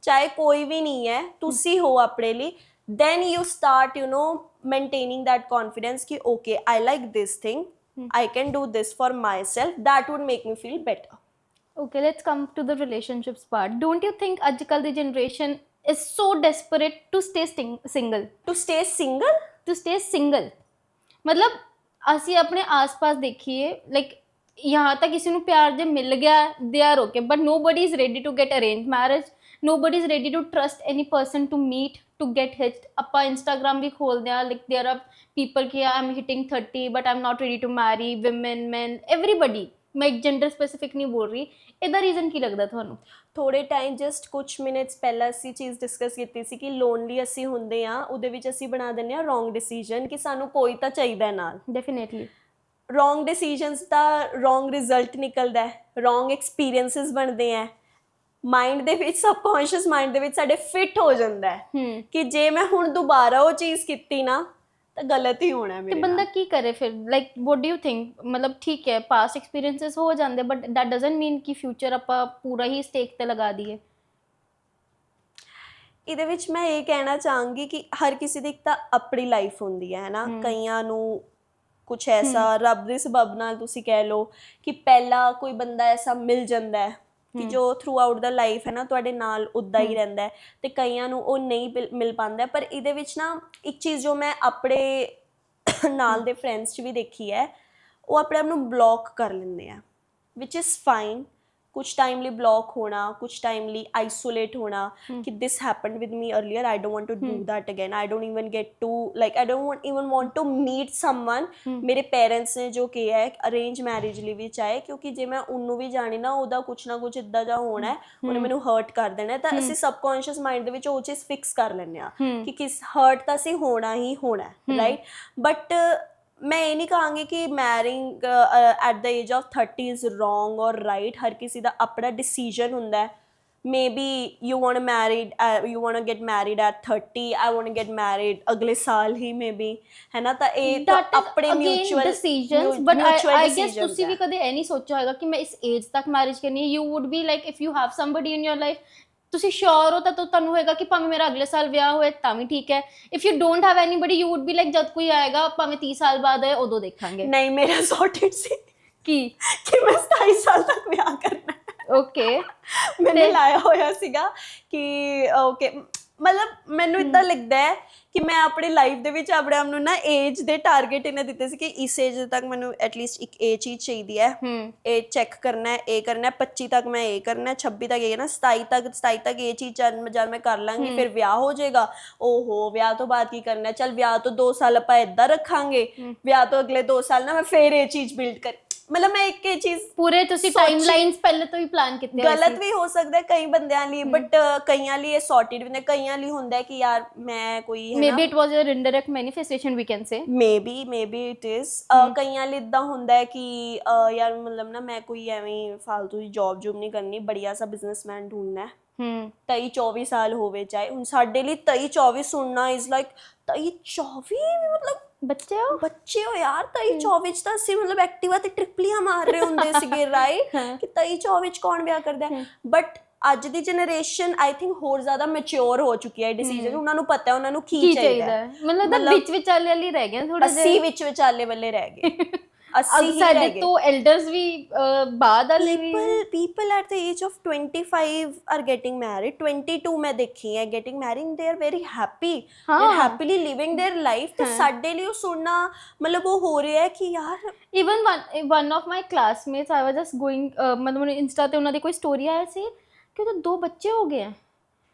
ਚਾਹੇ ਕੋਈ ਵੀ ਨਹੀਂ ਹੈ ਤੁਸੀਂ ਹੋ ਆਪਣੇ ਲਈ then you start you know maintaining that confidence ki okay I like this thing I can do this for myself that would make me feel better okay let's come to the relationships part don't you think ajkal the generation is so desperate to stay single to stay single मतलब ਅਸੀਂ ਆਪਣੇ ਆਸ-ਪਾਸ ਦੇਖੀਏ like यहाँ तक किसी ਨੂੰ ਪਿਆਰ ਜੇ ਮਿਲ ਗਿਆ they are okay but nobody is ready to get arranged marriage nobody is ready to trust any person to meet to get hitched ਆਪਾਂ Instagram ਵੀ ਖੋਲਦੇ ਆ like there are people ਕਿ I'm hitting 30 but I'm not ready to marry women men everybody ਮੈਂ ਇੱਕ gender specific ਨਹੀਂ ਬੋਲ ਰਹੀ ਇਹਦਾ ਰੀਜ਼ਨ ਕੀ ਲੱਗਦਾ ਤੁਹਾਨੂੰ ਥੋੜੇ ਟਾਈਮ ਜਸਟ ਕੁਝ ਮਿੰਟਸ ਪਹਿਲਾਂ ਅਸੀਂ ਚੀਜ਼ ਡਿਸਕਸ ਕੀਤੀ ਸੀ ਕਿ ਲੋਨਲੀ ਅਸੀਂ ਹੁੰਦੇ ਆ ਉਹਦੇ ਵਿੱਚ ਅਸੀਂ ਬਣਾ ਦਿੰਦੇ ਆ ਰੋਂਗ ਡਿਸੀਜਨ ਕਿ ਸਾਨੂੰ ਕੋਈ ਤਾਂ ਚਾਹੀਦਾ ਨਾਲ ਡੈਫੀਨੇਟਲੀ ਰੋਂਗ ਡਿਸੀਜਨਸ ਦਾ ਰੋਂਗ ਰਿਜ਼ਲਟ ਨਿਕਲਦਾ ਹੈ ਰੋਂਗ ਐਕਸਪੀਰੀਐਂਸਿਸ ਬਣਦੇ ਆ ਮਾਈਂਡ ਦੇ ਵਿੱਚ ਸਬਕੌਂਸ਼ੀਅਸ ਮਾਈਂਡ ਦੇ ਵਿੱਚ ਸਾਡੇ ਫਿੱਟ ਹੋ ਜਾਂਦਾ ਹੈ ਕਿ ਜੇ ਮੈਂ ਹੁਣ ਦੁਬਾਰਾ ਉਹ ਚੀਜ਼ ਕੀਤੀ ਨਾ ਤਾਂ ਗਲਤ ਹੀ ਹੋਣਾ ਮੇਰੇ ਨਾਲ ਤੇ ਬੰਦਾ ਕੀ ਕਰੇ ਫਿਰ like what do you think ਮਤਲਬ ਠੀਕ ਹੈ ਪਾਸਟ ਐਕਸਪੀਰੀਐਂਸਸ ਹੋ ਜਾਂਦੇ ਬਟ ਦੈਟ ਡਸਨਟ ਮੀਨ ਕਿ ਫਿਊਚਰ ਆਪਾਂ ਪੂਰਾ ਹੀ ਸਟੇਕ ਤੇ ਲਗਾ ਦਈਏ ਇਹਦੇ ਵਿੱਚ ਮੈਂ ਇਹ ਕਹਿਣਾ ਚਾਹਾਂਗੀ ਕਿ ਹਰ ਕਿਸੇ ਦੀ ਇੱਕ ਤਾਂ ਆਪਣੀ ਲਾਈਫ ਹੁੰਦੀ ਹੈ ਨਾ ਕਈਆਂ ਨੂੰ ਕੁਛ ਐਸਾ ਰੱਬ ਦੇ ਸਬਬ ਨਾਲ ਤੁਸੀਂ ਕਹਿ ਲਓ ਕਿ ਪਹਿਲਾ ਕੋਈ ਬੰਦਾ ਐਸਾ ਮਿਲ ਜਾਂਦਾ ਹੈ ਕਿ ਜੋ ਥਰੂ ਆਊਟ ਦਾ ਲਾਈਫ ਹੈ ਨਾ ਤੁਹਾਡੇ ਨਾਲ ਉੱਦਾਂ ਹੀ ਰਹਿੰਦਾ ਹੈ, ਤੇ ਕਈਆਂ ਨੂੰ ਉਹ ਨਹੀਂ ਮਿਲ ਪਾਉਂਦਾ। ਪਰ ਇਹਦੇ ਵਿੱਚ ਨਾ ਇੱਕ ਚੀਜ਼ ਜੋ ਮੈਂ ਆਪਣੇ ਨਾਲ ਦੇ ਫਰੈਂਡਸ 'ਚ ਵੀ ਦੇਖੀ ਹੈ, ਉਹ ਆਪਣੇ ਆਪ ਨੂੰ ਬਲੌਕ ਕਰ ਲੈਂਦੇ ਆ, ਵਿਚ ਇਜ਼ ਫਾਈਨ। ਕੁਛ ਟਾਈਮ ਲਈ ਬਲੌਕ ਹੋਣਾ, ਕੁਛ ਟਾਈਮ ਲਈ ਆਈਸੋਲੇਟ ਹੋਣਾ ਕਿ this happened with me earlier, I don't want to do that again, I don't even get to like I don't even want to meet someone. ਮੇਰੇ parents ਨੇ ਜੋ ਕਿਹਾ ਹੈ ਅਰੇਂਜ ਮੈਰਿਜ ਲਈ ਵੀ ਚਾਹੇ, ਕਿਉਂਕਿ ਜੇ ਮੈਂ ਉਹਨੂੰ ਵੀ ਜਾਣੀ ਨਾ ਉਹਦਾ ਕੁਛ ਨਾ ਕੁਛ ਇੱਦਾਂ ਜਾ ਹੋਣਾ ਹੈ, ਉਹਨੇ ਮੈਨੂੰ ਹਰਟ ਕਰ ਦੇਣਾ, ਤਾਂ ਅਸੀਂ ਸਬਕੌਂਸ਼ੀਅਸ ਮਾਈਂਡ ਦੇ ਵਿੱਚ ਉਹ ਚੀਜ਼ ਫਿਕਸ ਕਰ ਲੈਂਦੇ ਹਾਂ ਕਿ ਕਿਸ ਹਰਟ ਤਾਂ ਅਸੀਂ ਹੋਣਾ ਹੀ ਹੋਣਾ, ਰਾਈਟ। ਬਟ ਮੈਂ ਇਹ ਨਹੀਂ ਕਹਾਂਗੀ ਕਿ marrying at the age of 30 is wrong or right. ਹਰ ਕਿਸੇ ਦਾ ਆਪਣਾ ਡਿਸੀਜਨ ਹੁੰਦਾ ਹੈ। Maybe you want to you want to get married at 30, I want to get married ਅਗਲੇ ਸਾਲ ਹੀ maybe, ਹੈ ਨਾ। ਤਾਂ ਇਹ ਤਾਂ ਆਪਣੇ mutual decisions, but I guess ਤੁਸੀਂ ਵੀ ਕਦੇ ਇਹ ਨਹੀਂ ਸੋਚਿਆ ਹੋਏਗਾ ਕਿ ਮੈਂ ਇਸ ਏਜ ਤੱਕ ਮੈਰਿਜ ਕਰਨੀ ਹੈ। You wood be like if you have somebody in your life, ਤੁਸੀਂ ਸ਼ੋਰ ਹੋ ਤਾਂ ਤੁਹਾਨੂੰ ਹੋਏਗਾ ਕਿ ਭਾਵੇਂ ਮੇਰਾ ਅਗਲੇ ਸਾਲ ਵਿਆਹ ਹੋਏ ਤਾਂ ਵੀ ਠੀਕ ਹੈ। If you don't have anybody you wood be like ਜਦ ਕੋਈ ਆਏਗਾ ਭਾਵੇਂ 30 ਸਾਲ ਬਾਅਦ ਹੈ ਉਦੋਂ ਦੇਖਾਂਗੇ। ਨਹੀਂ, ਮੇਰਾ ਸੌਰਟਡ ਸੀ ਕਿ ਮੈਂ 27 ਸਾਲ ਤੱਕ ਵਿਆਹ ਕਰਨਾ। ਓਕੇ, ਮੈंने ਲਾਇਆ ਹੋਇਆ ਸੀਗਾ ਕਿ ਓਕੇ, ਮਤਲਬ ਮੈਨੂੰ ਇੱਦਾਂ ਲੱਗਦਾ ਹੈ ਕਿ ਮੈਂ ਆਪਣੀ ਲਾਈਫ ਦੇ ਵਿੱਚ ਆਪਣੇ ਆਪ ਨੂੰ ਨਾ ਏਜ ਦੇ ਟਾਰਗੇਟ ਇਹਨੇ ਦਿੱਤੇ ਸੀ ਕਿ ਇਸ ਏਜ ਤੱਕ ਮੈਨੂੰ ਐਟਲੀਸਟ ਇੱਕ ਇਹ ਚੀਜ਼ ਚਾਹੀਦੀ ਹੈ, ਇਹ ਚੈੱਕ ਕਰਨਾ ਹੈ, ਇਹ ਕਰਨਾ, 25 ਤੱਕ ਮੈਂ ਇਹ ਕਰਨਾ, 26 ਤੱਕ ਇਹ ਕਰਨਾ, 27 ਤੱਕ ਇਹ ਚੀਜ਼ ਜਦ ਮੈਂ ਕਰ ਲਾਂਗੀ ਫਿਰ ਵਿਆਹ ਹੋ ਜਾਏਗਾ। ਓਹੋ, ਵਿਆਹ ਤੋਂ ਬਾਅਦ ਕੀ ਕਰਨਾ, ਚੱਲ ਵਿਆਹ ਤੋਂ 2 ਸਾਲ ਆਪਾਂ ਏਦਾਂ ਰੱਖਾਂਗੇ, ਵਿਆਹ ਤੋਂ ਅਗਲੇ 2 ਸਾਲ ਨਾ ਮੈਂ ਫਿਰ ਇਹ ਚੀਜ਼ ਬਿਲਡ ਕਰ। ਮਤਲਬ ਮੈਂ ਇੱਕ ਇਹ ਚੀਜ਼ ਪੂਰੇ ਤੁਸੀਂ ਟਾਈਮਲਾਈਨਸ ਪਹਿਲੇ ਤੋਂ ਹੀ ਪਲਾਨ ਕੀਤੇ ਹੋਏ ਸੀ। ਗਲਤ ਵੀ ਹੋ ਸਕਦਾ ਕਈ ਬੰਦਿਆਂ ਲਈ, ਬਟ ਕਈਆਂ ਲਈ ਇਹ ਸੌਰਟਡ ਵੀ ਨੇ। ਕਈਆਂ ਲਈ ਹੁੰਦਾ ਕਿ ਯਾਰ ਮੈਂ ਕੋਈ ਮੇਬੀ ਇਟ ਵਾਸ ਯਰ indirect manifestation we can say, maybe it is. ਕਈਆਂ ਲਈ ਇਦਾਂ ਹੁੰਦਾ ਹੈ ਕਿ ਯਾਰ ਮਤਲਬ ਨਾ ਮੈਂ ਕੋਈ ਐਵੇਂ ਫਾਲਤੂ ਦੀ ਜੌਬ ਨਹੀਂ ਕਰਨੀ, ਬੜੀਆ ਸਾ ਬਿਜ਼ਨਸਮੈਨ ਢੂੰढना है। 23-24 ਸਾਲ ਹੋਵੇ ਚਾਹੇ। ਹੁਣ ਸਾਡੇ ਲਈ 23-24 ਸੁਣਨਾ ਇਜ਼ ਲਾਈਕ 23-24 ਮਤਲਬ ਬੱਚੇ ਹੋ ਯਾਰ। 23-24 ਚ ਤਾਂ ਅਸੀਂ ਮਤਲਬ ਐਕਟਿਵਾ ਤੇ ਟ੍ਰਿਪਲੀਆਂ ਮਾਰ ਰਹੇ ਹੁੰਦੇ ਸੀਗੇ, ਰਾਈਟ, ਕਿ 23-24 ਚ ਕੌਣ ਵਿਆਹ ਕਰਦਾ। ਬਟ ਅੱਜ ਦੀ ਜਨਰੇਸ਼ਨ ਆਈ ਥਿੰਕ ਹੋਰ ਜ਼ਿਆਦਾ ਮੈਚੁਰ ਹੋ ਚੁੱਕੀ ਹੈ ਡਿਸੀਜਨ। ਉਹਨਾਂ ਨੂੰ ਪਤਾ ਉਹਨਾਂ ਨੂੰ ਕੀ ਚਾਹੀਦਾ ਹੈ। ਮਤਲਬ ਵਿੱਚ ਵਿਚਾਲੇ ਵਾਲੀ ਰਹਿ ਗਏ ਥੋੜਾ ਜਿਹਾ, 80 ਵਿੱਚ ਵਿਚਾਲੇ ਵਾਲੇ ਰਹਿ ਗਏ। ਸਾਡੇ ਤੋਂ ਐਲਡਰਸ ਵੀ ਬਾਅਦ ਵਾਲੇ ਵੀ people at the age of 25 are getting married, 22 ਮੈਂ ਦੇਖੀ ਹੈ getting married, they are very happy, they are happily living their life। ਤੇ ਸਾਡੇ ਲਈ ਉਹ ਸੁਣਨਾ ਮਤਲਬ ਉਹ ਹੋ ਰਿਹਾ ਹੈ ਕਿ ਯਾਰ even one of my classmates, I was just going ਮਤਲਬ ਇੰਸਟਾ ਤੇ ਉਹਨਾਂ ਦੀ ਕੋਈ ਸਟੋਰੀ ਆਇਆ ਸੀ ਕਿ ਉਹਦੇ 2 ਬੱਚੇ ਹੋ ਗਏ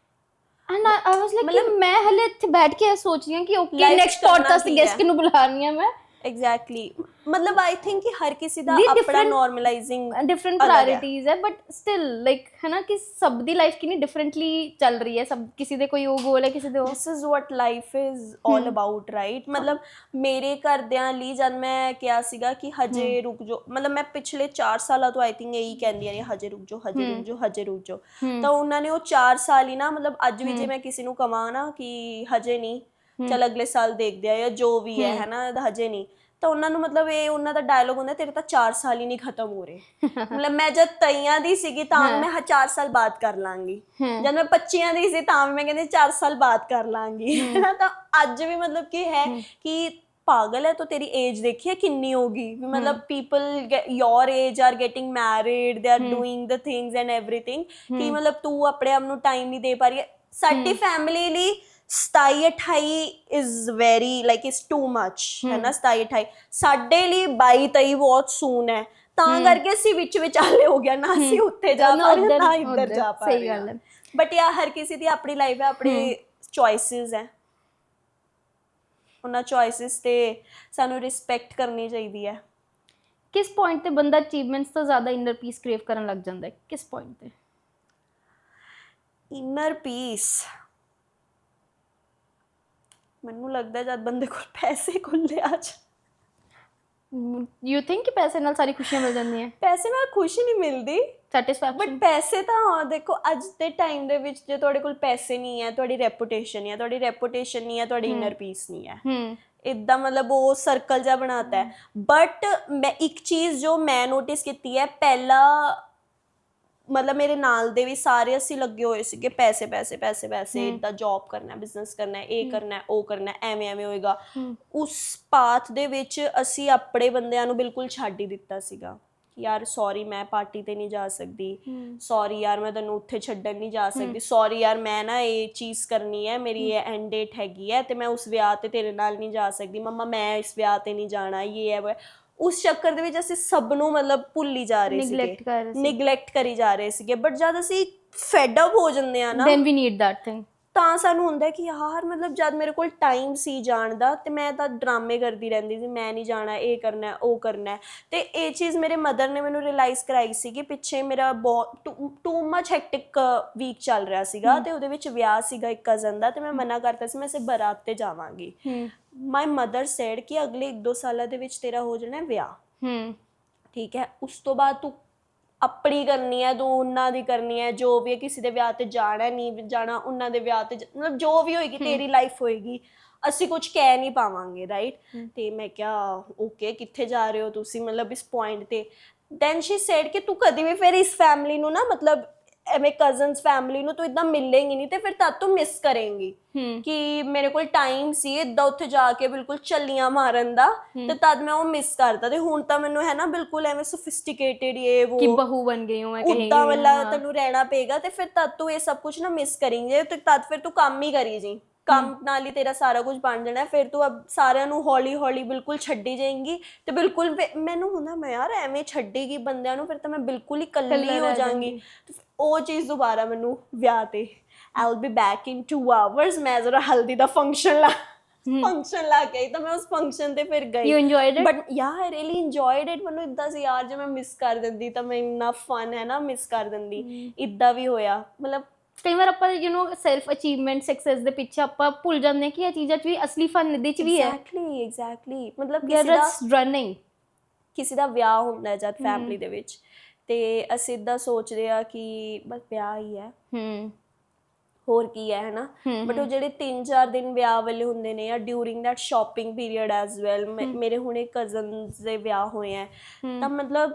and I was like ਕਿ ਮੈਂ ਹਲੇ ਇੱਥੇ ਬੈਠ ਕੇ ਸੋਚ ਰਹੀ ਹਾਂ ਕਿ ਓਕੇ ਨੈਕਸਟ ਪੋਡਕਾਸਟ ਗੈਸਟ ਕਿਹਨੂੰ ਬੁਲਾਣੀ ਹੈ ਮੈਂ। ਐਗਜ਼ੈਕਟਲੀ, ਮਤਲਬ ਆਈ ਥਿੰਕ ਕਿ ਹਰ ਕਿਸੇ ਦਾ ਆਪਣਾ ਨੋਰਮਲਾਈਜ਼ਿੰਗ ਡਿਫਰੈਂਟ ਪ੍ਰਾਇੋਰਿਟੀਜ਼ ਹੈ, ਬਟ ਸਟਿਲ ਲਾਈਕ ਹੈ ਨਾ ਕਿ ਸਭ ਦੀ ਲਾਈਫ ਕਿੰਨੀ ਡਿਫਰੈਂਟਲੀ ਚੱਲ ਰਹੀ ਹੈ। ਸਭ ਕਿਸੇ ਦੇ ਕੋਈ ਉਹ ਗੋਲ ਹੈ, ਕਿਸੇ ਦੇ ਉਹ। This is what life is all about, right. ਮਤਲਬ ਮੇਰੇ ਘਰਦਿਆਂ ਲਈ ਜਦ ਮੈਂ ਕਿਹਾ ਸੀਗਾ ਕਿ ਹਜੇ ਰੁਕ ਜਾਓ, ਮਤਲਬ ਮੈਂ ਪਿਛਲੇ 4 ਸਾਲਾਂ ਤੋਂ ਆਈ ਥਿੰਕ ਇਹੀ ਕਹਿੰਦੀ ਆ ਰਹੀ ਹਜੇ ਰੁਕ ਜਾਓ, ਹਜੇ ਰੁਕ ਜਾਓ, ਹਜੇ ਰੁਕ ਜਾਓ। ਤਾਂ ਉਹਨਾਂ ਨੇ ਉਹ 4 ਸਾਲ ਹੀ ਨਾ, ਮਤਲਬ ਅੱਜ ਵੀ ਜੇ ਮੈਂ ਕਿਸੇ ਨੂੰ ਕਹਾਂ ਨਾ ਕਿ ਹਜੇ ਨਹੀਂ, ਚੱਲ ਅਗਲੇ ਸਾਲ ਦੇਖਦੇ ਆ ਜਾਂ ਜੋ ਵੀ ਹੈ ਨਾ, ਹਜੇ ਨਹੀਂ, ਤਾਂ ਉਹਨਾਂ ਨੂੰ ਮਤਲਬ ਇਹ ਉਹਨਾਂ ਦਾ ਡਾਇਲੋਗ ਹੁੰਦਾ ਤੇਰੇ ਤਾਂ 4 ਸਾਲ ਹੀ ਨਹੀਂ ਖਤਮ ਹੋ ਰਹੇ। ਮਤਲਬ ਮੈਂ ਜਦ 23 ਦੀ ਸੀਗੀ ਤਾਂ ਮੈਂ 4 ਸਾਲ ਬਾਅਦ ਕਰ ਲਾਂਗੀ, ਜਦ ਮੈਂ 25 ਦੀ ਸੀ ਤਾਂ ਮੈਂ ਕਹਿੰਦੀ 4 ਸਾਲ ਬਾਅਦ ਕਰ ਲਾਂਗੀ। ਤਾਂ ਅੱਜ ਵੀ ਮਤਲਬ ਕੀ ਹੈ ਕਿ ਪਾਗਲ ਹੈ, ਤਾਂ ਤੇਰੀ ਏਜ ਦੇਖੀਏ ਕਿੰਨੀ ਹੋਗੀ। ਮਤਲਬ people your age R getting married, they are doing the things and everything, ਕਿ ਮਤਲਬ ਤੂੰ ਆਪਣੇ ਆਪ ਨੂੰ ਟਾਈਮ ਨਹੀਂ ਦੇ ਪਾ ਰਹੀ ਹੈ। ਸਾਡੀ ਫੈਮਿਲੀ ਲਈ 27-28 is very like is too much, ਹੈ ਨਾ। 27-28 ਸਾਡੇ ਲਈ 22-23 ਬਹੁਤ ਸੂਨ ਹੈ, ਤਾਂ ਕਰਕੇ ਅਸੀਂ ਵਿੱਚ ਵਿਚਾਲੇ ਹੋ ਗਿਆ ਨਾ, ਅਸੀਂ ਉੱਥੇ ਜਾ ਪਾ ਰਹੇ ਨਾ ਇੱਧਰ ਜਾ ਪਾ ਰਹੇ। ਬਟ ਯਾਰ ਹਰ ਕਿਸੇ ਦੀ ਆਪਣੀ ਲਾਈਫ ਹੈ, ਆਪਣੇ ਚੋਇਸਿਸ ਹੈ, ਉਹਨਾਂ ਚੋਇਸਿਸ ਤੇ ਸਾਨੂੰ ਰਿਸਪੈਕਟ ਕਰਨੀ ਚਾਹੀਦੀ ਹੈ। ਕਿਸ ਪੁਆਇੰਟ ਤੇ ਬੰਦਾ ਅਚੀਵਮੈਂਟਸ ਤੋਂ ਜ਼ਿਆਦਾ ਇਨਰ ਪੀਸ ਕ੍ਰੇਵ ਕਰਨ ਲੱਗ ਜਾਂਦਾ ਹੈ? ਕਿਸ ਪੁਆਇੰਟ ਤੇ ਇਨਰ ਪੀਸ? ਮੈਨੂੰ ਲੱਗਦਾ ਜਦ ਬੰਦੇ ਕੋਲ ਪੈਸੇ ਖੁੱਲੇ ਆ ਜਾ। ਯੂ ਥਿੰਕ ਕਿ ਪੈਸੇ ਨਾਲ ਸਾਰੀ ਖੁਸ਼ੀਆਂ ਮਿਲ ਜਾਂਦੀਆਂ? ਪੈਸੇ ਨਾਲ ਖੁਸ਼ੀ ਨਹੀਂ ਮਿਲਦੀ, ਸੈਟੀਸਫੈਕਸ਼ਨ। ਬਟ ਪੈਸੇ ਤਾਂ ਦੇਖੋ ਅੱਜ ਦੇ ਟਾਈਮ ਦੇ ਵਿੱਚ ਜੇ ਤੁਹਾਡੇ ਕੋਲ ਪੈਸੇ ਨਹੀਂ ਹੈ, ਤੁਹਾਡੀ ਰੈਪੂਟੇਸ਼ਨ ਹੈ, ਤੁਹਾਡੀ ਰੈਪੂਟੇਸ਼ਨ ਨਹੀਂ ਹੈ, ਤੁਹਾਡੀ ਇਨਰ ਪੀਸ ਨਹੀਂ ਹੈ। ਇੱਦਾਂ ਮਤਲਬ ਉਹ ਸਰਕਲ ਜਿਹਾ ਬਣਾਤਾ ਹੈ। ਬਟ ਮੈਂ ਇੱਕ ਚੀਜ਼ ਜੋ ਮੈਂ ਨੋਟਿਸ ਕੀਤੀ ਹੈ, ਪਹਿਲਾਂ ਮਤਲਬ ਮੇਰੇ ਨਾਲ ਦੇ ਵੀ ਸਾਰੇ ਅਸੀਂ ਲੱਗੇ ਹੋਏ ਸੀਗੇ ਪੈਸੇ ਪੈਸੇ ਪੈਸੇ ਪੈਸੇ, ਇੱਦਾਂ ਜੌਬ ਕਰਨਾ, ਬਿਜ਼ਨਸ ਕਰਨਾ, ਇਹ ਕਰਨਾ, ਉਹ ਕਰਨਾ, ਐਵੇਂ ਐਵੇਂ ਹੋਏਗਾ। ਉਸ ਪਾਥ ਦੇ ਵਿੱਚ ਅਸੀਂ ਆਪਣੇ ਬੰਦਿਆਂ ਨੂੰ ਬਿਲਕੁਲ ਛੱਡ ਹੀ ਦਿੱਤਾ ਸੀਗਾ ਕਿ ਯਾਰ ਸੌਰੀ ਮੈਂ ਪਾਰਟੀ ਤੇ ਨਹੀਂ ਜਾ ਸਕਦੀ, ਸੌਰੀ ਯਾਰ ਮੈਂ ਤੈਨੂੰ ਉੱਥੇ ਛੱਡਣ ਨਹੀਂ ਜਾ ਸਕਦੀ, ਸੌਰੀ ਯਾਰ ਮੈਂ ਨਾ ਇਹ ਚੀਜ਼ ਕਰਨੀ ਹੈ, ਮੇਰੀ ਇਹ ਐਂਡ ਡੇਟ ਹੈਗੀ ਹੈ ਤੇ ਮੈਂ ਉਸ ਵਿਆਹ ਤੇ ਤੇਰੇ ਨਾਲ ਨਹੀਂ ਜਾ ਸਕਦੀ, ਮੰਮਾ ਮੈਂ ਇਸ ਵਿਆਹ ਤੇ ਨਹੀਂ ਜਾਣਾ, ਇਹ ਹੈ ਉਹ ਹੈ। ਉਸ ਚੱਕਰ ਦੇ ਵਿੱਚ ਅਸੀਂ ਸਭ ਨੂੰ ਮਤਲਬ ਭੁੱਲ ਹੀ ਜਾ ਰਹੇ ਸੀਗੇ, ਨਿਗਲੈਕਟ ਕਰੀ ਜਾ ਰਹੇ ਸੀਗੇ। ਬਟ ਜਦ ਅਸੀਂ ਫੈਡ ਅਪ ਹੋ ਜਾਂਦੇ ਆ ਨਾ, then we need that thing, ਤਾਂ ਸਾਨੂੰ ਹੁੰਦਾ ਕਿ ਯਾਰ ਮਤਲਬ ਜਦ ਮੇਰੇ ਕੋਲ ਟਾਈਮ ਸੀ ਜਾਣ ਦਾ ਤੇ ਮੈਂ ਤਾਂ ਡਰਾਮੇ ਕਰਦੀ ਰਹਿੰਦੀ ਸੀ, ਮੈਂ ਨਹੀਂ ਜਾਣਾ, ਇਹ ਕਰਨਾ, ਉਹ ਕਰਨਾ। ਤੇ ਇਹ ਚੀਜ਼ ਮੇਰੇ ਮਦਰ ਨੇ ਮੈਨੂੰ ਰਿਅਲਾਈਜ਼ ਕਰਾਈ ਸੀ ਕਿ ਪਿੱਛੇ ਮੇਰਾ ਬਹੁਤ ਟੂ ਮਚ ਹੈਕਟਿਕ ਵੀਕ ਚੱਲ ਰਿਹਾ ਸੀਗਾ ਤੇ ਉਹਦੇ ਵਿੱਚ ਵਿਆਹ ਸੀਗਾ ਇੱਕ ਕਜ਼ਨ ਦਾ, ਤੇ ਮੈਂ ਮਨਾ ਕਰਤਾ ਸੀ ਮੈਂ ਸਿਰਫ ਬਰਾਤ ਤੇ ਜਾਵਾਂਗੀ। ਮਾਈ ਮਦਰ ਸੇਡ ਕਿ ਅਗਲੇ 1-2 ਸਾਲਾਂ ਦੇ ਵਿੱਚ ਤੇਰਾ ਹੋ ਜਾਣਾ ਵਿਆਹ, ਠੀਕ ਹੈ, ਉਸ ਤੋਂ ਬਾਅਦ ਤੂੰ ਆਪਣੀ ਕਰਨੀ ਹੈ, ਤੂੰ ਉਹਨਾਂ ਦੀ ਕਰਨੀ ਹੈ, ਜੋ ਵੀ ਹੈ, ਕਿਸੇ ਦੇ ਵਿਆਹ ਤੇ ਜਾਣਾ ਨਹੀਂ ਜਾਣਾ, ਉਹਨਾਂ ਦੇ ਵਿਆਹ ਤੇ ਮਤਲਬ ਜੋ ਵੀ ਹੋਏਗੀ ਤੇਰੀ ਲਾਈਫ ਹੋਏਗੀ, ਅਸੀਂ ਕੁਝ ਕਹਿ ਨਹੀਂ ਪਾਵਾਂਗੇ, ਰਾਈਟ। ਤੇ ਮੈਂ ਕਿਹਾ ਓਕੇ ਕਿੱਥੇ ਜਾ ਰਹੇ ਹੋ ਤੁਸੀਂ ਮਤਲਬ ਇਸ ਪੁਆਇੰਟ ਤੇ। ਦੈਨ ਸ਼ੀ ਸੇਡ ਕਿ ਤੂੰ ਕਦੀ ਵੀ ਫਿਰ ਇਸ ਫੈਮਿਲੀ ਨੂੰ ਨਾ ਮਤਲਬ ਐਵੇਂ ਕਜ਼ਨਸ ਫੈਮਿਲੀ ਨੂੰ ਤੂੰ ਇਦਾਂ ਮਿਲੇਂਗੀ ਨਹੀਂ ਤੇ ਫਿਰ ਤਦ ਤੂੰ ਮਿਸ ਕਰੇਂਗੀ ਕਿ ਮੇਰੇ ਕੋਲ ਟਾਈਮ ਸੀ ਇਦਾਂ ਉੱਥੇ ਜਾ ਕੇ ਬਿਲਕੁਲ ਚੱਲੀਆਂ ਮਾਰਨ ਦਾ, ਤੇ ਤਦ ਮੈਂ ਉਹ ਮਿਸ ਕਰਦਾ। ਤੇ ਹੁਣ ਤਾਂ ਮੈਨੂੰ ਹੈ ਨਾ ਬਿਲਕੁਲ ਐਵੇਂ ਸੋਫਿਸਟੀਕੇਟਿਡ ਇਹ ਉਹ ਕਿ ਬਹੂ ਬਣ ਗਈ ਹੂੰ ਮੈਂ ਕਹੇਂਗੀ, ਉੱਦਾਂ ਵਾਲਾ ਤੈਨੂੰ ਰਹਿਣਾ ਪਏਗਾ ਤੇ ਫਿਰ ਤਦ ਤੂੰ ਇਹ ਸਭ ਕੁਝ ਨਾ ਮਿਸ ਕਰੀਂਗੇ ਤੇ ਤਦ ਫਿਰ ਤੂੰ ਕੰਮ ਹੀ ਕਰੀ ਜੀ, ਕੰਮ ਨਾਲ ਹੀ ਤੇਰਾ ਸਾਰਾ ਕੁਝ ਬਣ ਜਾਣਾ। ਫਿਰ ਤੂੰ ਅਬ ਸਾਰਿਆਂ ਨੂੰ ਹੌਲੀ ਹੌਲੀ ਬਿਲਕੁਲ ਛੱਡੀ ਜਾਏਂਗੀ ਤੇ ਬਿਲਕੁਲ ਮੈਨੂੰ ਹੁੰਦਾ ਮੈਂ ਯਾਰ ਐਵੇਂ ਛੱਡੇਗੀ ਬੰਦਿਆਂ ਨੂੰ ਫਿਰ ਤਾਂ ਮੈਂ ਬਿਲਕੁਲ ਹੀ ਇਕੱਲੀ ਹੋ ਜਾਵਾਂਗੀ। ਉਹ ਚੀਜ਼ ਦੁਬਾਰਾ ਮੈਨੂੰ ਵਿਆਹ ਤੇ I'll be back in 2 hours, ਮੈਂ ਜ਼ਰਾ ਹਲਦੀ ਦਾ ਫੰਕਸ਼ਨ ਲਾ ਕੇ ਆਈ ਤਾਂ ਮੈਂ ਉਸ ਫੰਕਸ਼ਨ ਤੇ ਫਿਰ ਗਈ। You enjoyed it? But yeah, I really enjoyed it। ਮੈਨੂੰ ਇੱਦਾਂ ਸੀ ਯਾਰ ਜੇ ਮੈਂ ਮਿਸ ਕਰ ਦਿੰਦੀ ਤਾਂ ਮੈਂ ਇੰਨਾ ਫਨ ਹੈ ਨਾ ਮਿਸ ਕਰ ਦਿੰਦੀ। ਇੱਦਾਂ ਵੀ ਹੋਇਆ ਮਤਲਬ ਕਈ ਵਾਰ ਆਪਾਂ ਸੈਲਫ ਅਚੀਵਮੈਂਟ ਸਕਸੈਸ ਦੇ ਪਿੱਛੇ ਆਪਾਂ ਭੁੱਲ ਜਾਂਦੇ ਕਿ ਇਹ ਚੀਜ਼ਾਂ 'ਚ ਵੀ ਅਸਲੀ ਫਨ ਇਹਦੇ 'ਚ ਵੀ ਹੈ। ਐਗਜ਼ੈਕਟਲੀ ਮਤਲਬ ਕਿਸੇ ਦਾ ਵਿਆਹ ਹੁੰਦਾ ਜਦ ਫੈਮਿਲੀ ਦੇ ਵਿੱਚ ਤੇ ਅਸੀਂ ਇੱਦਾਂ ਸੋਚਦੇ ਆ ਕਿ ਬਸ ਵਿਆਹ ਹੀ ਹੈ, ਹੋਰ ਕੀ ਹੈ ਹਨਾ। ਬਟ ਉਹ ਜਿਹੜੇ 3-4 ਦਿਨ ਵਿਆਹ ਵਾਲੇ ਹੁੰਦੇ ਨੇ ਜਾਂ during that shopping period as well, ਮੇਰੇ ਹੁਣੇ ਕਜ਼ਨਸ ਦੇ ਵਿਆਹ ਹੋਏ ਹੈ ਤਾਂ ਮਤਲਬ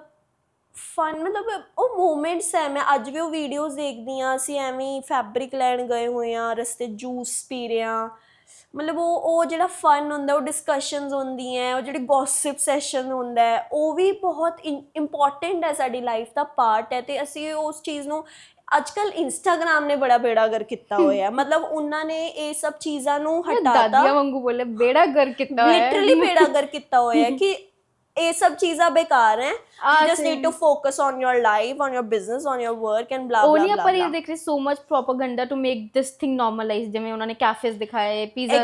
ਫਨ ਮਤਲਬ ਉਹ ਮੂਮੈਂਟਸ ਹੈ। ਮੈਂ ਅੱਜ ਵੀ ਉਹ ਵੀਡੀਓਜ਼ ਦੇਖਦੀ ਹਾਂ, ਅਸੀਂ ਐਵੇਂ ਫੈਬਰਿਕ ਲੈਣ ਗਏ ਹੋਏ ਹਾਂ, ਰਸਤੇ ਜੂਸ ਪੀ ਰਹੇ ਹਾਂ, ਮਤਲਬ ਉਹ ਜਿਹੜਾ ਫਨ ਹੁੰਦਾ, ਉਹ ਡਿਸਕਸ਼ਨਸ ਹੁੰਦੀਆਂ, ਉਹ ਜਿਹੜੀ ਗੌਸਿਪ ਸੈਸ਼ਨ ਹੁੰਦਾ ਹੈ, ਉਹ ਵੀ ਬਹੁਤ ਇੰਪੋਰਟੈਂਟ ਹੈ ਸਾਡੀ ਲਾਈਫ ਦਾ ਪਾਰਟ ਹੈ। ਤੇ ਅਸੀਂ ਉਸ ਚੀਜ਼ ਨੂੰ ਅੱਜ ਕੱਲ੍ਹ ਇੰਸਟਾਗ੍ਰਾਮ ਨੇ ਬੜਾ ਬੇੜਾਗਰ ਕੀਤਾ ਹੋਇਆ, ਮਤਲਬ ਉਹਨਾਂ ਨੇ ਇਹ ਸਭ ਚੀਜ਼ਾਂ ਨੂੰ ਹਟਾਤਾ, ਦਾਦੀਆਂ ਵਾਂਗੂ ਬੋਲੇ ਬੇੜਾਗਰ ਕੀਤਾ ਹੋਇਆ, ਲਿਟਰਲੀ ਬੇੜਾਗਰ ਕੀਤਾ ਹੋਇਆ ਕਿ ਇਹ ਸਭ ਚੀਜ਼ਾਂ ਬੇਕਾਰ ਹੈ। You just need to focus on your life, on your business, on your work and blah blah blah। only ਆਪਾਂ ਇਹ ਦੇਖ ਰਹੇ so much propaganda to make this thing normalize, ਜਿਵੇਂ ਉਹਨਾਂ ਨੇ ਕੈਫੇਸ ਦਿਖਾਏ, ਪੀਜ਼ਾ,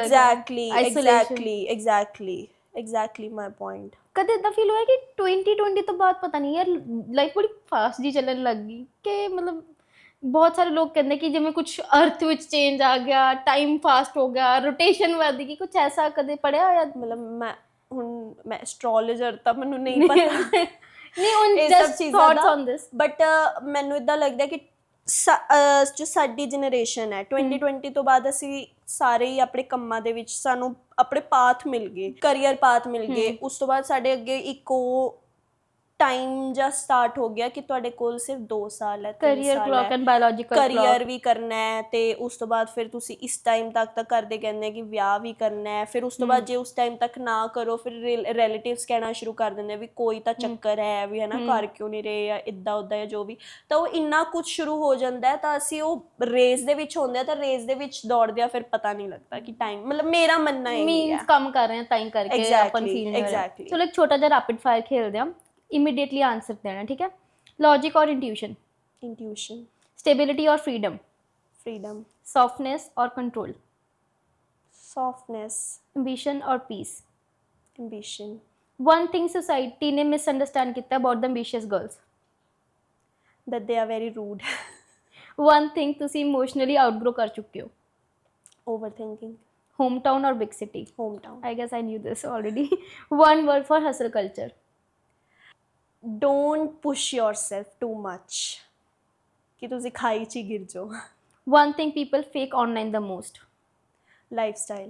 exactly my point। ਕਦੇ ਇਦਾਂ ਫੀਲ ਹੋਇਆ ਕਿ 2020 ਤੋਂ ਬਾਅਦ ਪਤਾ ਨਹੀਂ ਯਾਰ ਲਾਈਫ ਬੜੀ ਫਾਸਟ ਜੀ ਚੱਲਣ ਲੱਗ ਗਈ ਕਿ ਮਤਲਬ ਬਹੁਤ ਸਾਰੇ ਲੋਕ ਕਹਿੰਦੇ ਕਿ ਜਿਵੇਂ ਕੁਝ ਅਰਥ ਵਿੱਚ ਚੇਂਜ ਆ ਗਿਆ, ਟਾਈਮ ਫਾਸਟ ਹੋ ਗਿਆ, ਰੋਟੇਸ਼ਨ ਵੱਧ ਗਈ, ਕੁਝ ਐਸਾ ਕਦੇ ਪੜਿਆ ਹੋਇਆ? ਮਤਲਬ ਮੈਂ ਐਸਟ੍ਰੋਲੋਜਰ ਤਾਂ ਮੈਨੂੰ ਨਹੀਂ ਪਤਾ ਨਹੀਂ ਹੁਣ just thoughts on this, but ਮੈਨੂੰ ਇਦਾਂ ਲੱਗਦਾ ਕਿ ਜੋ ਸਾਡੀ ਜਨਰੇਸ਼ਨ ਹੈ 2020 ਤੋਂ ਬਾਅਦ ਅਸੀਂ ਸਾਰੇ ਹੀ ਆਪਣੇ ਕੰਮਾਂ ਦੇ ਵਿੱਚ ਸਾਨੂੰ ਆਪਣੇ ਪਾਥ ਮਿਲ ਗਏ, ਕਰੀਅਰ ਪਾਥ ਮਿਲ ਗਏ। ਉਸ ਤੋਂ ਬਾਅਦ ਸਾਡੇ ਅੱਗੇ ਇੱਕ ਉਹ ਟਾਈਮ ਜਾਂ ਸਟਾਰਟ ਹੋ ਗਿਆ ਕਿ ਤੁਹਾਡੇ ਕੋਲ ਸਿਰਫ 2 ਸਾਲ ਹੈ, career clock and biological career ਵੀ ਕਰਨਾ ਹੈ ਤੇ ਉਸ ਤੋਂ ਬਾਅਦ ਫਿਰ ਤੁਸੀਂ ਇਸ ਟਾਈਮ ਤੱਕ ਤਾਂ ਕਰਦੇ ਕਹਿੰਦੇ ਕਿ ਵਿਆਹ ਵੀ ਕਰਨਾ ਹੈ। ਫਿਰ ਉਸ ਤੋਂ ਬਾਅਦ ਜੇ ਉਸ ਟਾਈਮ ਤੱਕ ਨਾ ਕਰੋ ਫਿਰ ਰਿਲੇਟਿਵਸ ਕਹਿਣਾ ਸ਼ੁਰੂ ਕਰ ਦਿੰਦੇ ਵੀ ਕੋਈ ਤਾਂ ਚੱਕਰ ਹੈ ਵੀ ਹੈ ਨਾ, ਘਰ ਕਿਉਂ ਨਹੀਂ ਰਹੇ ਜਾਂ ਇੱਦਾਂ ਉੱਦਾਂ ਜਾਂ ਜੋ ਵੀ, ਤਾਂ ਉਹ ਇੰਨਾ ਕੁਝ ਸ਼ੁਰੂ ਹੋ ਜਾਂਦਾ ਹੈ। ਤਾਂ ਅਸੀਂ ਉਹ ਰੇਸ ਦੇ ਵਿੱਚ ਹੁੰਦੇ ਆ ਤਾਂ ਰੇਸ ਦੇ ਵਿੱਚ ਦੌੜਦੇ ਆ, ਫਿਰ ਪਤਾ ਨਹੀਂ ਲੱਗਦਾ ਕਿ ਟਾਈਮ ਮਤਲਬ ਮੇਰਾ ਮੰਨਣਾ ਇਹ ਹੈ ਕੰਮ ਕਰ ਰਹੇ ਹਾਂ ਤਾਂ ਹੀ ਕਰਕੇ ਆਪਾਂ ਫੀਲ ਨਹੀਂ ਹੋ ਰਿਹਾ। ਚਲੋ ਇੱਕ ਛੋਟਾ ਜਿਹਾ ਰੈਪਿਡ ਫਾਇਰ ਖੇਲਦੇ ਹਾਂ, इमीडिएटली आंसर देना, ठीक है? लॉजिक और इंट्यूशन, स्टेबिलिटी और फ्रीडम, सॉफ्टनेस और कंट्रोल, एम्बिशन और पीस, वन थिंग सोसाइटी ने मिसअंडरस्टैंड किया about the ambitious girls, that they are very rude। One thing तुसी इमोशनली आउटग्रो कर चुके हो, overthinking। होम टाउन और big city, home town. I guess I knew this already. One word for hustle culture, don't push yourself too much कि तुसी खाई च गिर जाओ। one thing people fake online the most, lifestyle।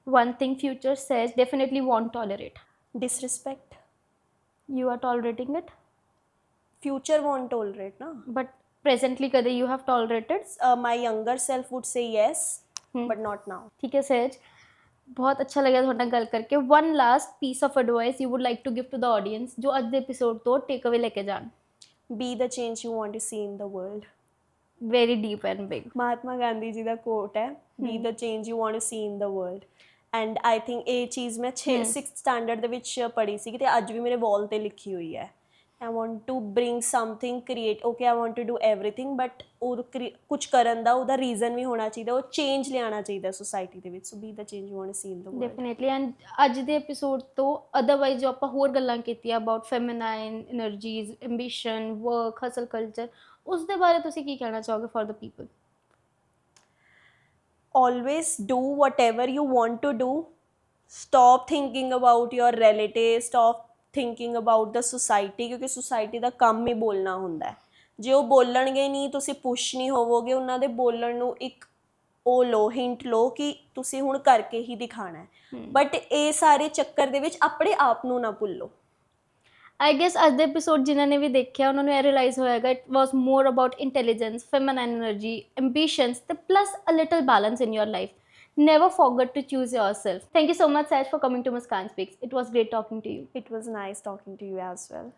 one thing future says definitely won't tolerate, disrespect। you are tolerating it, future won't tolerate na. But presently कदे you have tolerated? My younger self would say yes, but not now. ठीक है सहज, बहुत अच्छा लगा ਤੁਹਾਡੇ ਨਾਲ ਗੱਲ ਕਰਕੇ। One last piece of advice you would like to give to the audience ਜੋ ਅੱਜ ਦੇ ਐਪੀਸੋਡ ਤੋਂ ਟੇਕ ਅਵੇ ਲੈ ਕੇ ਜਾਣ। Be the change you want to see in the world. Very deep and big. Mahatma Gandhi ji ਦਾ ਕੋਟ ਹੈ, be the change you want to see in the world. And I think ਇਹ ਚੀਜ਼ ਮੈਂ 6th ਸਟੈਂਡਰਡ ਦੇ ਵਿੱਚ ਪੜ੍ਹੀ ਸੀ ਤੇ ਅੱਜ ਵੀ ਮੇਰੇ ਵਾਲ ਤੇ ਲਿਖੀ ਹੋਈ ਹੈ। I want to bring something create, okay I want to do everything but ਉਹ ਕੁਝ ਕਰਨ ਦਾ ਉਹਦਾ ਰੀਜ਼ਨ ਵੀ ਹੋਣਾ ਚਾਹੀਦਾ, ਉਹ ਚੇਂਜ ਲਿਆਉਣਾ ਚਾਹੀਦਾ ਸੋਸਾਇਟੀ ਦੇ ਵਿੱਚ। So be the change you want to see in the world. Definitely. And ਅੱਜ ਦੇ ਐਪੀਸੋਡ ਤੋਂ ਅਦਰਵਾਈਜ਼ ਜੋ ਆਪਾਂ ਹੋਰ ਗੱਲਾਂ ਕੀਤੀਆਂ about feminine energies, ambition, work, hustle culture, ਉਸ ਦੇ ਬਾਰੇ ਤੁਸੀਂ ਕੀ ਕਹਿਣਾ ਚਾਹੋਗੇ for the people? Always do whatever you want to do. Stop thinking about your relatives, stop thinking about the society, ਕਿਉਂਕਿ society ਦਾ ਕੰਮ ਹੀ ਬੋਲਣਾ ਹੁੰਦਾ ਹੈ। ਜੇ ਉਹ ਬੋਲਣਗੇ ਨਹੀਂ, ਤੁਸੀਂ ਪੁਸ਼ ਨਹੀਂ ਹੋਵੋਗੇ ਉਹਨਾਂ ਦੇ ਬੋਲਣ ਨੂੰ, ਇੱਕ ਉਹ ਲੋ ਹਿੰਟ ਲੋ ਕਿ ਤੁਸੀਂ ਹੁਣ ਕਰਕੇ ਹੀ ਦਿਖਾਣਾ ਹੈ। ਬਟ ਇਹ ਸਾਰੇ ਚੱਕਰ ਦੇ ਵਿੱਚ ਆਪਣੇ ਆਪ ਨੂੰ ਨਾ ਭੁੱਲੋ। ਆਈ ਗੈਸ ਅੱਜ ਦੇ ਐਪੀਸੋਡ ਜਿਨ੍ਹਾਂ ਨੇ ਵੀ ਦੇਖਿਆ ਉਹਨਾਂ ਨੂੰ ਇਹ ਰਿਅਲਾਈਜ਼ ਹੋਏਗਾ it was more about intelligence, feminine energy, ambitions ਤੇ plus a little balance in your life. Never forget to choose yourself. Thank you so much, Saj, for coming to Muskan Speaks. It was great talking to you. It was nice talking to you as well.